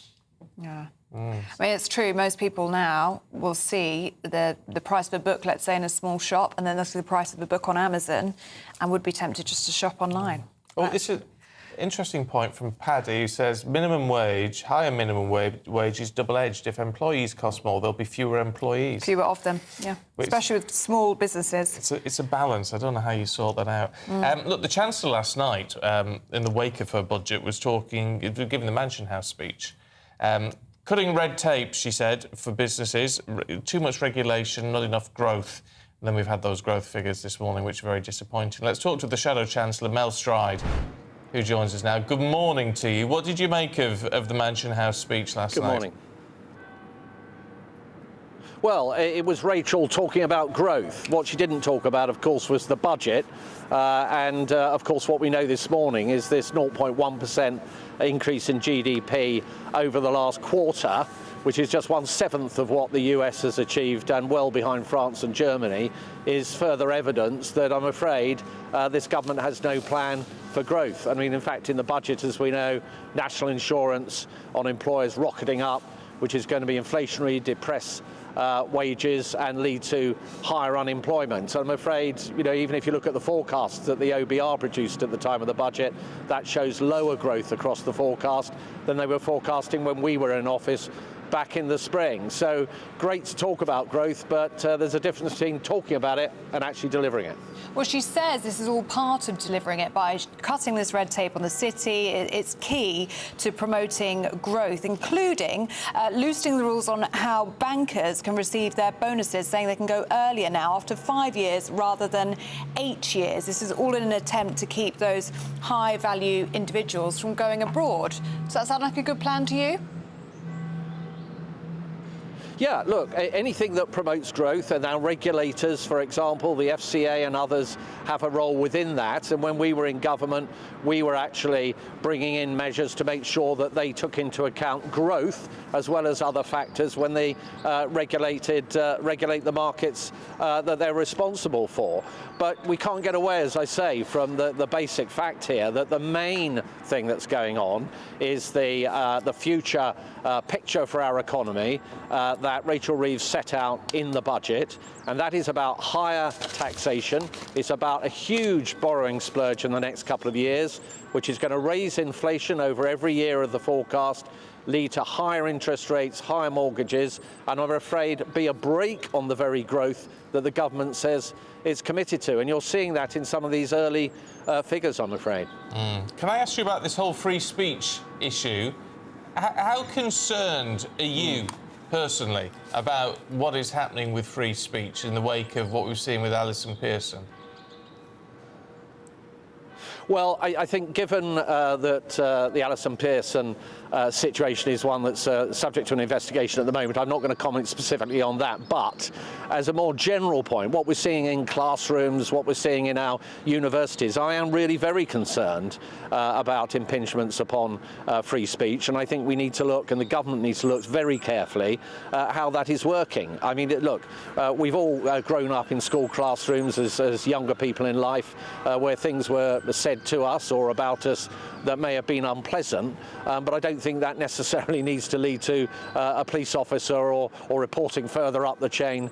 Yeah. I mean, it's true. Most people now will see the price of a book, let's say, in a small shop, and then they'll see the price of a book on Amazon and would be tempted just to shop online. Well, it's an interesting point from Paddy, who says minimum wage, higher minimum wage is double-edged. If employees cost more, there'll be fewer employees. Fewer of them, yeah. Especially with small businesses. It's a balance. I don't know how you sort that out. Look, the Chancellor last night, in the wake of her budget, was giving the Mansion House speech. Cutting red tape, she said, for businesses, too much regulation, not enough growth. And then we've had those growth figures this morning, which are very disappointing. Let's talk to the Shadow Chancellor, Mel Stride, who joins us now. Good morning to you. What did you make of the Mansion House speech last night? Good morning. Well, it was Rachel talking about growth. What she didn't talk about, of course, was the budget. Of course, what we know this morning is this 0.1% increase in GDP over the last quarter, which is just 1/7 of what the US has achieved and well behind France and Germany, is further evidence that I'm afraid this government has no plan for growth. I mean, in fact, in the budget, as we know, national insurance on employers rocketing up, which is going to be inflationary, depress wages and lead to higher unemployment. So I'm afraid, you know, even if you look at the forecasts that the OBR produced at the time of the budget, that shows lower growth across the forecast than they were forecasting when we were in office back in the spring. So great to talk about growth, but there's a difference between talking about it and actually delivering it. Well, she says this is all part of delivering it by cutting this red tape on the city. It's key to promoting growth, including loosening the rules on how bankers can receive their bonuses, saying they can go earlier now after 5 years rather than 8 years. This is all in an attempt to keep those high-value individuals from going abroad. Does that sound like a good plan to you? Yeah, look, anything that promotes growth, and our regulators, for example, the FCA and others, have a role within that. And when we were in government, we were actually bringing in measures to make sure that they took into account growth as well as other factors when they regulate the markets that they're responsible for. But we can't get away, as I say, from the basic fact here that the main thing that's going on is the future picture for our economy that Rachel Reeves set out in the budget, and that is about higher taxation. It's about a huge borrowing splurge in the next couple of years, which is going to raise inflation over every year of the forecast, lead to higher interest rates, higher mortgages, and I'm afraid be a brake on the very growth that the government says it's committed to. And you're seeing that in some of these early figures, I'm afraid. Can I ask you about this whole free speech issue? How concerned are you personally about what is happening with free speech in the wake of what we've seen with Alison Pearson? Well, I think given that the Alison Pearson situation is one that's subject to an investigation at the moment, I'm not going to comment specifically on that. But as a more general point, what we're seeing in classrooms, what we're seeing in our universities, I am really very concerned about impingements upon free speech. And I think we need to look, and the government needs to look very carefully how that is working. I mean, look, we've all grown up in school classrooms as younger people in life where things were said to us or about us that may have been unpleasant, but I don't think that necessarily needs to lead to a police officer or reporting further up the chain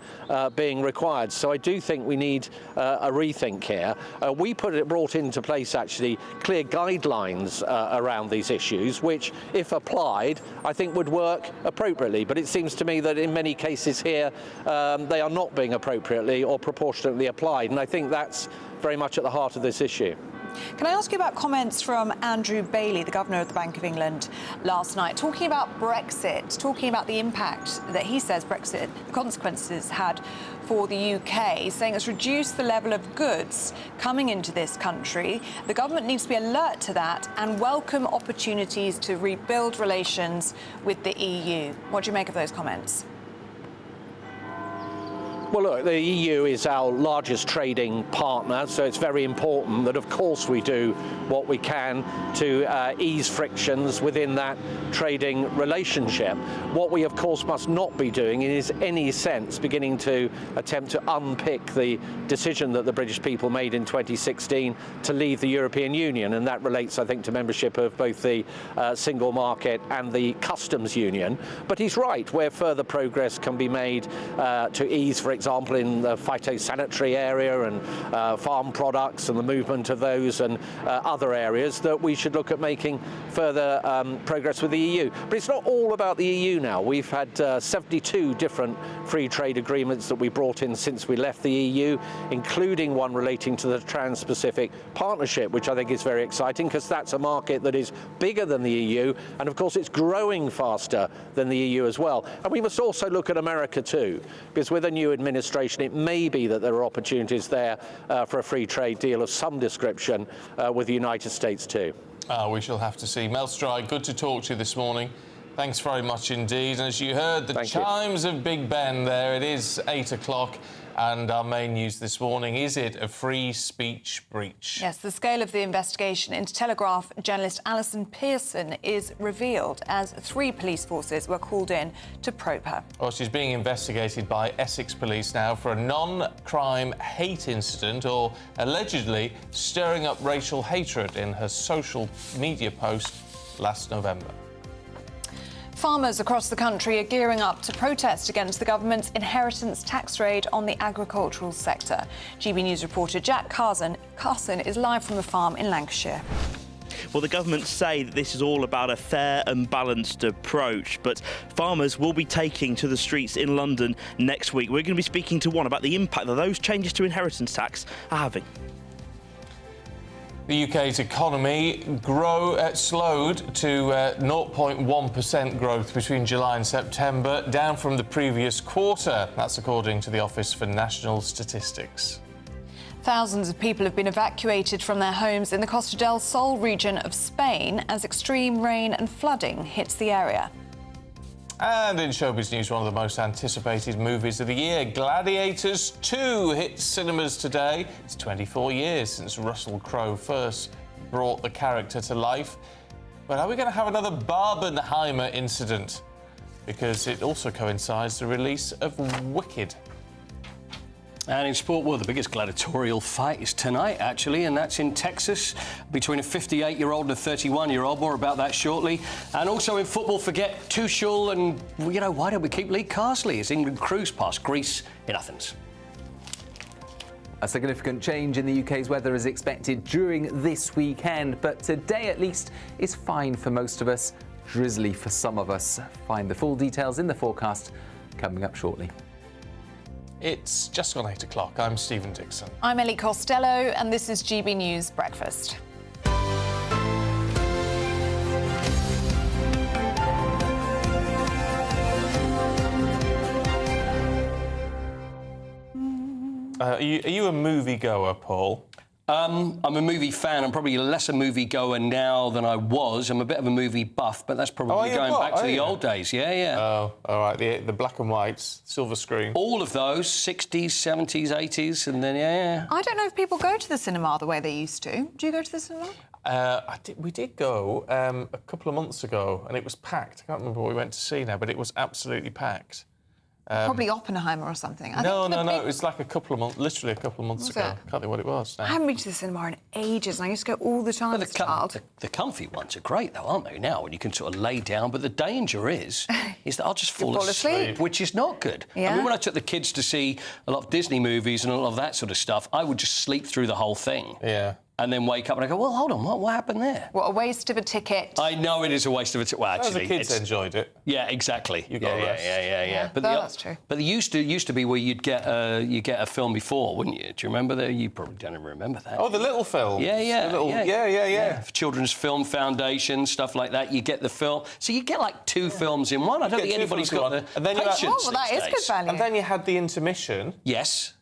being required. So I do think we need a rethink here. We brought into place actually clear guidelines around these issues, which, if applied, I think would work appropriately. But it seems to me that in many cases here, they are not being appropriately or proportionately applied, and I think that's very much at the heart of this issue. Can I ask you about comments from Andrew Bailey, the Governor of the Bank of England, last night, talking about Brexit, talking about the impact that he says Brexit, the consequences had for the UK, saying it's reduced the level of goods coming into this country. The government needs to be alert to that and welcome opportunities to rebuild relations with the EU. What do you make of those comments? Well, look, the EU is our largest trading partner, so it's very important that, of course, we do what we can to ease frictions within that trading relationship. What we, of course, must not be doing is, in any sense, beginning to attempt to unpick the decision that the British people made in 2016 to leave the European Union, and that relates, I think, to membership of both the single market and the customs union. But he's right, where further progress can be made to ease, for example, in the phytosanitary area and farm products and the movement of those and other areas, that we should look at making further progress with the EU. But it's not all about the EU now. We've had 72 different free trade agreements that we brought in since we left the EU, including one relating to the Trans-Pacific Partnership, which I think is very exciting because that's a market that is bigger than the EU, and of course it's growing faster than the EU as well. And we must also look at America too, because with a new administration it may be that there are opportunities there for a free trade deal of some description with the United States too. We shall have to see. Mel Stride, good to talk to you this morning. Thanks very much indeed. And as you heard, the chimes of Big Ben there, it is 8 o'clock. And our main news this morning, is it a free speech breach? Yes, the scale of the investigation into Telegraph journalist Alison Pearson is revealed as 3 police forces were called in to probe her. Well, she's being investigated by Essex Police now for a non-crime hate incident or allegedly stirring up racial hatred in her social media post last November. Farmers across the country are gearing up to protest against the government's inheritance tax raid on the agricultural sector. GB News reporter Jack Carson is live from a farm in Lancashire. Well, the government say that this is all about a fair and balanced approach, but farmers will be taking to the streets in London next week. We're going to be speaking to one about the impact that those changes to inheritance tax are having. The UK's economy slowed to 0.1% growth between July and September, down from the previous quarter. That's according to the Office for National Statistics. Thousands of people have been evacuated from their homes in the Costa del Sol region of Spain as extreme rain and flooding hits the area. And in showbiz news, one of the most anticipated movies of the year, Gladiators 2, hits cinemas today. It's 24 years since Russell Crowe first brought the character to life. But are we going to have another Barbenheimer incident? Because it also coincides with the release of Wicked. And in sport, well, the biggest gladiatorial fight is tonight, actually, and that's in Texas between a 58-year-old and a 31-year-old. More about that shortly. And also in football, forget Tuchel and, you know, why don't we keep Lee Carsley as England cruise past Greece in Athens. A significant change in the UK's weather is expected during this weekend, but today at least is fine for most of us, drizzly for some of us. Find the full details in the forecast coming up shortly. It's just gone 8 o'clock. I'm Stephen Dixon. I'm Ellie Costello, and this is GB News Breakfast. Are you a movie-goer, Paul? I'm a movie fan. I'm probably less a movie goer now than I was. I'm a bit of a movie buff, but that's probably going back to the old days. Yeah. Oh, all right. The black and whites, silver screen. All of those, 60s, 70s, 80s, and then, yeah. I don't know if people go to the cinema the way they used to. Do you go to the cinema? We did go a couple of months ago, and it was packed. I can't remember what we went to see now, but it was absolutely packed. Probably Oppenheimer or something. No. It was like literally a couple of months ago. I can't think what it was now. I haven't been to the cinema in ages, and I used to go all the time as a child. The comfy ones are great, though, aren't they, now? And you can sort of lay down, but the danger is that I'll just fall asleep, which is not good. Yeah. I mean, when I took the kids to see a lot of Disney movies and a lot of that sort of stuff, I would just sleep through the whole thing. Yeah. And then wake up and I go, well, hold on, what happened there? What a waste of a ticket. I know it is a waste of a ticket. Well, actually, the kids enjoyed it. Yeah, exactly. You got rest. Yeah. But that's true. But it used to be where you'd get a film before, wouldn't you? Do you remember that? You probably don't even remember that. Oh, the little film. Yeah. Children's Film Foundation, stuff like that. You get the film, so you get like 2 films in one. I don't think anybody's got the patience. Well, that is good value. And then you had the intermission. Yes.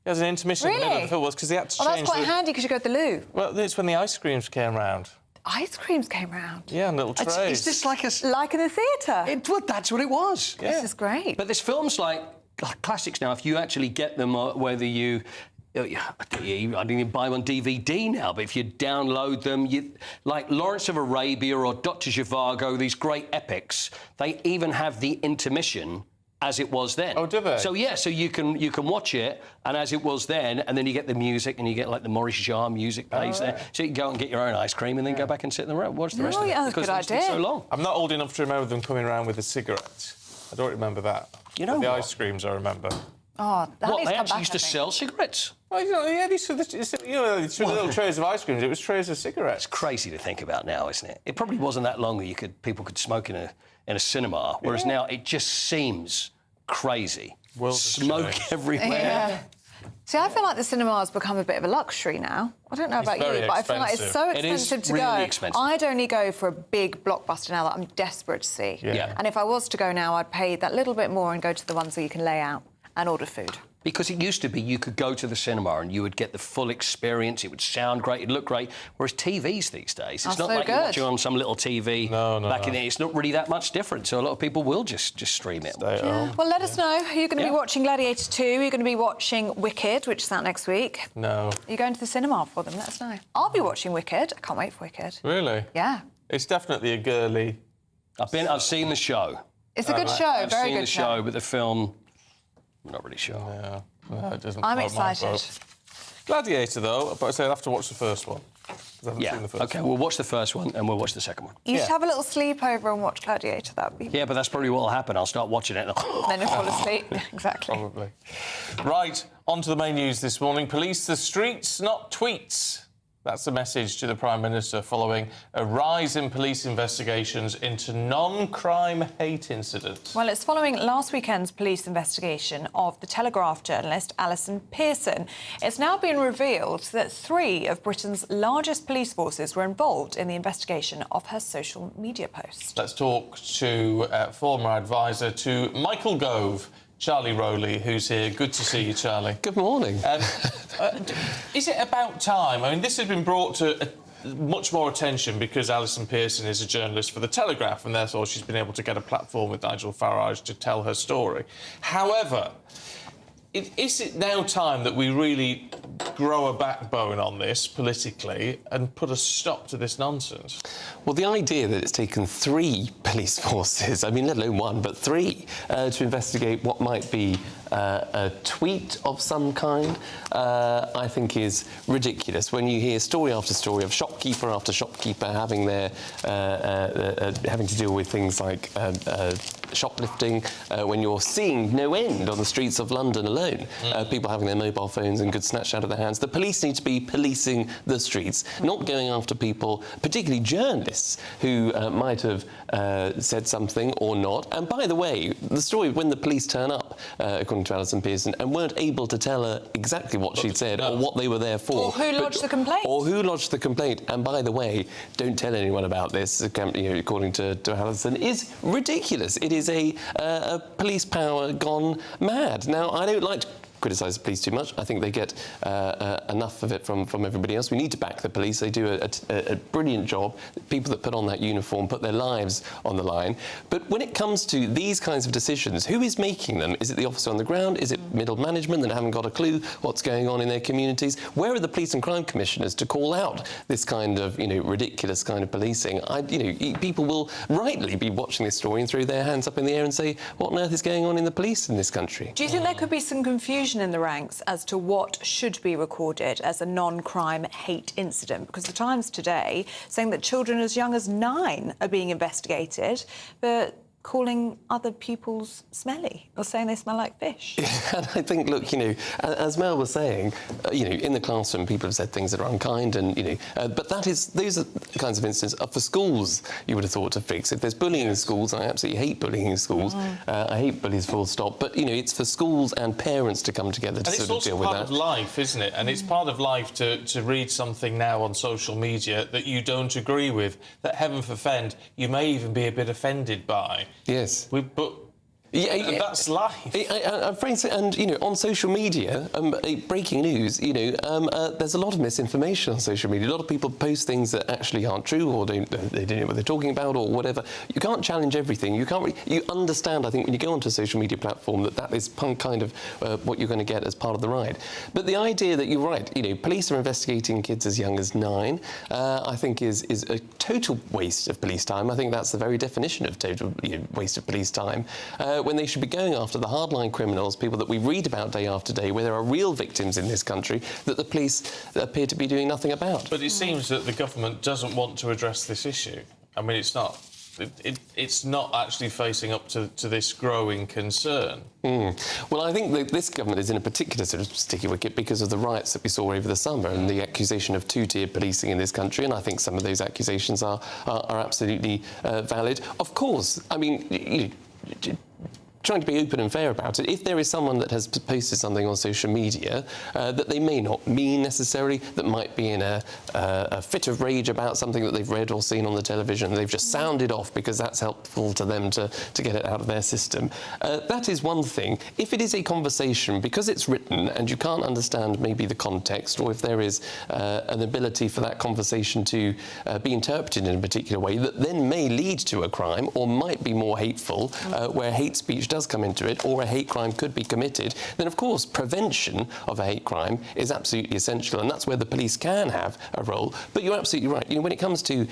There's an intermission in the middle of the film because they had to change. That's quite handy because you go to the loo. Well, it's when the ice creams came round. Ice creams came round? Yeah, and little trays. Is this like in a theatre? That's what it was. Yeah. This is great. But there's films like classics now. If you actually get them, whether you... I didn't even buy them on DVD now, but if you download them, like Lawrence of Arabia or Dr. Zhivago, these great epics, they even have the intermission as it was then. Oh, do they? So you can watch it, and as it was then, and then you get the music, and you get like the Maurice Jarre music plays there. So you can go and get your own ice cream, and then go back and sit in the room, watch the rest of it. That's a good idea. So long. I'm not old enough to remember them coming around with a cigarette. I don't remember that. You know the ice creams I remember. Oh, that needs to they come actually back, used to sell cigarettes. Well, yeah, these little trays of ice creams. It was trays of cigarettes. It's crazy to think about now, isn't it? It probably wasn't that long that people could smoke in a cinema, whereas now it just seems crazy. Smoke everywhere. Yeah. See, I feel like the cinema has become a bit of a luxury now. I don't know about you, but I feel like it's so expensive to go. Really expensive. I'd only go for a big blockbuster now that I'm desperate to see. Yeah. And if I was to go now, I'd pay that little bit more and go to the ones where you can lay out and order food. Because it used to be you could go to the cinema and you would get the full experience, it would sound great, it'd look great, whereas TVs these days, it's not like you're watching on some little TV back in there, it's not really that much different, so a lot of people will just stream it. Well, let us know. Are you going to be watching Gladiator 2? Are you going to be watching Wicked, which is out next week? No. Are you going to the cinema for them? Let us know. I'll be watching Wicked. I can't wait for Wicked. Really? Yeah. It's definitely a girly... I've seen the show. It's a good show, I've very seen good the show, but the film, I'm not really sure. No, it doesn't. I'm excited. Gladiator, though, but I say I'll have to watch the first one. I haven't seen the first OK, one. we'll watch the first one and we'll watch the second one. You should have a little sleepover and watch Gladiator. That would be... Yeah, but that's probably what will happen. I'll start watching it. Then you'll fall asleep. Exactly. Probably. Right, on to the main news this morning. Police the streets, not tweets. That's the message to the Prime Minister following a rise in police investigations into non-crime hate incidents. Well, it's following last weekend's police investigation of the Telegraph journalist Alison Pearson. It's now been revealed that 3 of Britain's largest police forces were involved in the investigation of her social media posts. Let's talk to former advisor to Michael Gove, Charlie Rowley, who's here. Good to see you, Charlie. Good morning. Is it about time? I mean, this has been brought to much more attention because Alison Pearson is a journalist for The Telegraph and therefore she's been able to get a platform with Nigel Farage to tell her story. However, is it now time that we really grow a backbone on this politically and put a stop to this nonsense? Well, the idea that it's taken 3 police forces, I mean, let alone 1, but 3, to investigate what might be a tweet of some kind, I think is ridiculous. When you hear story after story of shopkeeper after shopkeeper having their having to deal with things like shoplifting, when you're seeing no end on the streets of London alone, people having their mobile phones and goods snatched out of their hands, the police need to be policing the streets, not going after people, particularly journalists, who might have said something or not. And by the way, the story when the police turn up, according to Alison Pearson, and weren't able to tell her exactly what she'd said or what they were there for. Or who lodged the complaint. Or who lodged the complaint. And by the way, don't tell anyone about this, according to Alison, is ridiculous. It is a police power gone mad. Now, I don't like to criticise the police too much. I think they get enough of it from everybody else. We need to back the police. They do a brilliant job. People that put on that uniform put their lives on the line. But when it comes to these kinds of decisions, who is making them? Is it the officer on the ground? Is it middle management that haven't got a clue what's going on in their communities? Where are the police and crime commissioners to call out this kind of, ridiculous kind of policing? People will rightly be watching this story and throw their hands up in the air and say, what on earth is going on in the police in this country? Do you think there could be some confusion in the ranks as to what should be recorded as a non-crime hate incident? Because the Times today saying that children as young as 9 are being investigated, but calling other pupils smelly or saying they smell like fish. And I think, look, as Mel was saying, in the classroom, people have said things that are unkind, and but those are the kinds of instances for schools you would have thought to fix. If there's bullying in schools, I absolutely hate bullying in schools. I hate bullies full stop. But it's for schools and parents to come together to sort of deal with that. It's part of life, isn't it? And it's part of life to read something now on social media that you don't agree with, that heaven forfend, you may even be a bit offended by. Yes. That's life. And on social media, breaking news, there's a lot of misinformation on social media. A lot of people post things that actually aren't true, or they don't know what they're talking about, or whatever. You can't challenge everything. You can't. You understand, I think, when you go onto a social media platform, that is kind of what you're going to get as part of the ride. But the idea that you're right, police are investigating kids as young as 9, I think is a total waste of police time. I think that's the very definition of total waste of police time. When they should be going after the hardline criminals, people that we read about day after day, where there are real victims in this country that the police appear to be doing nothing about. But it seems that the government doesn't want to address this issue. I mean, it's not actually facing up to this growing concern. Well, I think that this government is in a particular sort of sticky wicket because of the riots that we saw over the summer and the accusation of 2-tier policing in this country, and I think some of those accusations are absolutely valid. Of course, I mean, trying to be open and fair about it. If there is someone that has posted something on social media that they may not mean necessarily, that might be in a fit of rage about something that they've read or seen on the television, they've just sounded off because that's helpful to them to get it out of their system. That is one thing. If it is a conversation, because it's written and you can't understand maybe the context, or if there is an ability for that conversation to be interpreted in a particular way that then may lead to a crime or might be more hateful, where hate speech does come into it, or a hate crime could be committed, then of course prevention of a hate crime is absolutely essential, and that's where the police can have a role. But you're absolutely right. You know, when it comes to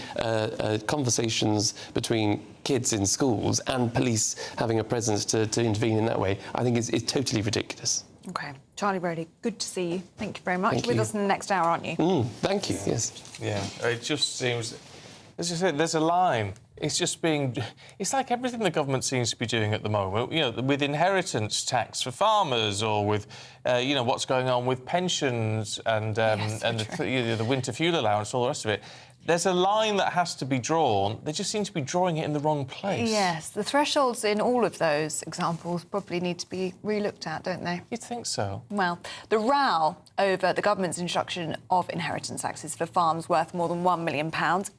conversations between kids in schools and police having a presence to intervene in that way, I think is totally ridiculous. OK. Charlie Brody, good to see you. Thank you very much. Thank With you. us in the next hour, aren't you? Thank you, yes. Yeah, it just seems... As you said, there's a line. It's just being... It's like everything the government seems to be doing at the moment, you know, with inheritance tax for farmers, or with, you know, what's going on with pensions and the winter fuel allowance, all the rest of it. There's a line that has to be drawn. They just seem to be drawing it in the wrong place. Yes, the thresholds in all of those examples probably need to be re-looked at, don't they? You'd think so. Well, the row over the government's introduction of inheritance taxes for farms worth more than £1 million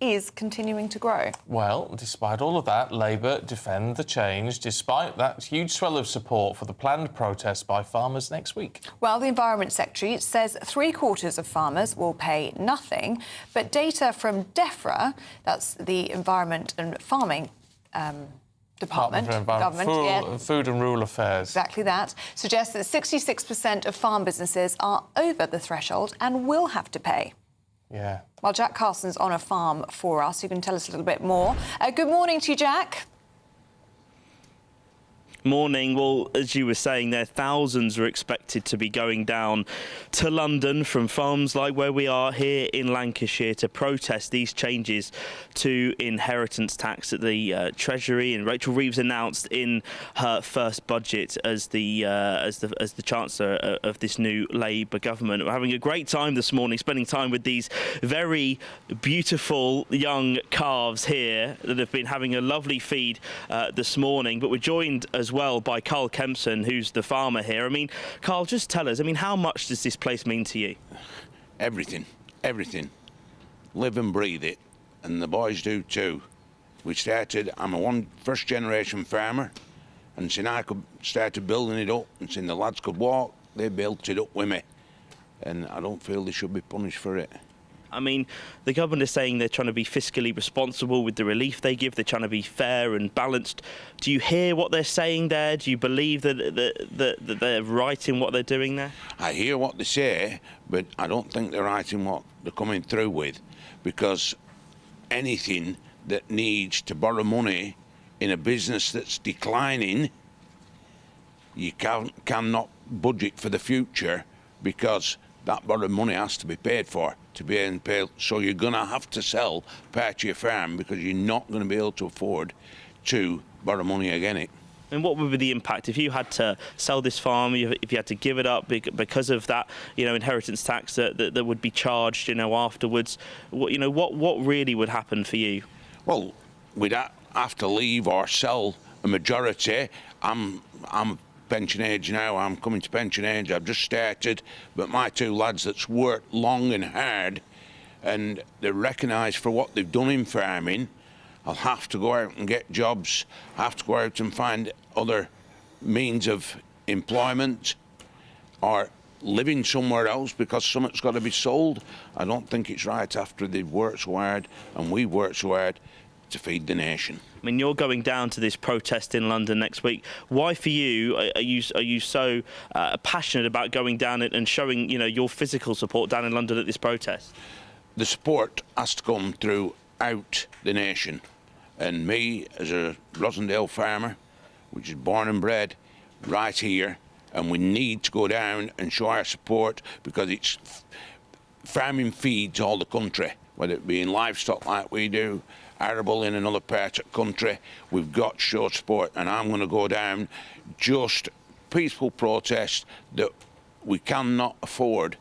is continuing to grow. Well, despite all of that, Labour defend the change, despite that huge swell of support for the planned protest by farmers next week. Well, the Environment Secretary says 3/4 of farmers will pay nothing, but data from DEFRA, that's the Environment and Farming Department, government, Food and Rural Affairs. Exactly that, suggests that 66% of farm businesses are over the threshold and will have to pay. Yeah. Well, Jack Carson's on a farm for us, who can tell us a little bit more. Good morning to you, Jack. Morning. Well, as you were saying there, thousands are expected to be going down to London from farms like where we are here in Lancashire to protest these changes to inheritance tax that the Treasury and Rachel Reeves announced in her first budget as the Chancellor of this new Labour government. We're having a great time this morning, spending time with these very beautiful young calves here that have been having a lovely feed this morning. But we're joined as well by Carl Kempson, who's the farmer here. I mean, Carl, just tell us, I mean, how much does this place mean to you? Everything. Live and breathe it, and the boys do too. I'm a first generation farmer, and since I started building it up, and since the lads could walk, they built it up with me, and I don't feel they should be punished for it. I mean, the government is saying they're trying to be fiscally responsible with the relief they give. They're trying to be fair and balanced. Do you hear what they're saying there? Do you believe that they're right in what they're doing there? I hear what they say, but I don't think they're right in what they're coming through with, because anything that needs to borrow money in a business that's declining, you cannot budget for the future, because that borrowed money has to be paid for, to be paid. So you're going to have to sell part of your farm, because you're not going to be able to afford to borrow money again it. And what would be the impact if you had to sell this farm, if you had to give it up because of that, you know, inheritance tax that would be charged, you know, afterwards? What really would happen for you? Well, we'd have to leave or sell a majority. I'm pension age now. I'm coming to pension age. I've just started, but my two lads that's worked long and hard, and they're recognised for what they've done in farming. I'll have to go out and get jobs. I have to go out and find other means of employment or living somewhere else, because something's got to be sold. I don't think it's right, after they've worked so hard and we've worked so hard to feed the nation. I mean, you're going down to this protest in London next week. Why, for you, are you so passionate about going down and showing, you know, your physical support down in London at this protest? The support has to come throughout the nation, and me as a Rosendale farmer, which is born and bred right here, and we need to go down and show our support, because it's farming feeds all the country, whether it be in livestock like we do, arable in another part of the country. We've got to show support, and I'm going to go down just peaceful protest that we cannot afford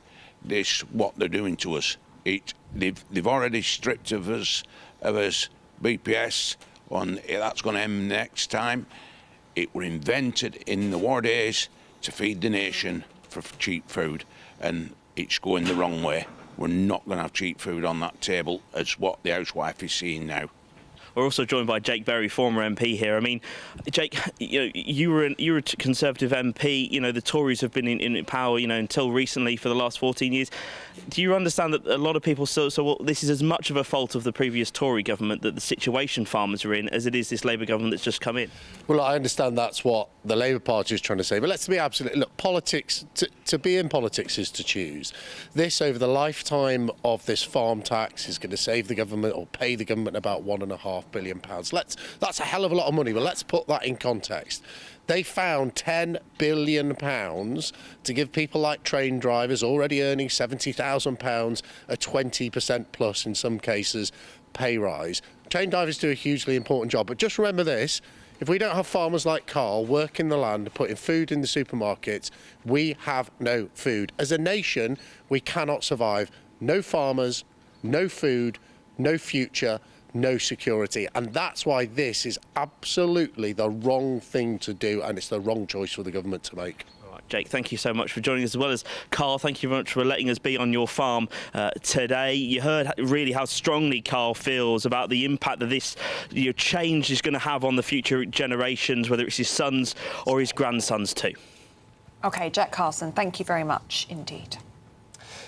this, what they're doing to us. They've already stripped of us BPS, that's going to end next time. It were invented in the war days to feed the nation for cheap food, and it's going the wrong way. We're not going to have cheap food on that table as what the housewife is seeing now. We're also joined by Jake Berry, former MP here. I mean, Jake, you were a Conservative MP. The Tories have been in power, until recently for the last 14 years. Do you understand that a lot of people this is as much of a fault of the previous Tory government, that the situation farmers are in, as it is this Labour government that's just come in? Well, I understand that's what the Labour Party is trying to say, but let's be absolute. Look, politics, to be in politics is to choose. This, over the lifetime of this farm tax, is going to save the government or pay the government about £1.5 billion. That's a hell of a lot of money, but let's put that in context. They found £10 billion to give people like train drivers already earning £70,000 a 20% plus in some cases pay rise. Train drivers do a hugely important job, but just remember this: if we don't have farmers like Carl working the land, putting food in the supermarkets, we have no food. As a nation, we cannot survive. No farmers, no food, no future, no security. And that's why this is absolutely the wrong thing to do, and it's the wrong choice for the government to make. Jake, thank you so much for joining us, as well as Carl. Thank you very much for letting us be on your farm today. You heard really how strongly Carl feels about the impact that this change is going to have on the future generations, whether it's his sons or his grandsons too. OK, Jack Carson, thank you very much indeed.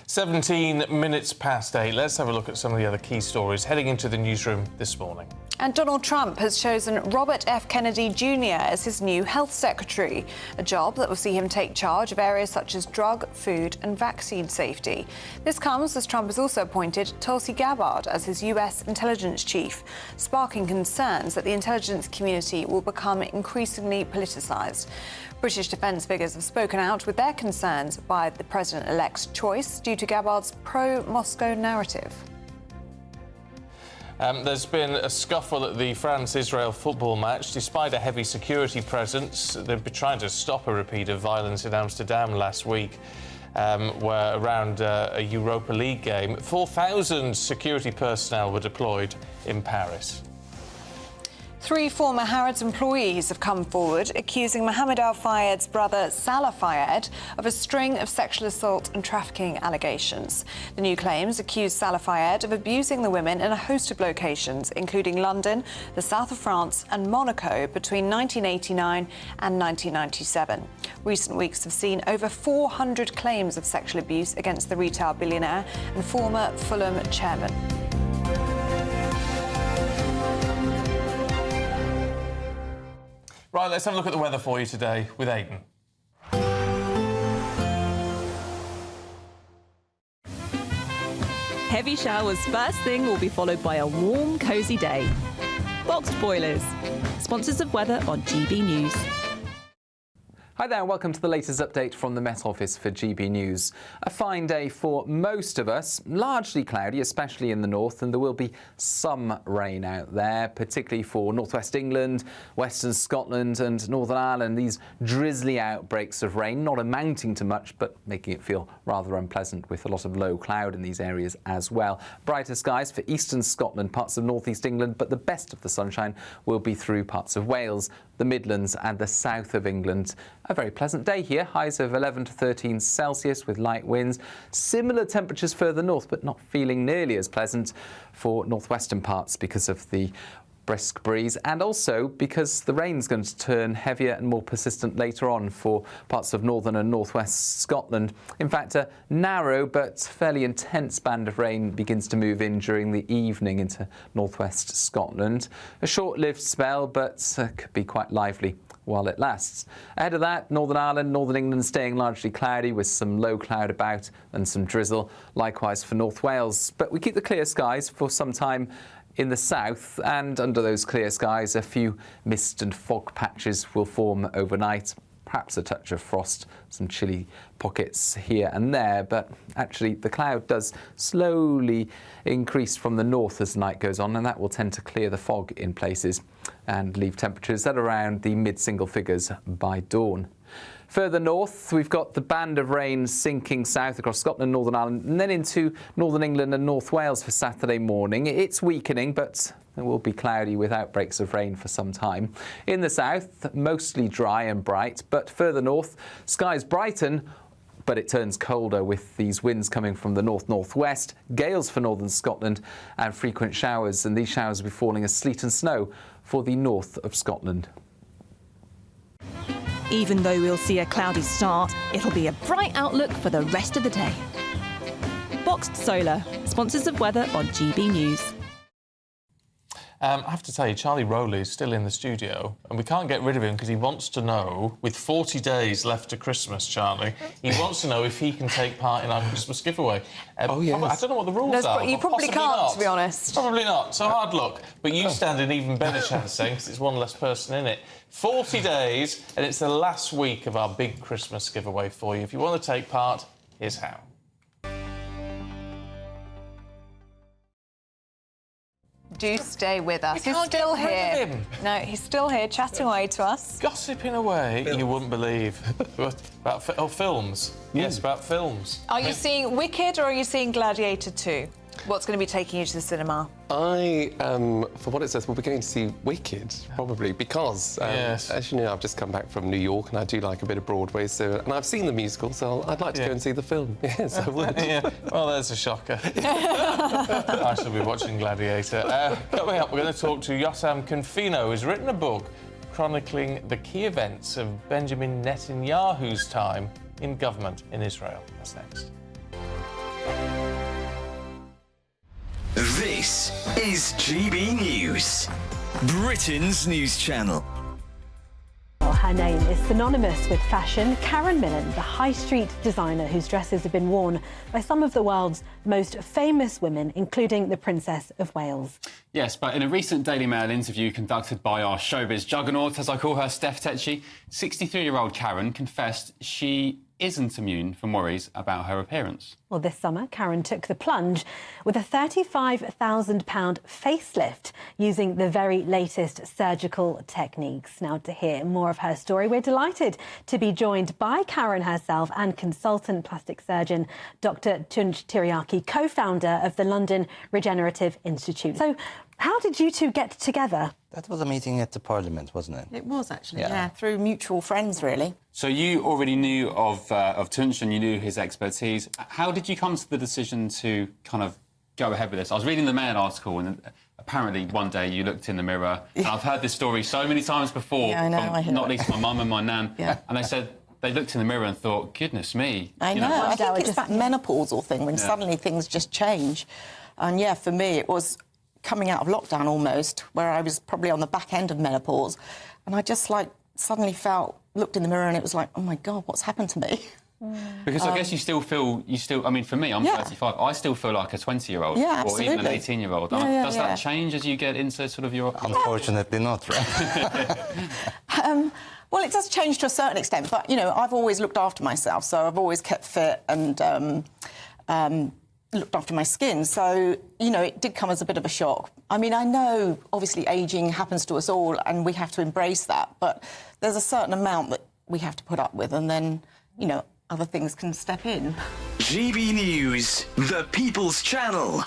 17 minutes past 8. Let's have a look at some of the other key stories heading into the newsroom this morning. And Donald Trump has chosen Robert F. Kennedy Jr. as his new health secretary, a job that will see him take charge of areas such as drug, food and vaccine safety. This comes as Trump has also appointed Tulsi Gabbard as his US intelligence chief, sparking concerns that the intelligence community will become increasingly politicised. British defence figures have spoken out with their concerns by the president-elect's choice due to Gabbard's pro-Moscow narrative. There's been a scuffle at the France-Israel football match. Despite a heavy security presence, they've been trying to stop a repeat of violence in Amsterdam last week, where around a Europa League game, 4,000 security personnel were deployed in Paris. 3 former Harrods employees have come forward accusing Mohammed Al Fayed's brother Salah Fayed of a string of sexual assault and trafficking allegations. The new claims accuse Salah Fayed of abusing the women in a host of locations, including London, the south of France and Monaco between 1989 and 1997. Recent weeks have seen over 400 claims of sexual abuse against the retail billionaire and former Fulham chairman. Right, let's have a look at the weather for you today with Aidan. Heavy showers first thing will be followed by a warm, cosy day. Boxed Boilers, sponsors of weather on GB News. Hi there, welcome to the latest update from the Met Office for GB News. A fine day for most of us, largely cloudy, especially in the north, and there will be some rain out there, particularly for northwest England, western Scotland and Northern Ireland. These drizzly outbreaks of rain, not amounting to much, but making it feel rather unpleasant with a lot of low cloud in these areas as well. Brighter skies for eastern Scotland, parts of northeast England, but the best of the sunshine will be through parts of Wales, the Midlands and the south of England. A very pleasant day here, highs of 11 to 13 Celsius with light winds. Similar temperatures further north, but not feeling nearly as pleasant for northwestern parts because of the brisk breeze, and also because the rain's going to turn heavier and more persistent later on for parts of northern and northwest Scotland. In fact, a narrow but fairly intense band of rain begins to move in during the evening into northwest Scotland. A short-lived spell, but could be quite lively while it lasts. Ahead of that, Northern Ireland, Northern England staying largely cloudy with some low cloud about and some drizzle. Likewise for North Wales. But we keep the clear skies for some time in the south, and under those clear skies, a few mist and fog patches will form overnight. Perhaps a touch of frost, some chilly pockets here and there, but actually the cloud does slowly increase from the north as the night goes on, and that will tend to clear the fog in places and leave temperatures at around the mid-single figures by dawn. Further north, we've got the band of rain sinking south across Scotland, Northern Ireland, and then into Northern England and North Wales for Saturday morning. It's weakening, but it will be cloudy with outbreaks of rain for some time. In the south, mostly dry and bright, but further north, skies brighten, but it turns colder with these winds coming from the north-northwest, gales for northern Scotland and frequent showers, and these showers will be falling as sleet and snow for the north of Scotland. Even though we'll see a cloudy start, it'll be a bright outlook for the rest of the day. Boxed Solar, sponsors of weather on GB News. I have to tell you, Charlie Rowley is still in the studio, and we can't get rid of him because he wants to know, with 40 days left to Christmas, Charlie, he wants to know if he can take part in our Christmas giveaway. Oh, yes. I don't know what the rules are. You probably can't, not. to be honest. Probably not, so hard luck. But you stand an even better chance, saying, because it's one less person in it. 40 days, and it's the last week of our big Christmas giveaway for you. If you want to take part, here's how. Do stay with us. We He's can't get still rid of here. him. No, he's still here, chatting away to us. Gossiping away, you wouldn't believe. About films. Yes, about films. Are you seeing Wicked or are you seeing Gladiator 2? What's going to be taking you to the cinema? I, for what it says, we'll be going to see Wicked, probably, because, yes. as you know, I've just come back from New York and I do like a bit of Broadway, so, and I've seen the musical, so I'd like to go and see the film. Yes, I would. Yeah. Well, there's a shocker. I shall be watching Gladiator. Coming up, we're going to talk to Yotam Confino, who's written a book chronicling the key events of Benjamin Netanyahu's time in government in Israel. That's next. This is GB News, Britain's news channel. Well, her name is synonymous with fashion. Karen Millen, the high street designer whose dresses have been worn by some of the world's most famous women, including the Princess of Wales. Yes, but in a recent Daily Mail interview conducted by our showbiz juggernaut, as I call her, Steph Tetchy, 63-year-old Karen confessed she isn't immune from worries about her appearance. Well, this summer, Karen took the plunge with a £35,000 facelift using the very latest surgical techniques. Now, to hear more of her story, we're delighted to be joined by Karen herself and consultant plastic surgeon Dr. Tunj Tiryaki, co-founder of the London Regenerative Institute. So, how did you two get together? That was a meeting at the Parliament, wasn't it? It was, actually, yeah, through mutual friends, really. So you already knew of Tunj and you knew his expertise. How did you come to the decision to kind of go ahead with this? I was reading the Mail article and apparently one day you looked in the mirror, and I've heard this story so many times before, yeah, I know, from not least my mum and my nan, and they said they looked in the mirror and thought, goodness me. I know. I think it's that menopausal thing when suddenly things just change. And, yeah, for me, it was coming out of lockdown almost, where I was probably on the back end of menopause, and I just, like, suddenly looked in the mirror and it was like, oh, my God, what's happened to me? Because I guess you still, I mean, for me, I'm 35, I still feel like a 20-year-old or even an 18-year-old. Does that change as you get into sort of your... Unfortunately not, right? Well, it does change to a certain extent, but, you know, I've always looked after myself, so I've always kept fit and looked after my skin. So, you know, it did come as a bit of a shock. I mean, I know, obviously, ageing happens to us all and we have to embrace that, but there's a certain amount that we have to put up with and then, you know, other things can step in. GB News, the People's Channel.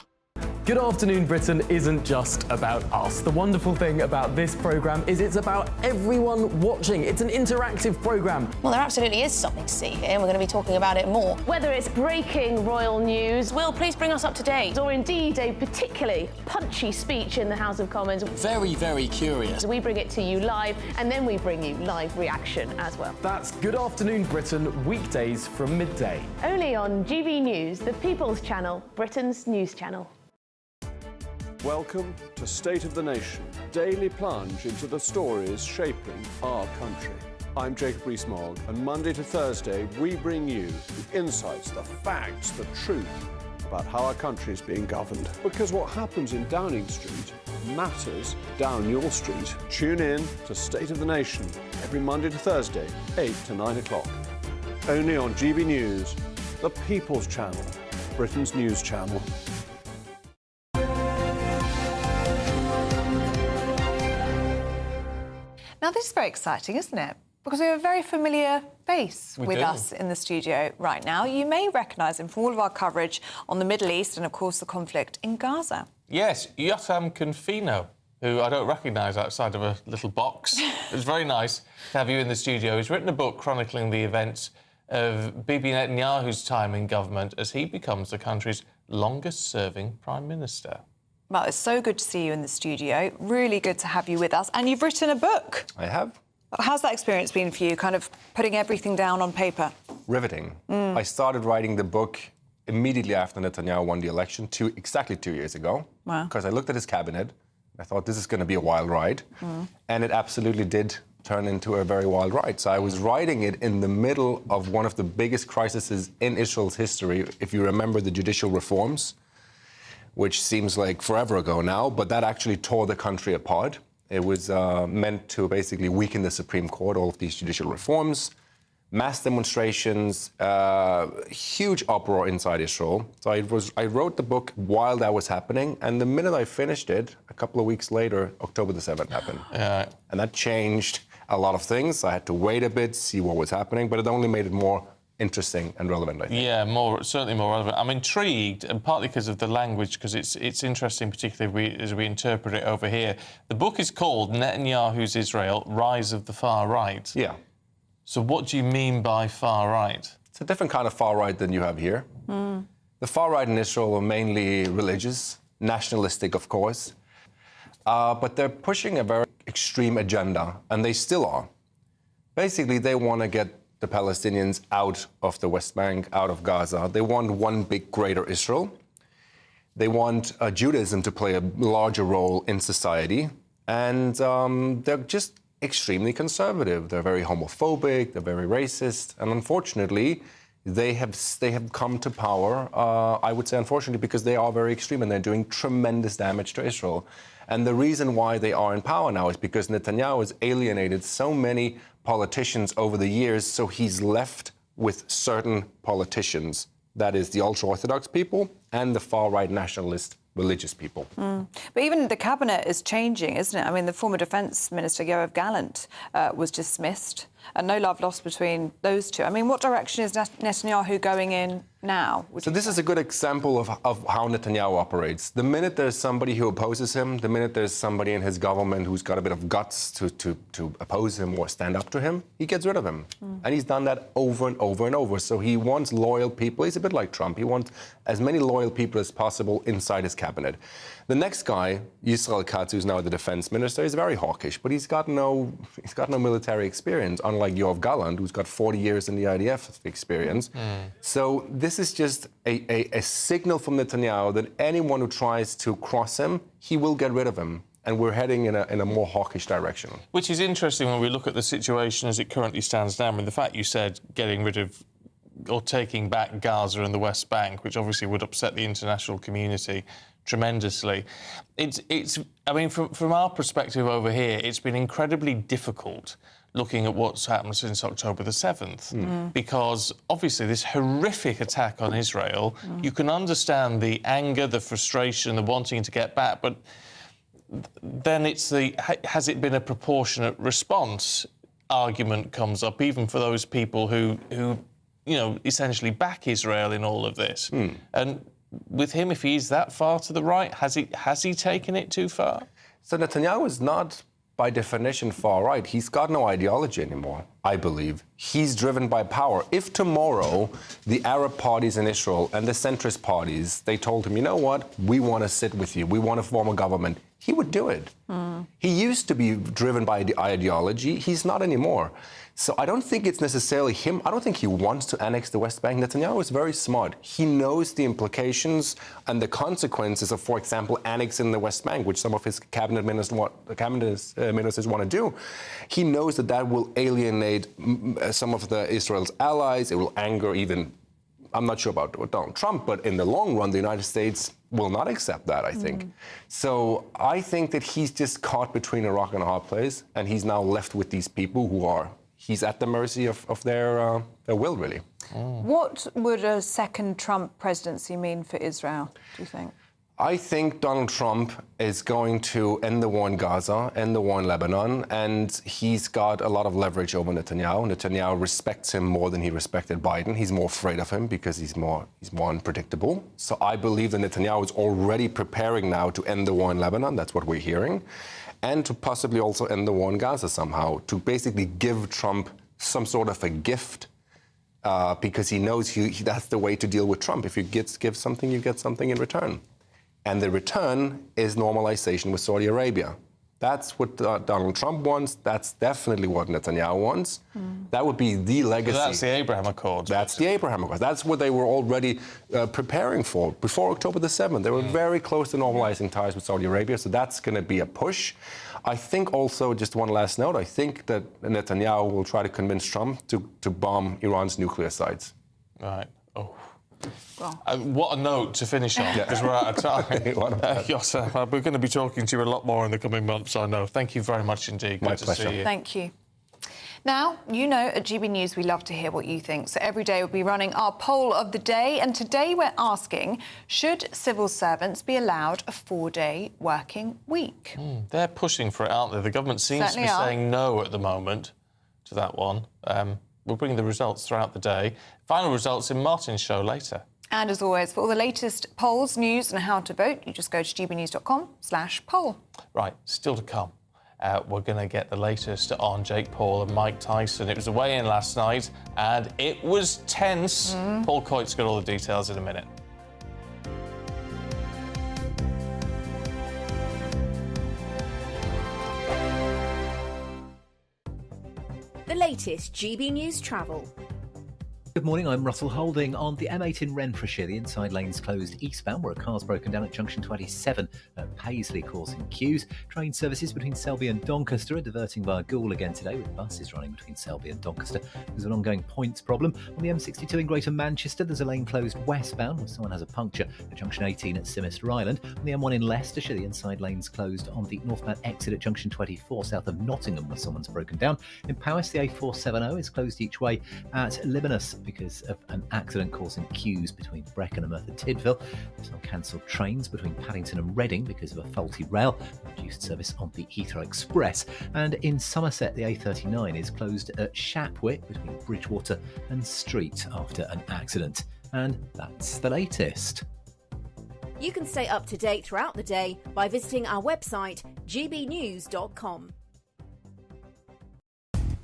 Good Afternoon Britain isn't just about us. The wonderful thing about this programme is it's about everyone watching. It's an interactive programme. Well, there absolutely is something to see here, and we're going to be talking about it more. Whether it's breaking royal news, Will, please bring us up to date. or indeed a particularly punchy speech in the House of Commons. Very, very curious. We bring it to you live, and then we bring you live reaction as well. That's Good Afternoon Britain, weekdays from midday. Only on GB News, the People's Channel, Britain's news channel. Welcome to State of the Nation, daily plunge into the stories shaping our country. I'm Jacob Rees-Mogg, and Monday to Thursday we bring you the insights, the facts, the truth about how our country is being governed. Because what happens in Downing Street matters down your street. Tune in to State of the Nation every Monday to Thursday, 8 to 9 o'clock. Only on GB News, the People's Channel, Britain's news channel. Now, this is very exciting, isn't it? Because we have a very familiar face We with do. us in the studio right now. You may recognise him from all of our coverage on the Middle East and, of course, the conflict in Gaza. Yes, Yotam Confino, who I don't recognise outside of a little box. It was very nice to have you in the studio. He's written a book chronicling the events of Bibi Netanyahu's time in government as he becomes the country's longest-serving Prime Minister. Well, it's so good to see you in the studio. Really good to have you with us. And you've written a book. I have. How's that experience been for you, kind of putting everything down on paper? Riveting. I started writing the book immediately after Netanyahu won the election, exactly 2 years ago. Wow. Because I looked at his cabinet. I thought this is going to be a wild ride. And it absolutely did turn into a very wild ride. So I was writing it in the middle of one of the biggest crises in Israel's history, if you remember the judicial reforms, which seems like forever ago now, but that actually tore the country apart. It was meant to basically weaken the Supreme Court, all of these judicial reforms, mass demonstrations, huge uproar inside Israel. So I wrote the book while that was happening, and the minute I finished it, a couple of weeks later, October the 7th happened. And that changed a lot of things. I had to wait a bit, see what was happening, but it only made it more interesting and relevant, I think. Yeah, certainly more relevant. I'm intrigued, and partly because of the language, because it's interesting, particularly as we interpret it over here. The book is called Netanyahu's Israel, Rise of the Far Right. Yeah. So what do you mean by far right? It's a different kind of far right than you have here. The far right in Israel are mainly religious, nationalistic, of course, but they're pushing a very extreme agenda, and they still are. Basically, they want to get the Palestinians out of the West Bank, out of Gaza. They want one big, greater Israel. They want Judaism to play a larger role in society, and they're just extremely conservative. They're very homophobic, they're very racist, and unfortunately, they have come to power, I would say unfortunately, because they are very extreme and they're doing tremendous damage to Israel. And the reason why they are in power now is because Netanyahu has alienated so many politicians over the years, so he's left with certain politicians. That is the ultra-Orthodox people and the far-right nationalist religious people. But even the cabinet is changing, isn't it? I mean, the former Defence Minister, Yoav Gallant, was dismissed, and no love lost between those two. I mean, what direction is Netanyahu going in now? So this is a good example of how Netanyahu operates. The minute there's somebody who opposes him, the minute there's somebody in his government who's got a bit of guts to oppose him or stand up to him, he gets rid of him. And he's done that over and over and over. So he wants loyal people. He's a bit like Trump. He wants as many loyal people as possible inside his cabinet. The next guy, Yisrael Katz, who's now the defense minister, is very hawkish, but he's got no military experience, unlike Yoav Gallant, who's got 40 years in the IDF experience. So this is just a signal from Netanyahu that anyone who tries to cross him, he will get rid of him. And we're heading in a more hawkish direction. Which is interesting when we look at the situation as it currently stands now. I mean, the fact you said getting rid of or taking back Gaza and the West Bank, which obviously would upset the international community tremendously. I mean, from our perspective over here, it's been incredibly difficult looking at what's happened since October the 7th, because obviously this horrific attack on Israel, you can understand the anger, the frustration, the wanting to get back, but then it's has it been a proportionate response argument comes up, even for those people who essentially back Israel in all of this. And with him, if he's that far to the right, has he taken it too far? So Netanyahu is not, by definition, far right. He's got no ideology anymore, I believe. He's driven by power. If tomorrow the Arab parties in Israel and the centrist parties, they told him, you know what, we want to sit with you, we want to form a government, he would do it. He used to be driven by the ideology. He's not anymore. So I don't think it's necessarily him. I don't think he wants to annex the West Bank. Netanyahu is very smart. He knows the implications and the consequences of, for example, annexing the West Bank, which some of his cabinet ministers want to do. He knows that will alienate some of Israel's allies. It will anger even, I'm not sure about Donald Trump, but in the long run, the United States will not accept that, I think. So I think that he's just caught between a rock and a hard place, and he's now left with these people who are, he's at the mercy of their will, really. What would a second Trump presidency mean for Israel, do you think? I think Donald Trump is going to end the war in Gaza, end the war in Lebanon, and he's got a lot of leverage over Netanyahu. Netanyahu respects him more than he respected Biden. He's more afraid of him because he's more unpredictable. So I believe that Netanyahu is already preparing now to end the war in Lebanon. That's what we're hearing. And to possibly also end the war in Gaza somehow, to basically give Trump some sort of a gift because he knows that's the way to deal with Trump. If you give something, you get something in return. And the return is normalization with Saudi Arabia. That's what Donald Trump wants. That's definitely what Netanyahu wants. That would be the legacy. So that's the Abraham Accords. That's the Abraham Accords. That's what they were already preparing for. Before October the 7th, they were very close to normalizing ties with Saudi Arabia, so that's going to be a push. I think also, just one last note, I think that Netanyahu will try to convince Trump to bomb Iran's nuclear sites. Right. Oh. What a note to finish on, because we're out of time. Yossa, we're going to be talking to you a lot more in the coming months, I know. Thank you very much indeed. My Good pleasure. to see you. Thank you. Now, you know, at GB News, we love to hear what you think. So every day we'll be running our poll of the day. And today we're asking, should civil servants be allowed a 4-day working week? They're pushing for it, aren't they? The government seems to be saying no at the moment to that one. We'll bring the results throughout the day. Final results in Martin's show later. And as always, for all the latest polls, news and how to vote, you just go to gbnews.com/poll. Right, still to come. We're going to get the latest on Jake Paul and Mike Tyson. It was a weigh-in last night, and it was tense. Paul Coyte's got all the details in a minute. The latest GB News travel. Good morning, I'm Russell Holding. On the M8 in Renfrewshire, the inside lane's closed eastbound where a car's broken down at junction 27 at Paisley, causing queues. Train services between Selby and Doncaster are diverting via Goole again today, with buses running between Selby and Doncaster. There's an ongoing points problem. On the M62 in Greater Manchester, there's a lane closed westbound where someone has a puncture at junction 18 at Simister Island. On the M1 in Leicestershire, the inside lane's closed on the northbound exit at junction 24 south of Nottingham where someone's broken down. In Powys, the A470 is closed each way at Libanus because of an accident causing queues between Brecon and Merthyr Tydfil. There's some cancelled trains between Paddington and Reading because of a faulty rail, reduced service on the Heathrow Express. And in Somerset, the A39 is closed at Shapwick between Bridgewater and Street after an accident. And that's the latest. You can stay up to date throughout the day by visiting our website, gbnews.com.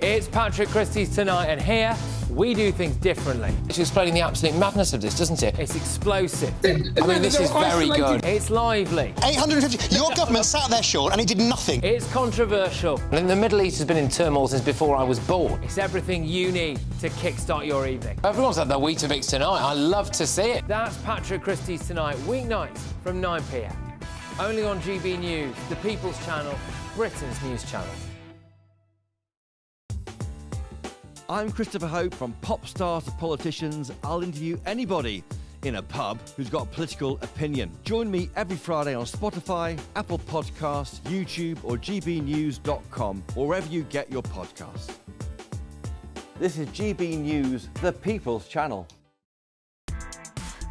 It's Patrick Christie's Tonight, and here we do things differently. It's explaining the absolute madness of this, doesn't it? It's explosive. I mean, this is very good. It's lively. 850. Your government sat there, Sean, and it did nothing. It's controversial. And the Middle East has been in turmoil since before I was born. It's everything you need to kickstart your evening. Everyone's had their Weetabix tonight. I love to see it. That's Patrick Christie's Tonight, weeknights from 9 p.m. Only on GB News, the People's Channel, Britain's news channel. I'm Christopher Hope. From pop stars to politicians, I'll interview anybody in a pub who's got a political opinion. Join me every Friday on Spotify, Apple Podcasts, YouTube or gbnews.com, or wherever you get your podcasts. This is GB News, the People's Channel.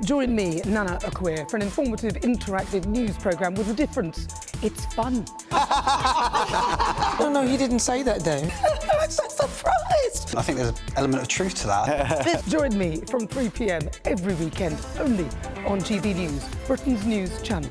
Join me, Nana Akwe, for an informative, interactive news programme with a difference. It's fun. No, he didn't say that, Dave. I'm so surprised. I think there's an element of truth to that. Join me from 3 p.m. every weekend, only on GB News, Britain's news channel.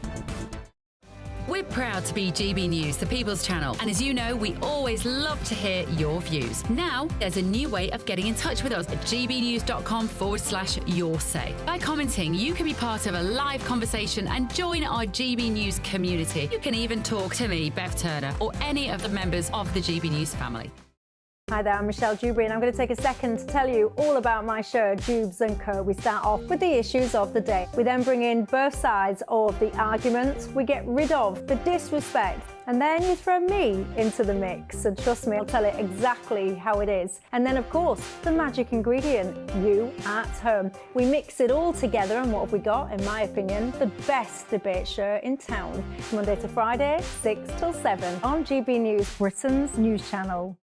We're proud to be GB News, the People's Channel. And as you know, we always love to hear your views. Now, there's a new way of getting in touch with us at gbnews.com/yoursay. By commenting, you can be part of a live conversation and join our GB News community. You can even talk to me, Bev Turner, or any of the members of the GB News family. Hi there, I'm Michelle Dewberry, and I'm going to take a second to tell you all about my show, Dubes & Co. We start off with the issues of the day. We then bring in both sides of the arguments. We get rid of the disrespect, and then you throw me into the mix. And trust me, I'll tell it exactly how it is. And then, of course, the magic ingredient, you at home. We mix it all together, and what have we got? In my opinion, the best debate show in town. Monday to Friday, 6 till 7 on GB News, Britain's news channel.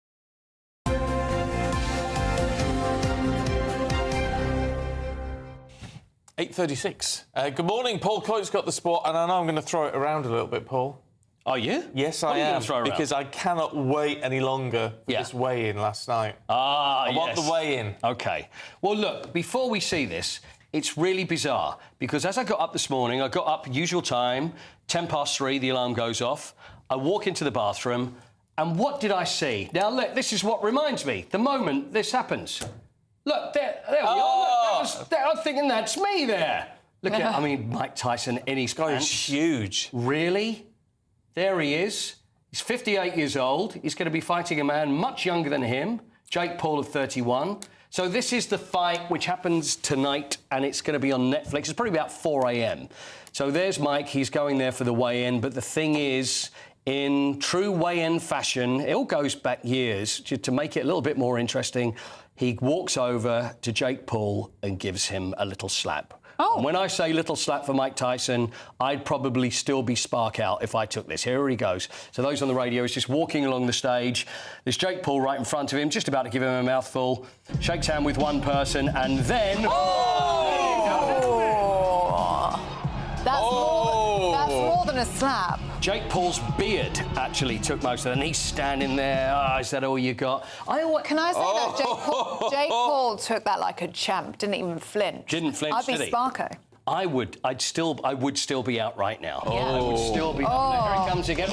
8:36. Good morning, Paul Coyte's got the sport, and I know I'm going to throw it around a little bit, Paul. Are you? Yes, What I are you am, gonna throw around? because I cannot wait any longer for this weigh-in last night. I want the weigh-in. OK. Well, look, before we see this, it's really bizarre, because as I got up this morning, I got up usual time, 3:10, the alarm goes off. I walk into the bathroom, and what did I see? Now, look, this is what reminds me, the moment this happens. Look, there we are. Look, I'm thinking that's me there. Look at, I mean, Mike Tyson in his pants. Huge. Really? There he is. He's 58 years old. He's going to be fighting a man much younger than him, Jake Paul of 31. So this is the fight which happens tonight, and it's going to be on Netflix. It's probably about 4 a.m. So there's Mike. He's going there for the weigh-in. But the thing is, in true weigh-in fashion, it all goes back years, to make it a little bit more interesting. He walks over to Jake Paul and gives him a little slap. Oh. And when I say little slap for Mike Tyson, I'd probably still be spark out if I took this. Here he goes. So those on the radio, he's just walking along the stage. There's Jake Paul right in front of him, just about to give him a mouthful. Shakes hand with one person, and then... That's more than a slap. Jake Paul's beard actually took most of it, and he's standing there. Is that all you got? Can I say that Jake Paul took that like a champ, didn't even flinch. Didn't flinch, I'd be did he? Sparko. I would still be out right now. Yeah. I would still be. Here he comes again.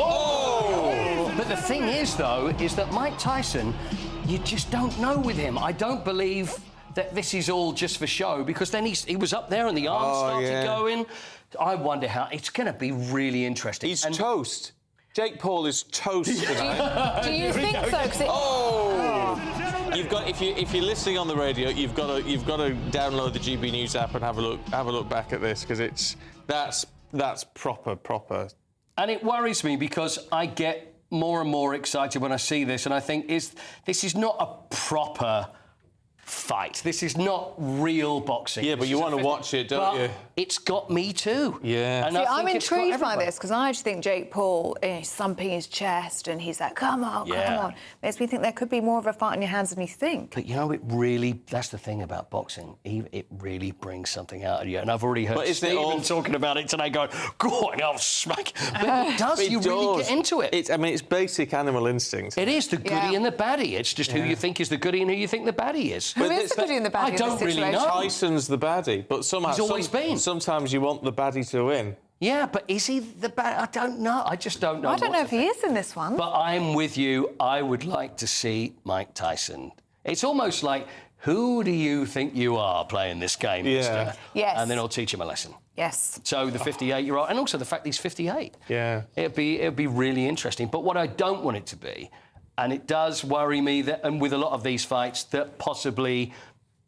But the thing is, though, is that Mike Tyson, you just don't know with him. I don't believe that this is all just for show, because then he was up there and the arms started going. I wonder how it's going to be really interesting. He's toast. Jake Paul is toast tonight. Do you think so? You've got if you're listening on the radio, you've got to download the GB News app and have a look back at this, because that's proper. And it worries me, because I get more and more excited when I see this, and I think this is not a proper fight. This is not real boxing. Yeah, but you want to watch it, don't you? It's got me too. Yeah. And See, I think I'm intrigued by everybody. this, because I actually think Jake Paul is thumping his chest and he's like, come on. Makes me think there could be more of a fight in your hands than you think. But, you know, that's the thing about boxing. It really brings something out of you. And I've already heard Stephen talking about it today, going, go on, I'll smack. But it does. You really get into it. It's basic animal instinct. It is the goodie and the baddie. It's just who you think is the goodie and who you think the baddie is. Who is the goodie and the baddie? I don't really know. Tyson's the baddie, but somehow he's always been. Sometimes you want the baddie to win. Yeah, but is he the baddie? I don't know. I just don't know. I don't know if he is in this one. But I'm with you. I would like to see Mike Tyson. It's almost like, who do you think you are playing this game, mister? Yes. And then I'll teach him a lesson. Yes. So the 58-year-old, and also the fact he's 58. Yeah. It'd be really interesting. But what I don't want it to be, and it does worry me that, and with a lot of these fights, that possibly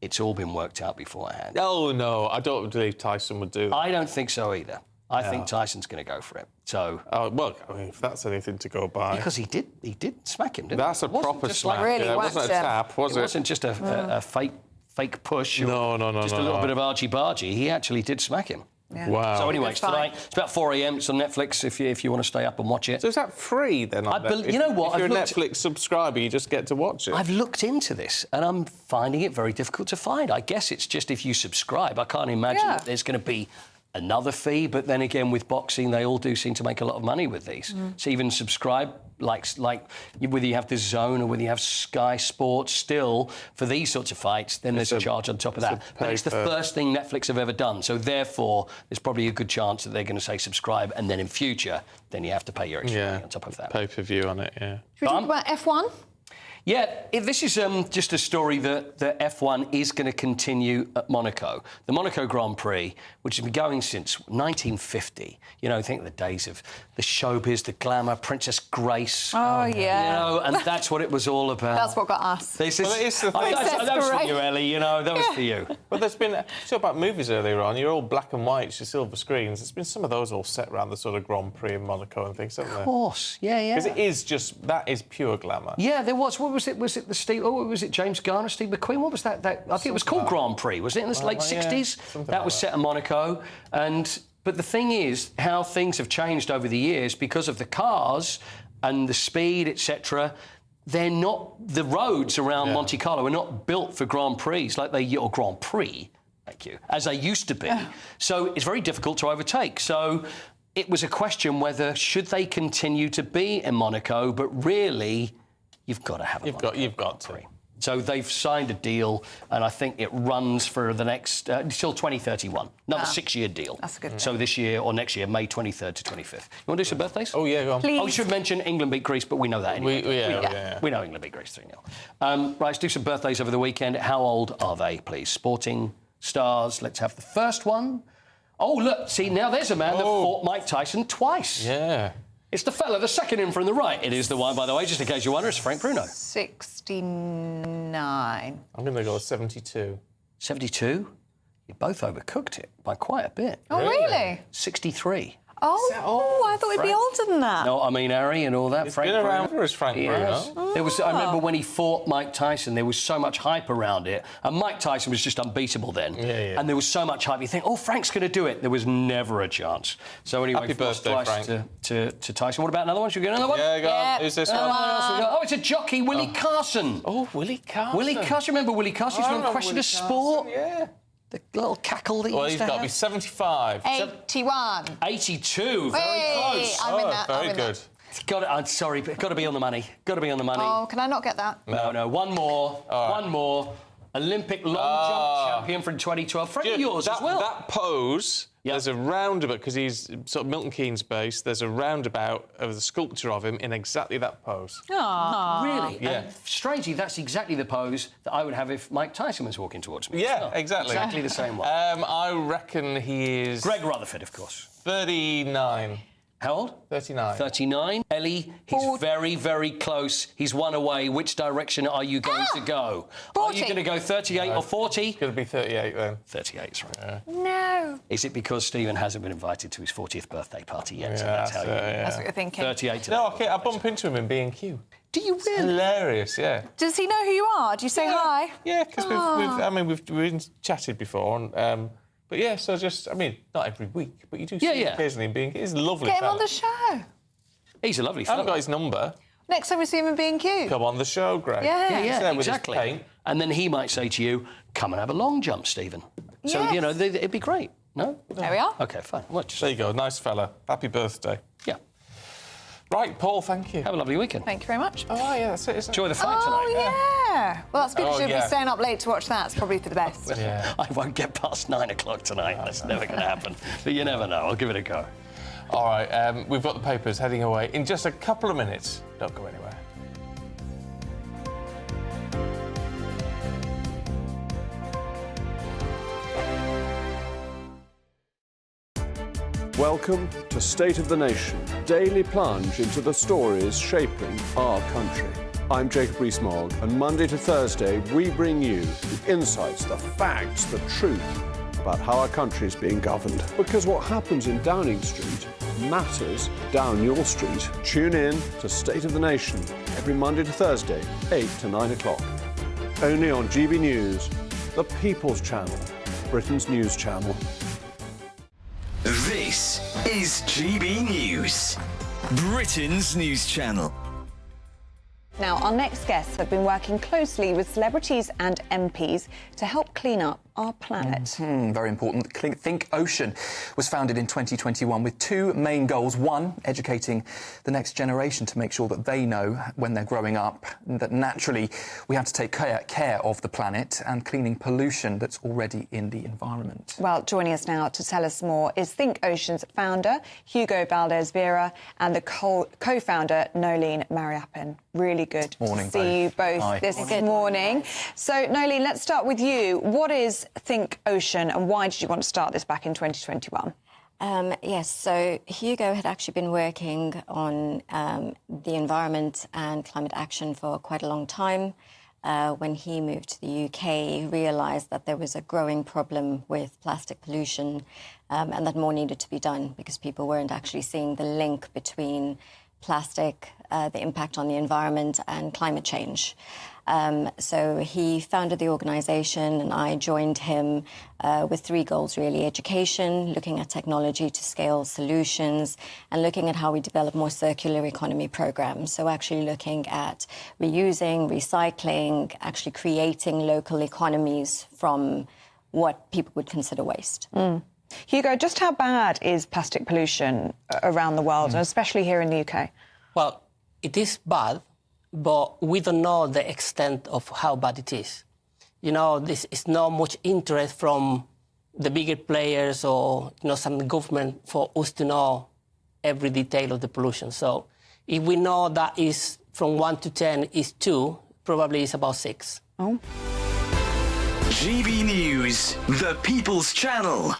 it's all been worked out beforehand. Oh, no, I don't believe Tyson would do that. I don't think so either. I think Tyson's going to go for it. So. Well, I mean, if that's anything to go by. Because he did smack him, didn't he? That's a proper smack. Really it wasn't a tap, was it? It wasn't just a fake push. No. Just a little bit of argy-bargy. He actually did smack him. Yeah. Wow. So anyway, it's tonight. It's about 4 a.m. It's on Netflix if you want to stay up and watch it. So is that free then? You know what? If you're a Netflix subscriber, you just get to watch it. I've looked into this and I'm finding it very difficult to find. I guess it's just if you subscribe. I can't imagine that there's going to be another fee, but then again, with boxing, they all do seem to make a lot of money with these. So even subscribe, like whether you have the Zone or whether you have Sky Sports, still for these sorts of fights, then there's a charge on top of that. But it's the first thing Netflix have ever done, so therefore there's probably a good chance that they're going to say subscribe, and then in future, then you have to pay your extra money on top of that. Pay-per-view on it, yeah. Should we talk about F1? Yeah, this is just a story that F1 is going to continue at Monaco. The Monaco Grand Prix, which has been going since 1950. You know, think of the days of the showbiz, the glamour, Princess Grace. Oh, yeah. You know, and that's what it was all about. That's what got us. That was for you, Ellie, you know, that was for you. Well, there's been... Talk about movies earlier on. You're all black and white, your silver screens. There's been some of those all set around the sort of Grand Prix in Monaco and things, haven't there? Of course, yeah. Because it is just... That is pure glamour. Yeah, there was... What was it? Was it the Steve... Oh, was it James Garner, Steve McQueen? What was that? I think it was called Grand Prix, was it? In the late 60s? That was set in Monaco. But the thing is, how things have changed over the years because of the cars and the speed, etc. They're not... The roads around Monte Carlo are not built for Grand Prix, or Grand Prix, like like you, as they used to be. So it's very difficult to overtake. So it was a question whether should they continue to be in Monaco, but really, you've got to have a You've got to. So they've signed a deal, and I think it runs for the next till 2031. Another 6-year deal. That's a good. So this year or next year, May 23rd to 25th. You want to do some birthdays? Oh yeah, go on. Please. I should mention England beat Greece, but we know that anyway. We know England beat Greece 3-0. Right, let's do some birthdays over the weekend. How old are they, please? Sporting stars. Let's have the first one. Oh, look, see, now there's a man that fought Mike Tyson twice. Yeah. It's the fella, the second in from the right. It is the one, by the way, just in case you wonder, it's Frank Bruno. 69. I'm going to go 72. 72? You both overcooked it by quite a bit. Oh, really? 63. Oh, I thought we'd be older than that. No, I mean, Harry and all that. He's Frank been around Bruno. for his Frank Bruno. There was, I remember when he fought Mike Tyson, there was so much hype around it. And Mike Tyson was just unbeatable then. Yeah. And there was so much hype. You think, oh, Frank's going to do it. There was never a chance. So anyway, Happy birthday, twice to Tyson. What about another one? Should we get another one? Yeah, go on. Who's this one? Oh, it's a jockey, Willie Carson. Oh, Willie Carson. Willie Carson. Remember Willie Carson? He's from Question of Sport. Yeah. The little cackle that he Well, used he's to got to have. be 75. 81. 82. Very Hey, close. I'm in that. Very I'm in good. that. I'm sorry, but got to be on the money. Got to be on the money. Oh, can I not get that? No. One more. One more. Olympic long jump champion from 2012. Frank, yours as well. That pose, there's a roundabout, because he's sort of Milton Keynes based, there's a roundabout of the sculpture of him in exactly that pose. Aww. Really? Yeah. And strangely, that's exactly the pose that I would have if Mike Tyson was walking towards me. Yeah, exactly. Exactly the same one. I reckon he is... Greg Rutherford, of course. 39. How old? 39. 39. Ellie, he's very, very close. He's one away. Which direction are you going to go? 40. Are you going to go 38 or 40? It's going to be 38 then. 38's right. Yeah. No. Is it because Stephen hasn't been invited to his 40th birthday party yet? So Yeah, that's how you... That's what you're thinking. 38 today. No, okay, I bump into him in B&Q. Do you really? Hilarious, yeah. Does he know who you are? Do you say hi? Yeah, because we've chatted before, and but yeah, so just, I mean, not every week, but you do see him occasionally in B&Q. He's a lovely Get him fella. on the show. He's a lovely I fella. haven't got his number. Next time we see him in B&Q. Come on the show, Greg. Yeah. Yeah, He's there with his exactly. paint. And then he might say to you, come and have a long jump, Stephen. So, Yes. you know, it'd be great. No? There we are. OK, fine. Well, just... There you go, nice fella. Happy birthday. Yeah. Right, Paul, thank you. Have a lovely weekend. Thank you very much. Oh, yeah, that's it, isn't it? Enjoy the fight tonight. Oh, yeah. Well, that's good because you'll be yeah. staying up late to watch that. It's probably for the best. Yeah. I won't get past 9 o'clock tonight. That's never going to happen. But you never know. I'll give it a go. All right, we've got the papers heading away in just a couple of minutes. Don't go anywhere. Welcome to State of the Nation, daily plunge into the stories shaping our country. I'm Jacob Rees-Mogg, and Monday to Thursday we bring you the insights, the facts, the truth about how our country is being governed. Because what happens in Downing Street matters down your street. Tune in to State of the Nation every Monday to Thursday, 8 to 9 o'clock. Only on GB News, the People's Channel, Britain's news channel. This is GB News, Britain's news channel. Now, our next guests have been working closely with celebrities and MPs to help clean up our planet. Very important. Think Ocean was founded in 2021 with two main goals. One, educating the next generation to make sure that they know when they're growing up that naturally we have to take care of the planet and cleaning pollution that's already in the environment. Well, joining us now to tell us more is Think Ocean's founder, Hugo Valdez-Vera, and the co-founder, Nolene Mariappan. Really good Morning, to see you both this morning. So, Nolene, let's start with you. What is Think Ocean and why did you want to start this back in 2021? Yes, so Hugo had actually been working on the environment and climate action for quite a long time. When he moved to the UK, he realised that there was a growing problem with plastic pollution and that more needed to be done because people weren't actually seeing the link between plastic, the impact on the environment and climate change. So he founded the organisation and I joined him with three goals, really. Education, looking at technology to scale solutions, and looking at how we develop more circular economy programmes. So actually looking at reusing, recycling, actually creating local economies from what people would consider waste. Hugo, just how bad is plastic pollution around the world, and especially here in the UK? Well, it is bad, but we don't know the extent of how bad it is. You know, this is not much interest from the bigger players or, you know, some government for us to know every detail of the pollution. So if we know that is from 1 to 10 is 2, probably it's about 6. Oh. GB News, the People's Channel.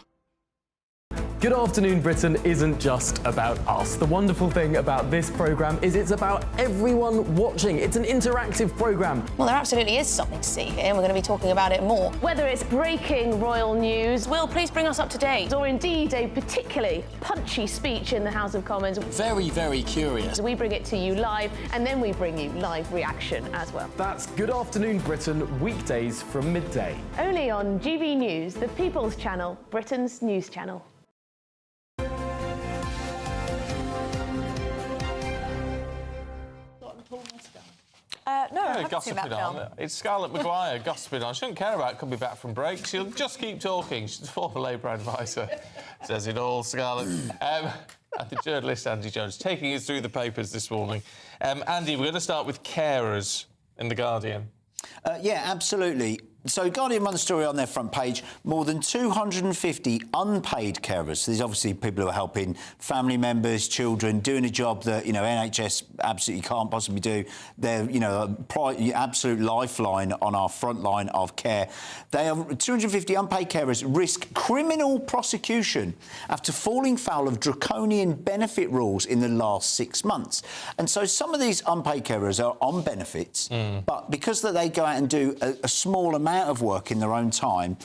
Good Afternoon Britain isn't just about us. The wonderful thing about this programme is it's about everyone watching. It's an interactive programme. Well, there absolutely is something to see here, and we're going to be talking about it more. Whether it's breaking royal news, Will, please bring us up to date, or indeed a particularly punchy speech in the House of Commons. Very, very curious. We bring it to you live, and then we bring you live reaction as well. That's Good Afternoon Britain, weekdays from midday. Only on GB News, the People's Channel, Britain's news channel. No, I Yeah, haven't seen that gossiping film. on. It's Scarlett Maguire gossiping on. She doesn't care about coming back from break. She'll just keep talking. She's a former Labour advisor. Says it all, Scarlett. And the journalist Andy Jones taking us through the papers this morning. Andy, we're going to start with carers in The Guardian. Yeah, absolutely. So Guardian run the story on their front page. More than 250 unpaid carers. So these obviously people who are helping family members, children, doing a job that, you know, NHS absolutely can't possibly do. They're, you know, a absolute lifeline on our front line of care. They are 250 unpaid carers risk criminal prosecution after falling foul of draconian benefit rules in the last 6 months. And so some of these unpaid carers are on benefits, but because that they go out and do a small amount of work in their own time,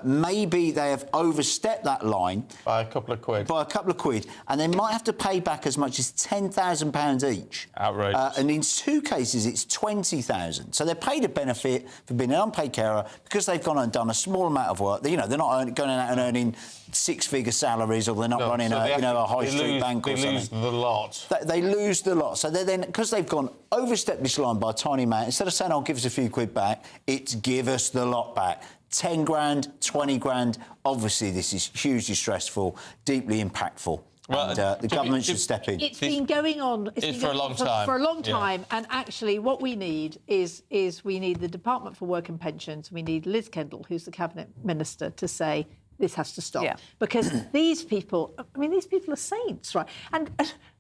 maybe they have overstepped that line by a couple of quid. And they might have to pay back as much as £10,000 each. Outrageous. And in 2 cases, it's £20,000. So they're paid a benefit for being an unpaid carer because they've gone and done a small amount of work. You know, they're not going out and earning 6-figure salaries, or they're not running a high street bank or something. They lose the lot. They lose the lot. So they're then, because they've gone overstepped this line by a tiny amount, instead of saying, "I'll give us a few quid back," it's give us the lot back. 10 grand, 20 grand. Obviously, this is hugely stressful, deeply impactful. Well, and the government should step in. It's been going on for a long time. For a long time, and actually, what we need is we need the Department for Work and Pensions. We need Liz Kendall, who's the cabinet minister, to say this has to stop. Yeah. Because these people, I mean, these people are saints, right? And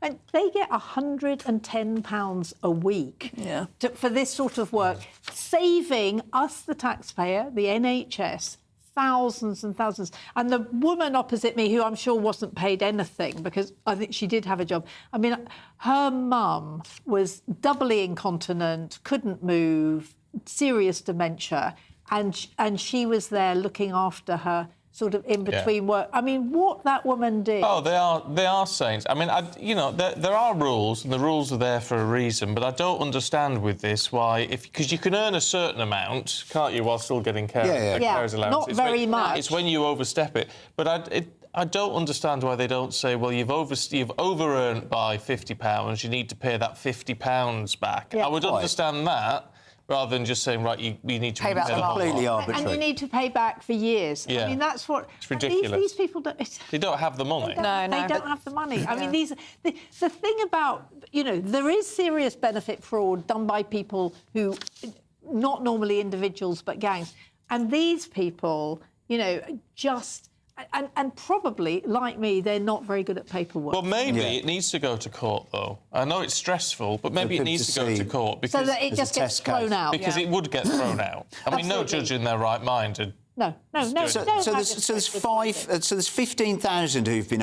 they get £110 a week for this sort of work, saving us, the taxpayer, the NHS, thousands and thousands. And the woman opposite me, who I'm sure wasn't paid anything, because I think she did have a job. I mean, her mum was doubly incontinent, couldn't move, serious dementia, and she was there looking after her sort of in between work. I mean, what that woman did. Oh, they are saints. I mean, you know, there are rules, and the rules are there for a reason. But I don't understand with this why, because you can earn a certain amount, can't you, while still getting carers allowance? Not very much. It's when you overstep it. But I don't understand why they don't say, well, you've over-earned by £50, you need to pay that £50 back. Yeah. I would understand that, rather than just saying, right, you need to pay back the whole completely lot. arbitrary. And you need to pay back for years. Yeah. I mean, that's what... It's ridiculous. These people don't... They don't have the money. They don't have the money. I mean, the thing about, you know, there is serious benefit fraud done by people who, not normally individuals, but gangs. And these people, you know, just... And probably, like me, they're not very good at paperwork. Well, maybe it needs to go to court, though. I know it's stressful, but maybe it needs to go to court because... So that it just gets thrown out. Because it would get thrown out. I mean, no judge in their right mind would... No. So there's 15,000 who've been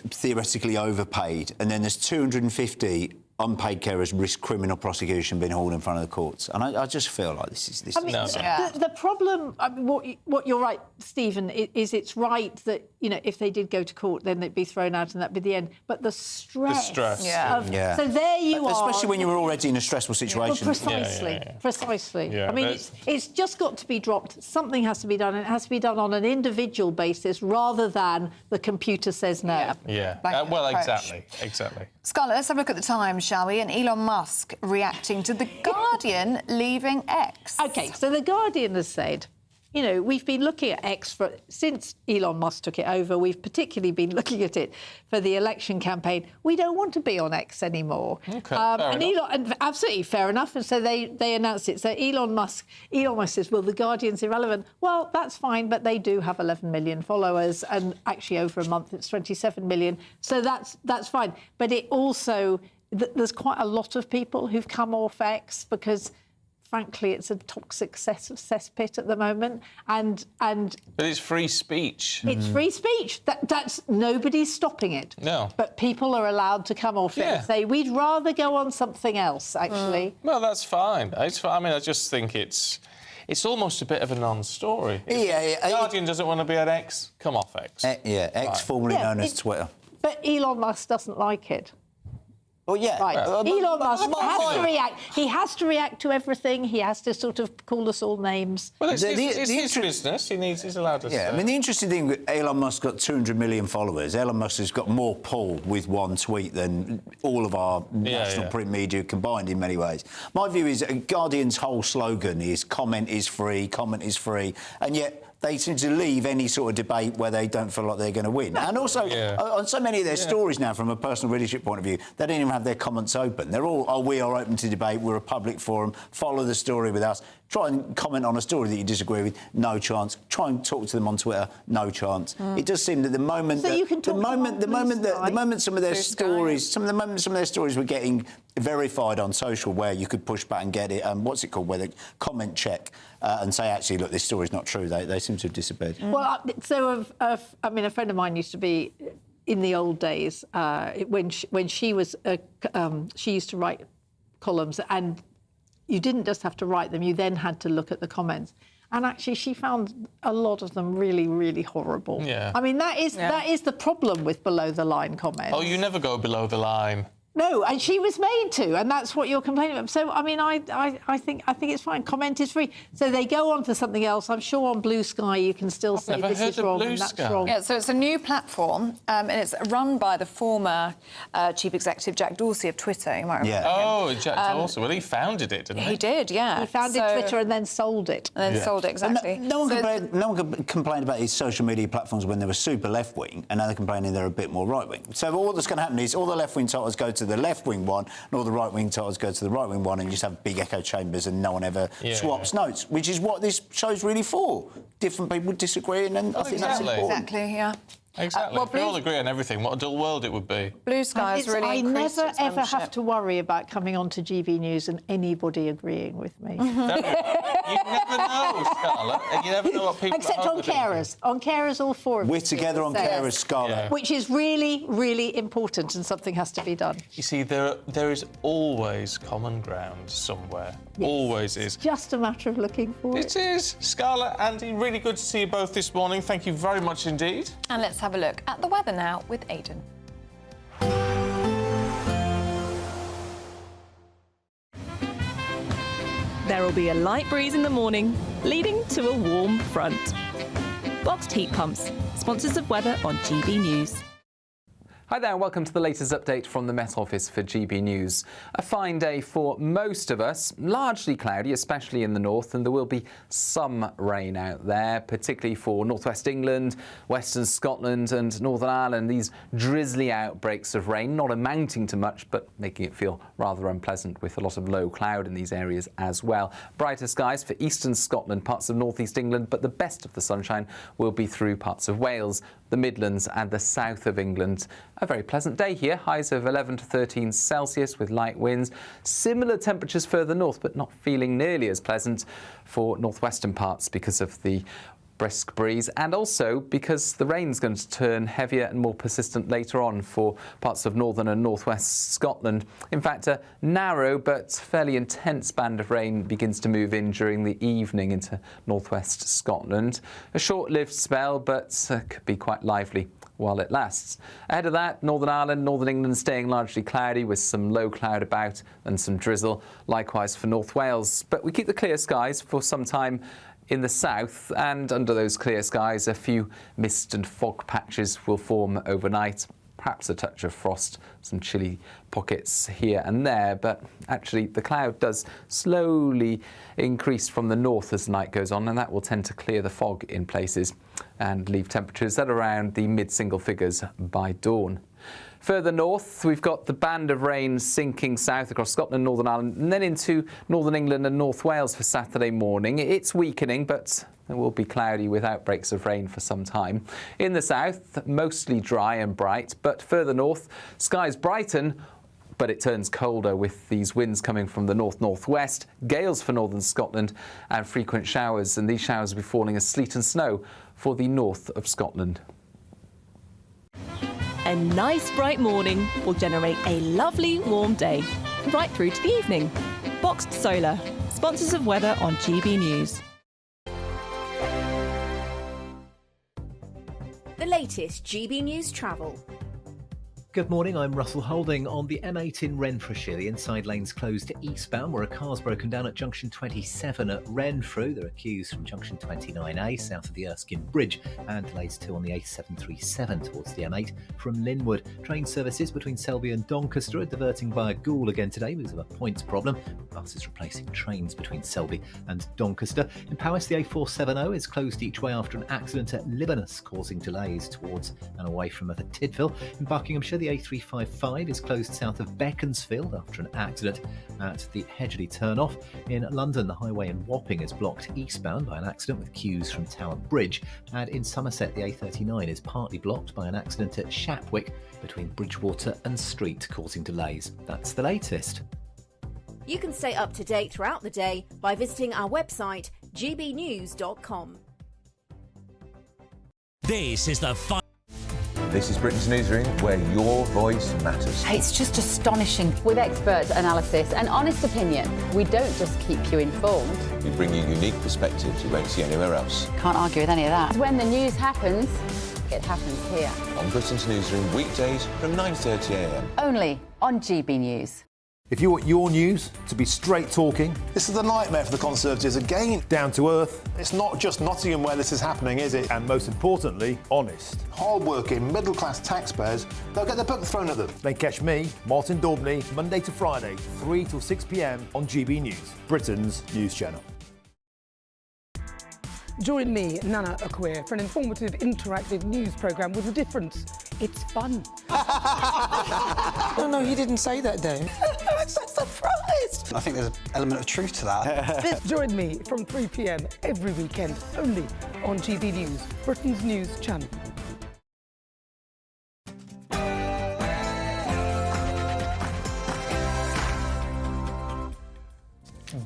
theoretically overpaid, and then there's 250 unpaid carers risk criminal prosecution being hauled in front of the courts. And I just feel like this is... I mean, the problem, I mean, what you're right, Stephen, is it's right that, you know, if they did go to court, then they'd be thrown out and that'd be the end. But the stress... So there you are... Especially when you were already in a stressful situation. Well, precisely. Yeah, I mean, it's just got to be dropped. Something has to be done, and it has to be done on an individual basis rather than the computer says no. Well, exactly. Scarlett, let's have a look at the Times, shall we? And Elon Musk reacting to The Guardian leaving X. OK, so The Guardian has said, you know, we've been looking at X since Elon Musk took it over. We've particularly been looking at it for the election campaign. We don't want to be on X anymore. Okay, and absolutely fair enough. And so they announced it. So Elon Musk says, well, The Guardian's irrelevant. Well, that's fine, but they do have 11 million followers, and actually over a month it's 27 million. So that's fine. But it also, there's quite a lot of people who've come off X because, frankly, it's a toxic cesspit at the moment, and but it's free speech. It's free speech. That's nobody's stopping it. No. But people are allowed to come off it and say we'd rather go on something else. Actually, well, that's fine. It's fine. I mean, I just think it's almost a bit of a non-story. Guardian doesn't want to be on X. Come off X. X, formerly known as Twitter. But Elon Musk doesn't like it. Well, yeah. Right. Elon Musk has to react. He has to react to everything. He has to sort of call us all names. Well, it's his business. He's allowed to say. I mean, the interesting thing with Elon Musk got 200 million followers. Elon Musk has got more pull with one tweet than all of our national print media combined in many ways. My view is Guardian's whole slogan is comment is free, and yet they seem to leave any sort of debate where they don't feel like they're going to win. And also, on so many of their stories now, from a personal readership point of view, they don't even have their comments open. They're all, we are open to debate, we're a public forum, follow the story with us. Try and comment on a story that you disagree with, no chance. Try and talk to them on Twitter, no chance. It does seem that the moment some of their stories were getting verified on social, where you could push back and get it, what's it called, where they comment check and say, actually, look, this story's not true. They seem to have disappeared. Well, so I mean, a friend of mine used to be in the old days when she was she used to write columns, and you didn't just have to write them, you then had to look at the comments. And actually, she found a lot of them really, really horrible. Yeah. I mean, that is the problem with below-the-line comments. Oh, you never go below the line. No, and she was made to, and that's what you're complaining about. So, I mean, I think it's fine. Comment is free. So they go on to something else. I'm sure on Blue Sky you can still say this is wrong and that's wrong. Yeah, so it's a new platform, and it's run by the former chief executive Jack Dorsey of Twitter. You might remember him. Oh, Jack Dorsey. Well, he founded it, didn't he? He did, yeah. He founded Twitter and then sold it. Exactly. No one complained about his social media platforms when they were super left-wing, and now they're complaining they're a bit more right-wing. So all that's going to happen is all the left-wing titles go to the left-wing one, and all the right-wing titles go to the right-wing one, and you just have big echo chambers and no one ever swaps notes, which is what this show's really for. Different people disagreeing, and I think that's important. Exactly, yeah. Exactly. If we all agree on everything, what a dull world it would be. Blue Sky has really increased I never, its ever membership. have to worry about coming on to GB News and anybody agreeing with me. You never know, Scarlett. And you never know what people Except are on carers. On carers, all four of us. We're together on carers, Scarlett. Which is really, really important, and something has to be done. You see, there is always common ground somewhere. Yes. Always is. Just a matter of looking for it. It is. Scarlett, Andy, really good to see you both this morning. Thank you very much indeed. And let's have a look at the weather now with Aidan. There will be a light breeze in the morning, leading to a warm front. Boxed heat pumps, sponsors of weather on GB News. Hi there and welcome to the latest update from the Met Office for GB News. A fine day for most of us, largely cloudy, especially in the north, and there will be some rain out there, particularly for northwest England, western Scotland and Northern Ireland. These drizzly outbreaks of rain, not amounting to much, but making it feel rather unpleasant with a lot of low cloud in these areas as well. Brighter skies for eastern Scotland, parts of northeast England, but the best of the sunshine will be through parts of Wales, the Midlands and the south of England. A very pleasant day here, highs of 11 to 13 Celsius with light winds. Similar temperatures further north, but not feeling nearly as pleasant for northwestern parts because of the brisk breeze, and also because the rain's going to turn heavier and more persistent later on for parts of northern and northwest Scotland. In fact, a narrow but fairly intense band of rain begins to move in during the evening into northwest Scotland. A short-lived spell, but could be quite lively while it lasts. Ahead of that, Northern Ireland, Northern England staying largely cloudy with some low cloud about and some drizzle. Likewise for North Wales. But we keep the clear skies for some time in the south, and under those clear skies, a few mist and fog patches will form overnight. perhaps a touch of frost, some chilly pockets here and there, but actually the cloud does slowly increase from the north as the night goes on, and that will tend to clear the fog in places and leave temperatures at around the mid-single figures by dawn. Further north, we've got the band of rain sinking south across Scotland, Northern Ireland, and then into Northern England and North Wales for Saturday morning. It's weakening, but it will be cloudy with outbreaks of rain for some time. In the south, mostly dry and bright, but further north, skies brighten, but it turns colder with these winds coming from the north-northwest, gales for northern Scotland and frequent showers, and these showers will be falling as sleet and snow for the north of Scotland. A nice bright morning will generate a lovely warm day, right through to the evening. Boxed Solar, sponsors of weather on GB News. The latest GB News travel. Good morning, I'm Russell Holding. On the M8 in Renfrewshire, the inside lane's closed to eastbound where a car's broken down at junction 27 at Renfrew. There are queues from junction 29A south of the Erskine Bridge and delays too on the A737 towards the M8 from Linwood. Train services between Selby and Doncaster are diverting via Goole again today because of a points problem. Buses replacing trains between Selby and Doncaster. In Powys, the A470 is closed each way after an accident at Libanus, causing delays towards and away from Tydfil. In Buckinghamshire, the A355 is closed south of Beaconsfield after an accident at the Hedgley turn-off. In London, the highway in Wapping is blocked eastbound by an accident with queues from Tower Bridge. And in Somerset, the A39 is partly blocked by an accident at Shapwick between Bridgewater and Street, causing delays. That's the latest. You can stay up to date throughout the day by visiting our website, gbnews.com. This is the This is Britain's Newsroom, where your voice matters. It's just astonishing. With expert analysis and honest opinion, we don't just keep you informed. We bring you unique perspectives you won't see anywhere else. Can't argue with any of that. When the news happens, it happens here. On Britain's Newsroom, weekdays from 9:30 a.m. Only on GB News. If you want your news to be straight talking... This is a nightmare for the Conservatives again. Down to earth. It's not just Nottingham where this is happening, is it? And most importantly, honest. Hard-working, middle-class taxpayers, they'll get their book thrown at them. Then catch me, Martin Daubney, Monday to Friday, 3 till 6 p.m. on GB News, Britain's news channel. Join me, Nana Akwe, for an informative, interactive news programme with a difference. It's fun. No, he didn't say that, though. I'm so surprised. I think there's an element of truth to that. Join me from 3 p.m. every weekend, only on GB News, Britain's news channel.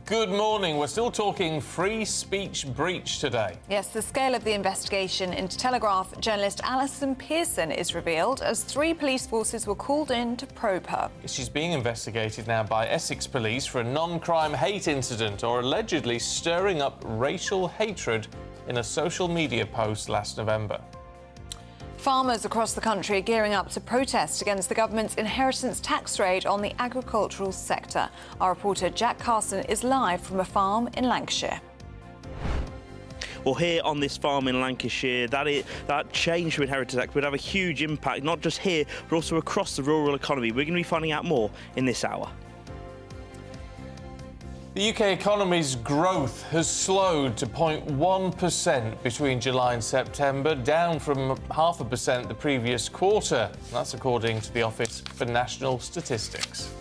Good morning. We're still talking free speech breach today. Yes, the scale of the investigation into Telegraph journalist Alison Pearson is revealed as 3 police forces were called in to probe her. She's being investigated now by Essex Police for a non-crime hate incident or allegedly stirring up racial hatred in a social media post last November. Farmers across the country are gearing up to protest against the government's inheritance tax raid on the agricultural sector. Our reporter Jack Carson is live from a farm in Lancashire. Well, here on this farm in Lancashire, that change to inheritance tax would have a huge impact, not just here, but also across the rural economy. We're going to be finding out more in this hour. The UK economy's growth has slowed to 0.1% between July and September, down from 0.5% the previous quarter. That's according to the Office for National Statistics.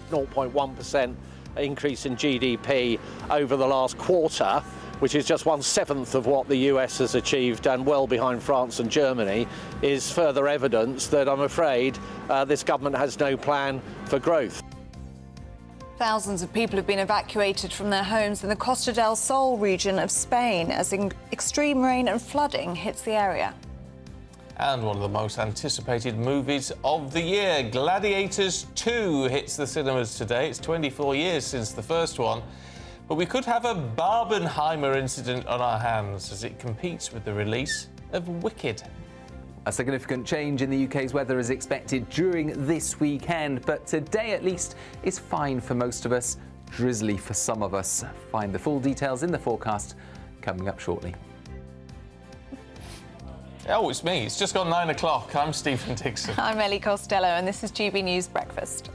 0.1% increase in GDP over the last quarter, which is just 1/7 of what the US has achieved and well behind France and Germany, is further evidence that I'm afraid this government has no plan for growth. Thousands of people have been evacuated from their homes in the Costa del Sol region of Spain as extreme rain and flooding hits the area. And one of the most anticipated movies of the year, Gladiators 2, hits the cinemas today. It's 24 years since the first one. But we could have a Barbenheimer incident on our hands as it competes with the release of Wicked. A significant change in the UK's weather is expected during this weekend, but today at least is fine for most of us, drizzly for some of us. Find the full details in the forecast coming up shortly. Oh, it's me. It's just gone 9 o'clock. I'm Stephen Dixon. I'm Ellie Costello, and this is GB News Breakfast.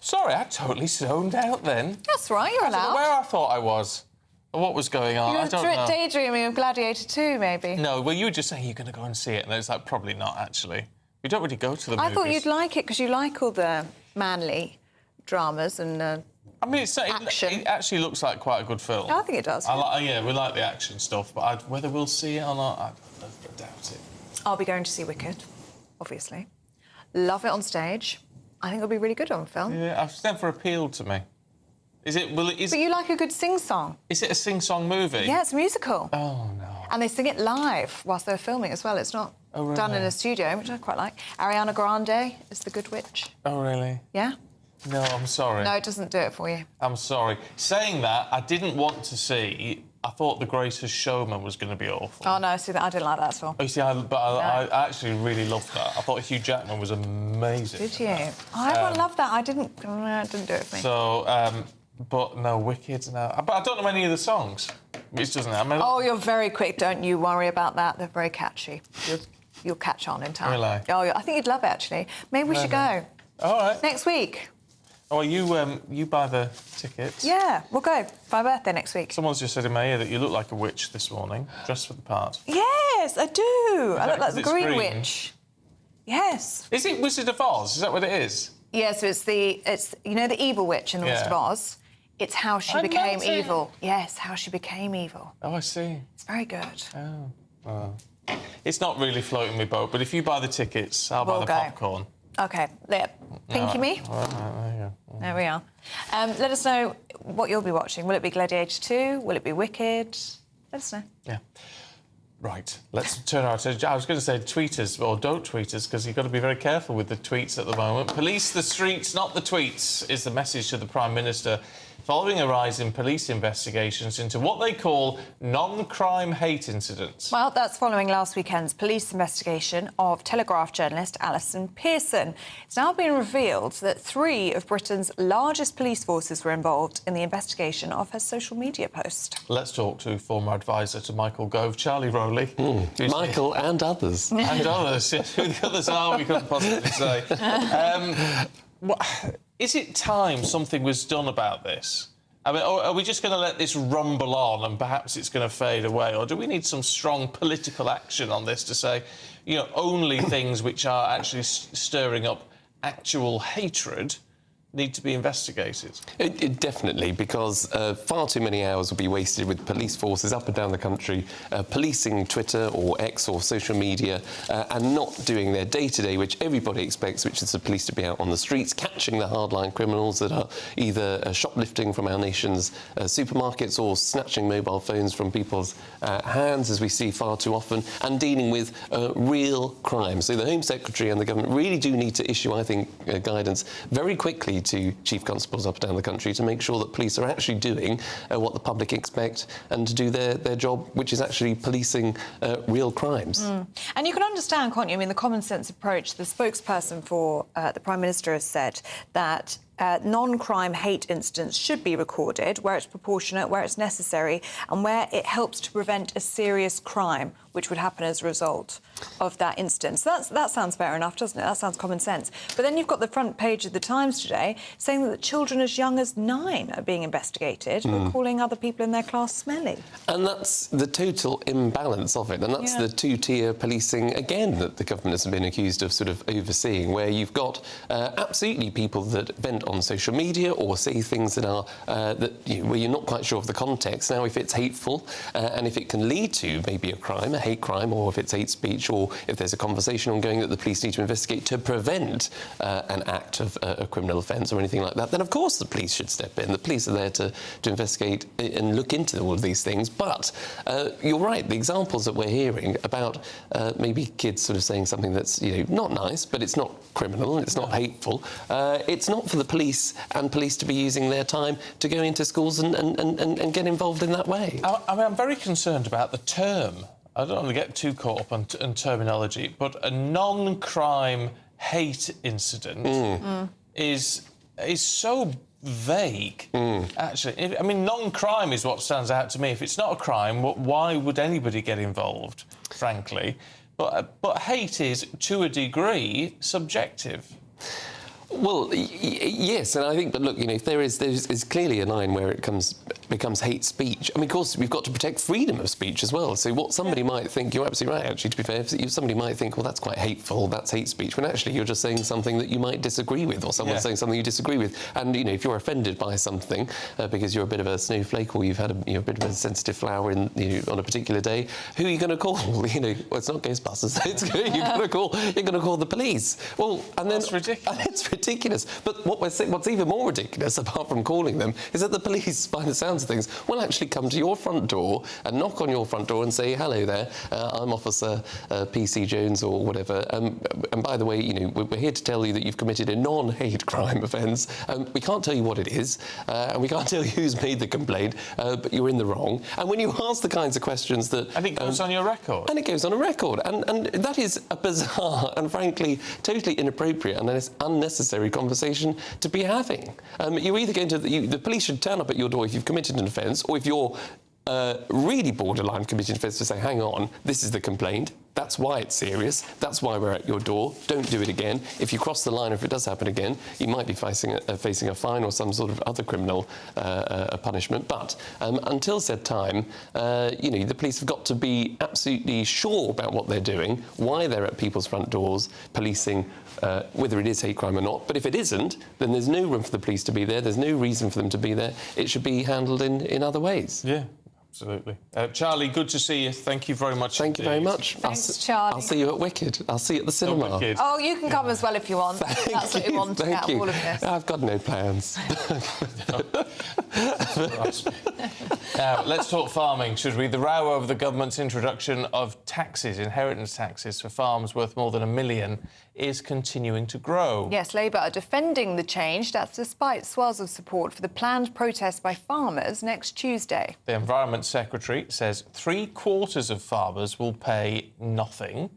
Sorry, I totally zoned out then. That's right, you're I don't know allowed. where I thought I was. Or what was going on? I don't know. Daydreaming of Gladiator 2, maybe. No, well, you were just saying you're going to go and see it, and it's like, probably not, actually. We don't really go to the movies. I thought you'd like it because you like all the manly dramas and I mean, action. It actually looks like quite a good film. I think it does. Yeah, we like the action stuff, but whether we'll see it or not, I doubt it. I'll be going to see Wicked, obviously. Love it on stage. I think it'll be really good on film. Yeah, it's never appealed to me. Is it? Well, But you like a good sing-song. Is it a sing-song movie? Yeah, it's a musical. Oh, no. And they sing it live whilst they're filming as well. It's not done in a studio, which I quite like. Ariana Grande is the Good Witch. Oh, really? Yeah? No, I'm sorry. No, it doesn't do it for you. I'm sorry. Saying that, I didn't want to see... I thought The Greatest Showman was going to be awful. Oh, no, see, I didn't like that at all. Oh, you see, I actually really loved that. I thought Hugh Jackman was amazing. Did you? I loved that. It didn't do it for me. So, but no, Wicked, no. But I don't know any of the songs. Which doesn't... I mean, oh, you're very quick. Don't you worry about that. They're very catchy. You'll catch on in time. Really? Oh, I think you'd love it, actually. Maybe we should go. All right. Next week. Oh, you buy the tickets? Yeah, we'll go. For my birthday next week. Someone's just said in my ear that you look like a witch this morning, dressed for the part. Yes, I do. I look like the Green green? Witch. Yes. Is it Wizard of Oz? Is that what it is? Yeah, so it's you know the evil witch in the Wizard of Oz? It's how she became evil. Yes, how she became evil. Oh, I see. It's very good. Oh, well. It's not really floating my boat, but if you buy the tickets, I'll buy the popcorn. OK, there. Pinky me. All right, there you go. There we are. Let us know what you'll be watching. Will it be Gladiator 2? Will it be Wicked? Let us know. Yeah. Right, let's turn our attention. I was going to say tweet us, or don't tweet us, because you've got to be very careful with the tweets at the moment. Police the streets, not the tweets, is the message to the Prime Minister following a rise in police investigations into what they call non-crime hate incidents. Well, that's following last weekend's police investigation of Telegraph journalist Alison Pearson. It's now been revealed that 3 of Britain's largest police forces were involved in the investigation of her social media post. Let's talk to former advisor to Michael Gove, Charlie Rowley. Michael and others. And others, yes. Who the others are, we couldn't possibly say. Is it time something was done about this? I mean, or are we just going to let this rumble on and perhaps it's going to fade away? Or do we need some strong political action on this to say, you know, only things which are actually stirring up actual hatred need to be investigated? Definitely, because far too many hours will be wasted with police forces up and down the country policing Twitter or X or social media and not doing their day-to-day, which everybody expects, which is the police to be out on the streets, catching the hardline criminals that are either shoplifting from our nation's supermarkets or snatching mobile phones from people's hands, as we see far too often, and dealing with real crime. So the Home Secretary and the government really do need to issue, I think, guidance very quickly to chief constables up and down the country to make sure that police are actually doing what the public expect and to do their job, which is actually policing real crimes. And you can understand, can't you? I mean, the common sense approach, the spokesperson for the Prime Minister has said that non-crime hate incidents should be recorded where it's proportionate, where it's necessary, and where it helps to prevent a serious crime which would happen as a result of that incident. So that sounds fair enough, doesn't it? That sounds common sense. But then you've got the front page of the Times today saying that children as young as 9 are being investigated for calling other people in their class smelly. And that's the total imbalance of it, and that's the two-tier policing, again, that the government has been accused of sort of overseeing, where you've got absolutely people that vent on social media or say things that are where you're not quite sure of the context. Now, if it's hateful and if it can lead to maybe a crime, a hate crime, or if it's hate speech, or if there's a conversation ongoing that the police need to investigate to prevent an act of a criminal offence or anything like that, then of course the police should step in. The police are there to investigate and look into all of these things. But you're right, the examples that we're hearing about maybe kids sort of saying something that's, you know, not nice, but it's not criminal, it's not hateful. It's not for the police and police to be using their time to go into schools and get involved in that way. I mean, I'm very concerned about the term. I don't want to get too caught up on terminology, but a non-crime hate incident. is so vague. Actually, I mean, non-crime is what stands out to me. If it's not a crime, why would anybody get involved? Frankly, but hate is, to a degree, subjective. Well, yes, and I think, but look, you know, if there's clearly a line where it becomes hate speech. I mean, of course, we've got to protect freedom of speech as well. So what somebody might think, you're absolutely right, actually, to be fair, somebody might think, well, that's quite hateful, that's hate speech, when actually you're just saying something that you might disagree with, or someone's saying something you disagree with. And, you know, if you're offended by something because you're a bit of a snowflake or you've had a bit of a sensitive flower on a particular day, who are you going to call? You know, well, it's not Ghostbusters. You're going to call the police. Well, and then... That's ridiculous. It's ridiculous. But what's even more ridiculous, apart from calling them, is that the police, by the sounds of things, will actually come to your front door and knock on your front door and say, hello there, I'm Officer PC Jones or whatever. And by the way, you know, we're here to tell you that you've committed a non-hate crime offence. We can't tell you what it is, and we can't tell you who's made the complaint, but you're in the wrong. And when you ask the kinds of questions that... And it goes on your record. And it goes on a record. And that is a bizarre and, frankly, totally inappropriate and unnecessary conversation to be having. You're either going to... the police should turn up at your door if you've committed an offence, or if you're really borderline committed offence, to say, hang on, this is the complaint, that's why it's serious, that's why we're at your door, don't do it again. If you cross the line, or if it does happen again, you might be facing a fine or some sort of other criminal punishment. But until said time, you know, the police have got to be absolutely sure about what they're doing, why they're at people's front doors, policing whether it is hate crime or not. But if it isn't, then there's no room for the police to be there, there's no reason for them to be there. It should be handled in other ways. Yeah. Absolutely. Charlie, good to see you. Thank you very much. Thank you very much. Thanks, Charlie. I'll see you at Wicked. I'll see you at the cinema. Oh, you can come as well if you want. That's what you want to get all of this. I've got no plans. Now, let's talk farming, should we? The row over the government's introduction of taxes, inheritance taxes for farms worth more than £1 million, is continuing to grow. Yes, Labour are defending the change. That's despite swells of support for the planned protest by farmers next Tuesday. The Environment Secretary says 3/4 of farmers will pay nothing.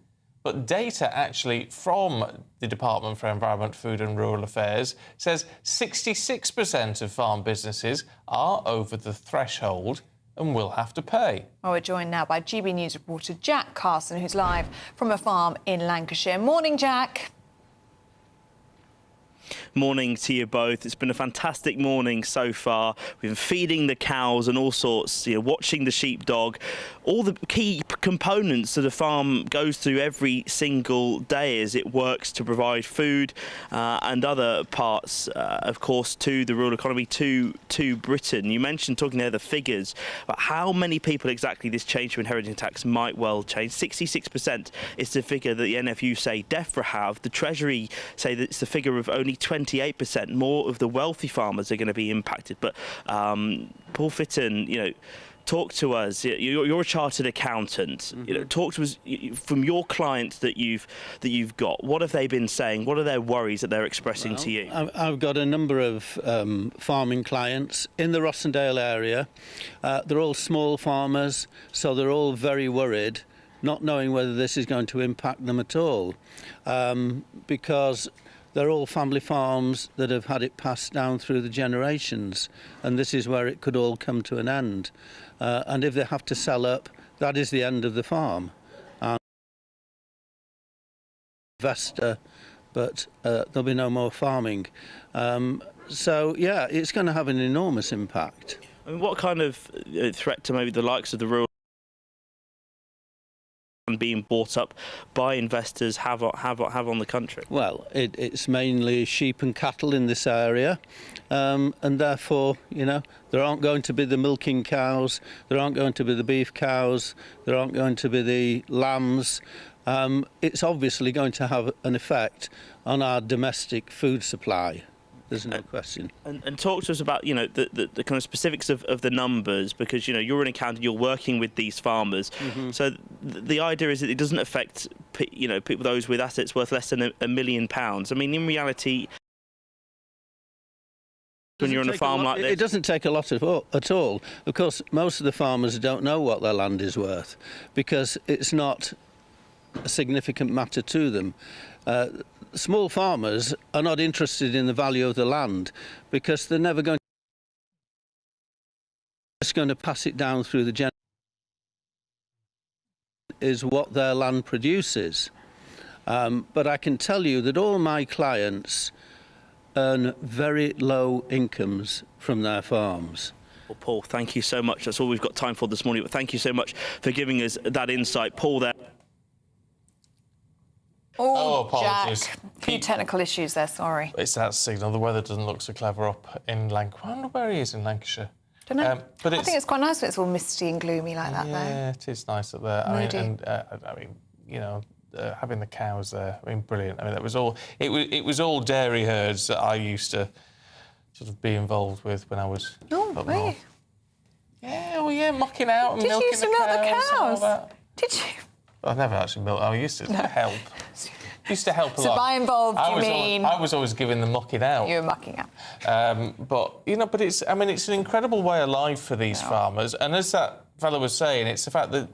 But data actually from the Department for Environment, Food and Rural Affairs says 66% of farm businesses are over the threshold and will have to pay. Well, we're joined now by GB News reporter Jack Carson, who's live from a farm in Lancashire. Morning, Jack. Morning to you both. It's been a fantastic morning so far. We've been feeding the cows and all sorts, watching the sheepdog. All the key components that a farm goes through every single day as it works to provide food and other parts, of course, to the rural economy, to Britain. You mentioned, talking there, the figures, but how many people exactly this change to inheritance tax might well change. 66% is the figure that the NFU say DEFRA have. The Treasury say that it's the figure of only 28%. More of the wealthy farmers are going to be impacted. But Paul Fitton, talk to us. You're a chartered accountant. Talk to us from your clients that you've got. What have they been saying? What are their worries that they're expressing to you? I've got a number of farming clients in the Rossendale area. They're all small farmers, so they're all very worried, not knowing whether this is going to impact them at all, because they're all family farms that have had it passed down through the generations, and this is where it could all come to an end. And if they have to sell up, that is the end of the farm. Investor, but there'll be no more farming. So, yeah, it's going to have an enormous impact. I mean, what kind of threat to maybe the likes of the rural and being bought up by investors have on the country? Well, it's mainly sheep and cattle in this area, and therefore, there aren't going to be the milking cows, there aren't going to be the beef cows, there aren't going to be the lambs. It's obviously going to have an effect on our domestic food supply. There's no question. And talk to us about, the kind of specifics of the numbers, because, you're an accountant, you're working with these farmers. Mm-hmm. So the idea is that it doesn't affect, people, those with assets worth less than £1 million. I mean, in reality, when you're on a farm like this, it doesn't take a lot at all. Of course, most of the farmers don't know what their land is worth, because it's not a significant matter to them. Small farmers are not interested in the value of the land because they're never going to pass it down through the generation. Is what their land produces. But I can tell you that all my clients earn very low incomes from their farms. Well, Paul, thank you so much. That's all we've got time for this morning, but thank you so much for giving us that insight. Paul there. Apologies. Jack. A few technical issues there, sorry. It's that signal. The weather doesn't look so clever up in Lancashire. I wonder where he is in Lancashire. Don't know. But I think it's quite nice when it's all misty and gloomy like that, though. Yeah, it is nice up there. Having the cows there, brilliant. That was all. It was all dairy herds that I used to sort of be involved with when I was up north. Yeah, mucking out and milking the cows. Did you used to milk the cows? Did you? I never actually milked. I used to help. Used to help a lot. So by involved, you mean? I was always giving the mucking out. You were mucking out. But it's an incredible way of life for these farmers. And as that fellow was saying, it's the fact that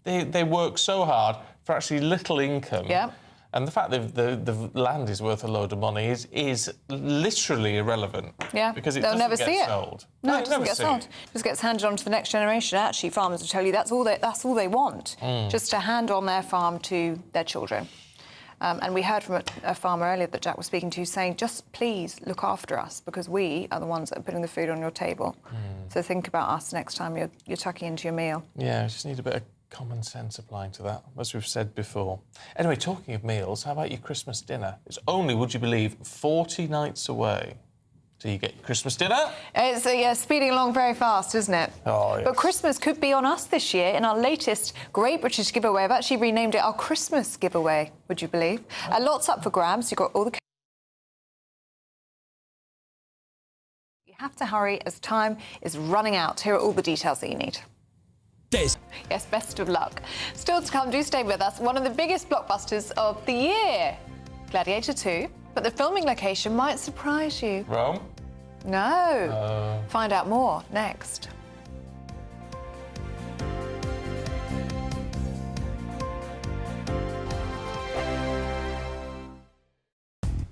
they work so hard for actually little income. Yeah. And the fact that the land is worth a load of money is literally irrelevant. Yeah. Because they'll never see it. Sold. No, it doesn't get sold. It just gets handed on to the next generation. Actually, farmers will tell you that's all they want, just to hand on their farm to their children. And we heard from a farmer earlier that Jack was speaking to saying, just please look after us because we are the ones that are putting the food on your table. So think about us next time you're tucking into your meal. Yeah, we just need a bit of common sense applying to that, as we've said before. Anyway, talking of meals, how about your Christmas dinner? It's only, would you believe, 40 nights away. So you get your Christmas dinner? It's speeding along very fast, isn't it? Oh, yes. But Christmas could be on us this year. In our latest Great British Giveaway, I've actually renamed it our Christmas Giveaway, would you believe? Lots up for grabs. You've got all the... You have to hurry as time is running out. Here are all the details that you need. Yes, best of luck. Still to come, do stay with us. One of the biggest blockbusters of the year, Gladiator 2. But the filming location might surprise you. Rome? No. Find out more next.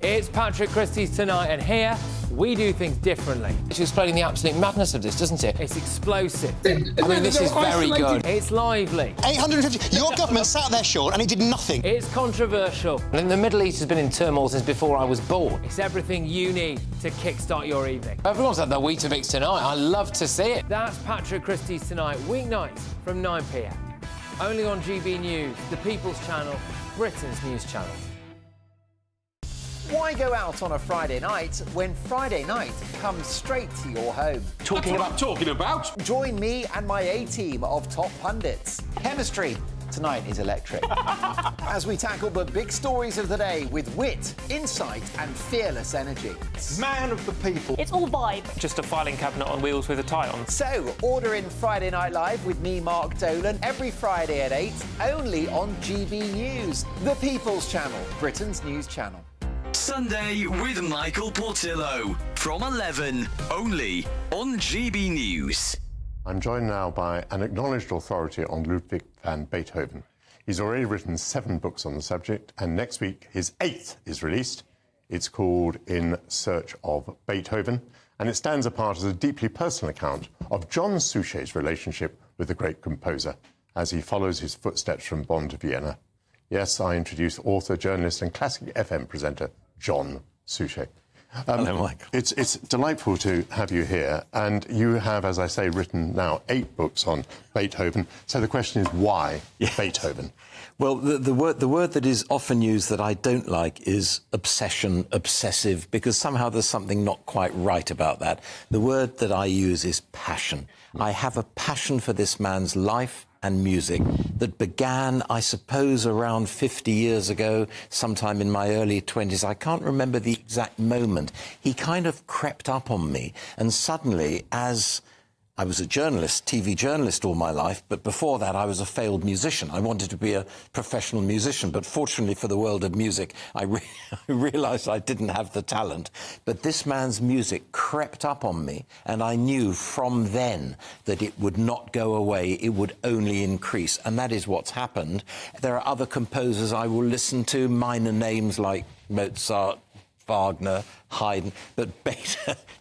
It's Patrick Christie's Tonight, and here we do things differently. It's explaining the absolute madness of this, doesn't it? It's explosive. This is very good. It's lively. 850. Your government sat there, Sean, and he did nothing. It's controversial. And the Middle East has been in turmoil since before I was born. It's everything you need to kickstart your evening. Everyone's had their Weetabix tonight. I love to see it. That's Patrick Christie's Tonight, weeknights from 9 p.m. Only on GB News, the People's Channel, Britain's news channel. Why go out on a Friday night when Friday night comes straight to your home? Talking about? Join me and my A-team of top pundits. Chemistry. Tonight is electric. As we tackle the big stories of the day with wit, insight and fearless energy. Man of the people. It's all vibe. Just a filing cabinet on wheels with a tie on. So, order in Friday Night Live with me, Mark Dolan, every Friday at 8, only on GB News, the People's Channel, Britain's news channel. Sunday with Michael Portillo from 11, only on GB News. I'm joined now by an acknowledged authority on Ludwig van Beethoven. He's already written 7 books on the subject, and next week his 8th is released. It's called In Search of Beethoven, and it stands apart as a deeply personal account of John Suchet's relationship with the great composer as he follows his footsteps from Bonn to Vienna. Yes, I introduce author, journalist and classic FM presenter John Suchet. Hello, Michael. It's delightful to have you here, and you have, as I say, written now 8 books on Beethoven. So the question is, why Beethoven? Well, the word that is often used that I don't like is obsession, obsessive, because somehow there's something not quite right about that. The word that I use is passion. I have a passion for this man's life and music that began, I suppose, around 50 years ago, sometime in my early 20s. I can't remember the exact moment. He kind of crept up on me, and suddenly, as I was a journalist, TV journalist all my life, but before that I was a failed musician. I wanted to be a professional musician, but fortunately for the world of music, I realised I didn't have the talent. But this man's music crept up on me, and I knew from then that it would not go away, it would only increase, and that is what's happened. There are other composers I will listen to, minor names like Mozart, Wagner, Haydn, but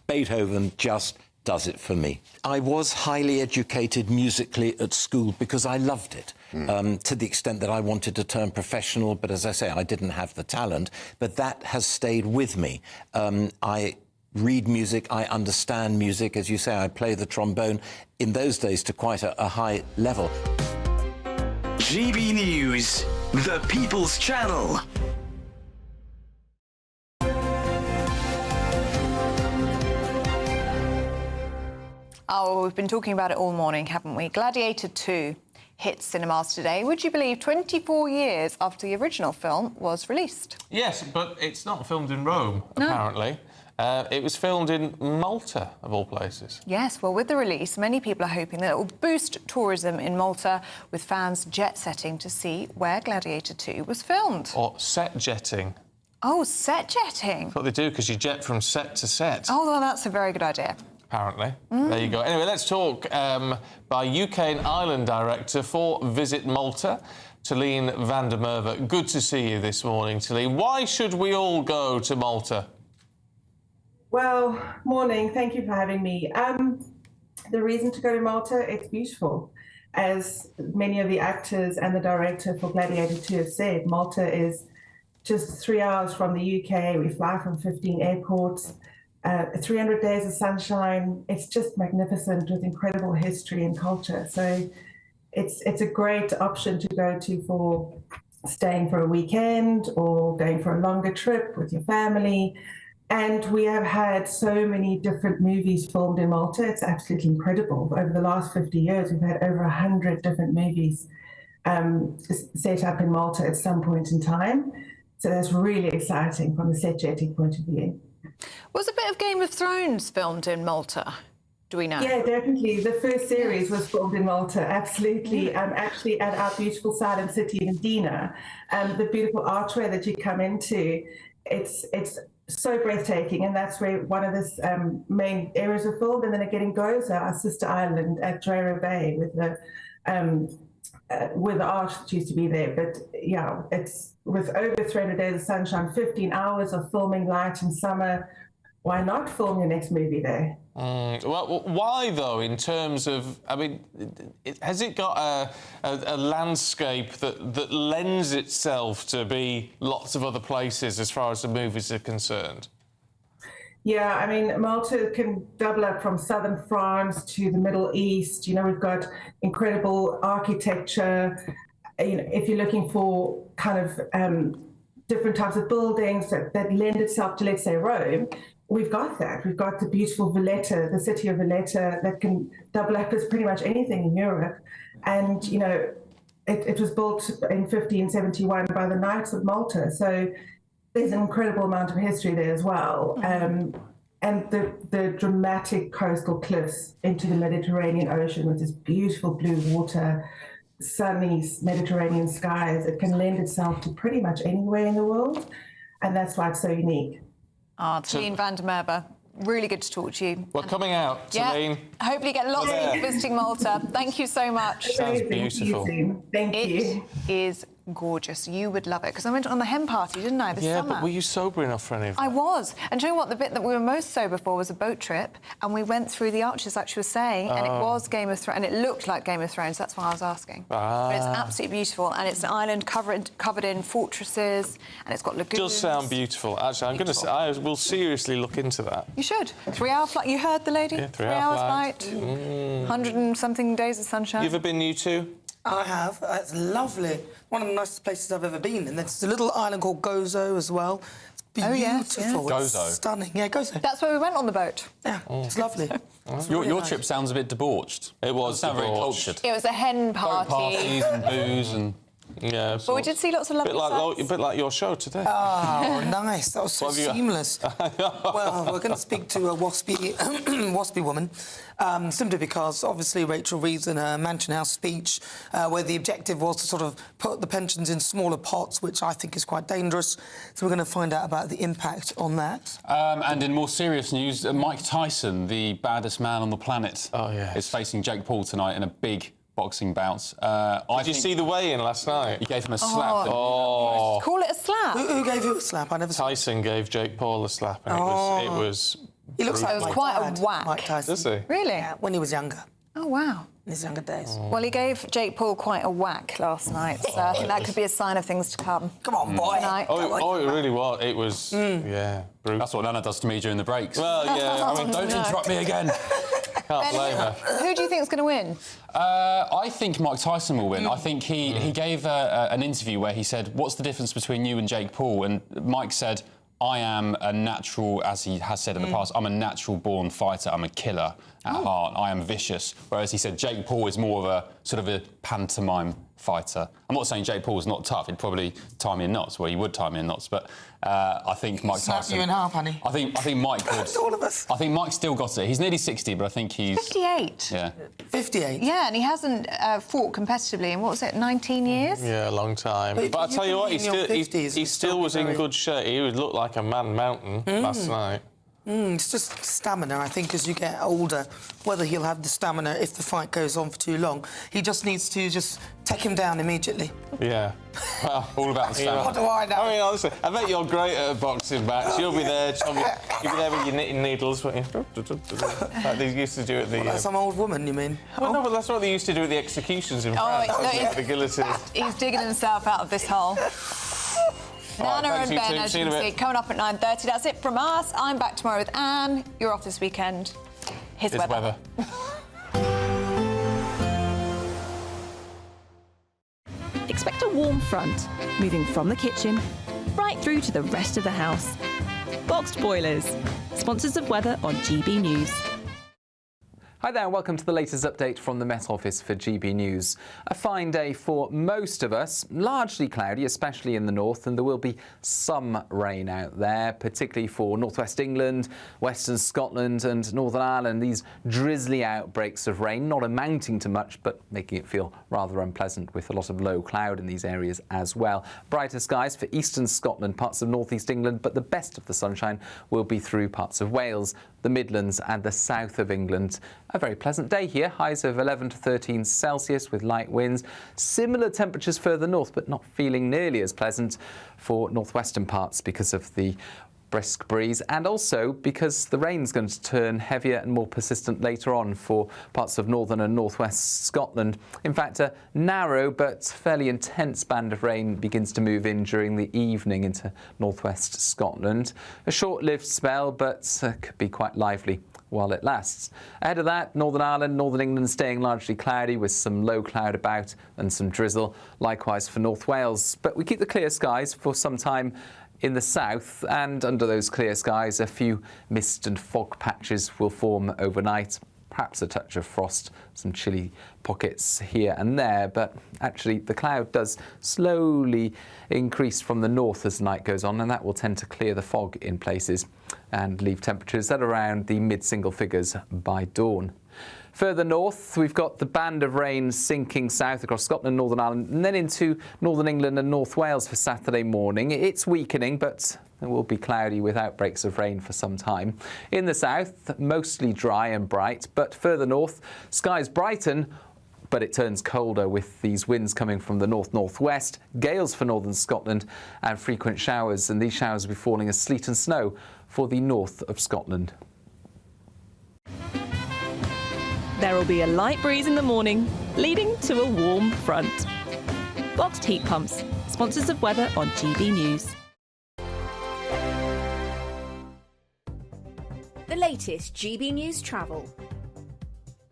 Beethoven just does it for me. I was highly educated musically at school because I loved it, to the extent that I wanted to turn professional, but as I say, I didn't have the talent, but that has stayed with me. I read music, I understand music, as you say, I play the trombone, in those days to quite a high level. GB News, the People's Channel. Oh, we've been talking about it all morning, haven't we? Gladiator 2 hits cinemas today. Would you believe 24 years after the original film was released? Yes, but it's not filmed in Rome, apparently. It was filmed in Malta, of all places. Yes, well, with the release, many people are hoping that it will boost tourism in Malta, with fans jet-setting to see where Gladiator 2 was filmed. Or set-jetting. Oh, set-jetting. That's what they do, because you jet from set to set. Oh, well, that's a very good idea. Apparently. There you go. Anyway, let's talk by UK and Ireland director for Visit Malta, Talene van der Merwe. Good to see you this morning, Talene. Why should we all go to Malta? Well, morning. Thank you for having me. The reason to go to Malta, it's beautiful. As many of the actors and the director for Gladiator 2 have said, Malta is just 3 hours from the UK. We fly from 15 airports. 300 days of sunshine. It's just magnificent with incredible history and culture. So it's a great option to go to for staying for a weekend or going for a longer trip with your family. And we have had so many different movies filmed in Malta. It's absolutely incredible. Over the last 50 years, we've had over 100 different movies set up in Malta at some point in time. So that's really exciting from a set jetting point of view. Was a bit of Game of Thrones filmed in Malta? Do we know? Yeah, definitely. The first series was filmed in Malta, absolutely. Actually, at our beautiful silent city of Medina, the beautiful archway that you come into, it's so breathtaking, and that's where one of the main areas are filmed. And then again in Goza, our sister island at Drera Bay, with the arch that used to be there. But yeah, it's with over 300 days of sunshine, 15 hours of filming light in summer. Why not film your next movie there? Well, why, though, in terms of... I mean, has it got a landscape that lends itself to be lots of other places as far as the movies are concerned? Yeah, I mean, Malta can double up from southern France to the Middle East. You know, we've got incredible architecture. You know, if you're looking for kind of different types of buildings that lend itself to, let's say, Rome, we've got that. We've got the beautiful Valletta, the city of Valletta, that can double up as pretty much anything in Europe. And, you know, it was built in 1571 by the Knights of Malta. So there's an incredible amount of history there as well. And the dramatic coastal cliffs into the Mediterranean Ocean with this beautiful blue water, sunny Mediterranean skies, it can lend itself to pretty much anywhere in the world. And that's why it's so unique. Talene van der Merwe, really good to talk to you. We're coming out, Talene. Yeah, hopefully get lots of people visiting Malta. Thank you so much. Sounds beautiful. Thank you. It is gorgeous. You would love it, because I went on the hen party, didn't I, this summer? Yeah, but were you sober enough for any of that? I was. And do you know what? The bit that we were most sober for was a boat trip, and we went through the arches, like she was saying, and it was Game of Thrones, and it looked like Game of Thrones. That's why I was asking. But it's absolutely beautiful, and it's an island covered in fortresses, and it's got lagoons. It does sound beautiful. Actually, I'm going to say, I will seriously look into that. You should. 3-hour flight. You heard the lady? Yeah, 3 hours flight. 100 and something days of sunshine. You ever been, you two? I have. It's lovely. One of the nicest places I've ever been. And there's a little island called Gozo as well. It's beautiful. Yes, yeah. It's Gozo. stunning. Yeah, Gozo. That's where we went on the boat. Yeah, it's lovely. It's Your really nice. trip sounds a bit debauched. It was sound very debauched. cultured. It was a hen party. Boat parties and booze and... Yeah. But we did see lots of lovely sights. A bit like your show today. Oh, nice. That was so seamless. Well, we're going to speak to a waspy woman, simply because, obviously, Rachel Reeves in her Mansion House speech, where the objective was to sort of put the pensions in smaller pots, which I think is quite dangerous. So we're going to find out about the impact on that. And in more serious news, Mike Tyson, the baddest man on the planet, is facing Jake Paul tonight in a big boxing bout. Did you see the weigh-in last night? He gave him a slap. Call it a slap? Who gave you a slap? I never saw. Tyson gave Jake Paul a slap, and it was He looks like it was quite a whack. Mike Tyson. Does he? Really? Yeah, when he was younger. Oh, wow. In his younger days. Well, he gave Jake Paul quite a whack last night, so I think that could be a sign of things to come. Come on, boy. Tonight. It really was. It was, yeah, brutal. That's what Nana does to me during the breaks. Well, yeah, I mean, don't interrupt me again. Can't blame her. Who do you think is going to win? I think Mike Tyson will win. I think he gave an interview where he said, "What's the difference between you and Jake Paul?" And Mike said, "I am a natural," as he has said in the past, "I'm a natural-born fighter. I'm a killer at heart. I am vicious." Whereas he said Jake Paul is more of a sort of a pantomime fighter. I'm not saying Jake Paul's not tough. He'd probably tie me in knots. Well, he would tie me in knots, but I think Mike Snap Tyson... you in half, honey. I think Mike could. All of us. I think Mike's still got it. He's nearly 60, but I think he's... 58. Yeah. 58? Yeah, and he hasn't fought competitively in, what was it, 19 years? Yeah, a long time. But I tell you what, he still was in good shape. He would look like a man mountain last night. It's just stamina, I think, as you get older, whether he'll have the stamina if the fight goes on for too long. He just needs to just take him down immediately. Yeah. Well, all about the stamina. What do I know? I mean, honestly, I bet you're great at a boxing match. You'll be there, you'll be there with your knitting needles, won't you? Like they used to do at the... Like some old woman, you mean? Well, no, but that's what they used to do at the executions in France. The guillotine. He's digging himself out of this hole. Nana and Ben, as you can see, coming up at 9:30. That's it from us. I'm back tomorrow with Anne. You're off this weekend. Here's weather. Expect a warm front, moving from the kitchen right through to the rest of the house. Boxed Boilers, sponsors of weather on GB News. Hi there and welcome to the latest update from the Met Office for GB News. A fine day for most of us, largely cloudy, especially in the north, and there will be some rain out there, particularly for northwest England, western Scotland and Northern Ireland. These drizzly outbreaks of rain, not amounting to much, but making it feel rather unpleasant with a lot of low cloud in these areas as well. Brighter skies for eastern Scotland, parts of northeast England, but the best of the sunshine will be through parts of Wales, the Midlands and the south of England. A very pleasant day here, highs of 11 to 13 Celsius with light winds. Similar temperatures further north, but not feeling nearly as pleasant for northwestern parts because of the brisk breeze, and also because the rain's going to turn heavier and more persistent later on for parts of northern and northwest Scotland. In fact, a narrow but fairly intense band of rain begins to move in during the evening into northwest Scotland. A short-lived spell, but could be quite lively while it lasts. Ahead of that, Northern Ireland, Northern England staying largely cloudy with some low cloud about and some drizzle. Likewise for North Wales. But we keep the clear skies for some time in the south, and under those clear skies, a few mist and fog patches will form overnight. Perhaps a touch of frost, some chilly pockets here and there, but actually the cloud does slowly increase from the north as the night goes on, and that will tend to clear the fog in places and leave temperatures at around the mid-single figures by dawn. Further north, we've got the band of rain sinking south across Scotland, Northern Ireland, and then into Northern England and North Wales for Saturday morning. It's weakening, but it will be cloudy with outbreaks of rain for some time. In the south, mostly dry and bright, but further north, skies brighten, but it turns colder with these winds coming from the north-northwest, gales for northern Scotland and frequent showers, and these showers will be falling as sleet and snow for the north of Scotland. There will be a light breeze in the morning, leading to a warm front. Boxed Heat Pumps, sponsors of weather on GB News. The latest GB News travel.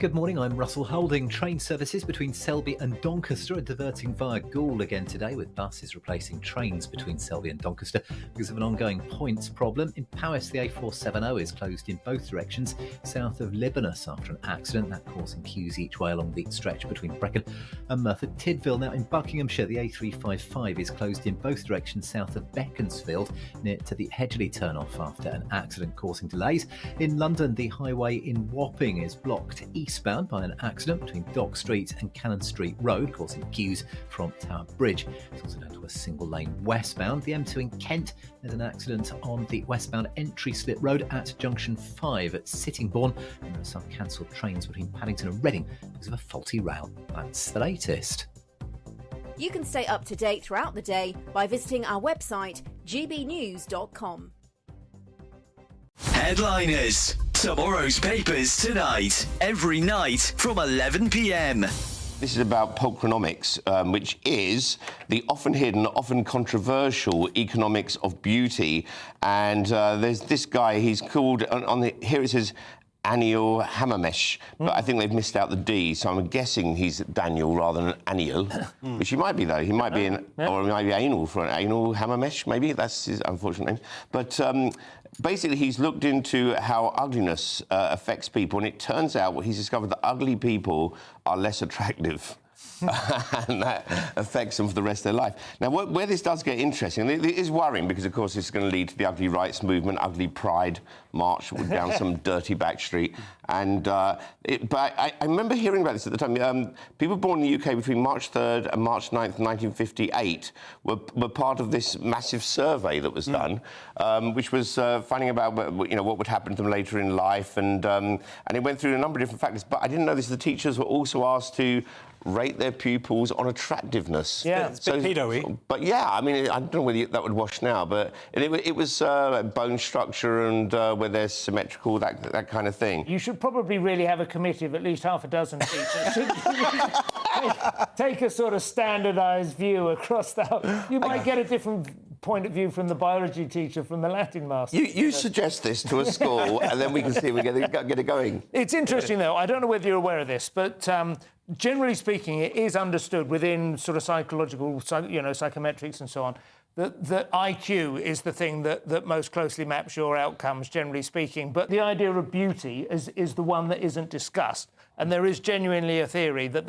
Good morning, I'm Russell Holding. Train services between Selby and Doncaster are diverting via Goole again today, with buses replacing trains between Selby and Doncaster because of an ongoing points problem. In Powys, the A470 is closed in both directions south of Libanus after an accident, that causing queues each way along the stretch between Brecon and Merthyr Tydfil. Now in Buckinghamshire, the A355 is closed in both directions south of Beaconsfield near to the Hedgley turn-off after an accident causing delays. In London, the highway in Wapping is blocked eastbound by an accident between Dock Street and Cannon Street Road, causing queues from Tower Bridge. It's also down to a single lane westbound. The M2 in Kent, there's an accident on the westbound entry slip road at junction 5 at Sittingbourne, and there are some cancelled trains between Paddington and Reading because of a faulty rail. That's the latest. You can stay up to date throughout the day by visiting our website gbnews.com. Headliners. Tomorrow's papers tonight. Every night from 11 p.m. This is about pulchronomics, which is the often hidden, often controversial economics of beauty. And there's this guy, he's called, here it says Anil Hammermesh, but I think they've missed out the D, so I'm guessing he's Daniel rather than Anil, which he might be, though. He might be or he might be anal for an Anil Hammermesh, maybe. That's his unfortunate name. But basically, he's looked into how ugliness affects people, and it turns out he's discovered that ugly people are less attractive. And that affects them for the rest of their life. Now, where this does get interesting, and it is worrying because, of course, it's going to lead to the ugly rights movement, ugly pride march down some dirty back street. And but I remember hearing about this at the time. People born in the UK between March 3rd and March 9th, 1958 were part of this massive survey that was done, which was finding about what would happen to them later in life, and it went through a number of different factors. But I didn't know this. The teachers were also asked to rate their pupils on attractiveness. Yeah, it's a bit pedo-y. But yeah, I mean, I don't know whether that would wash now, but it was bone structure and where they're symmetrical, that kind of thing. You should probably really have a committee of at least half a dozen teachers. Take a sort of standardised view across the whole. You might get a different point of view from the biology teacher, from the Latin master. You suggest this to a school, and then we can see if we get it going. It's interesting, though. I don't know whether you're aware of this, but generally speaking, it is understood within sort of psychological, psychometrics and so on, that IQ is the thing that most closely maps your outcomes, generally speaking. But the idea of beauty is the one that isn't discussed. And there is genuinely a theory that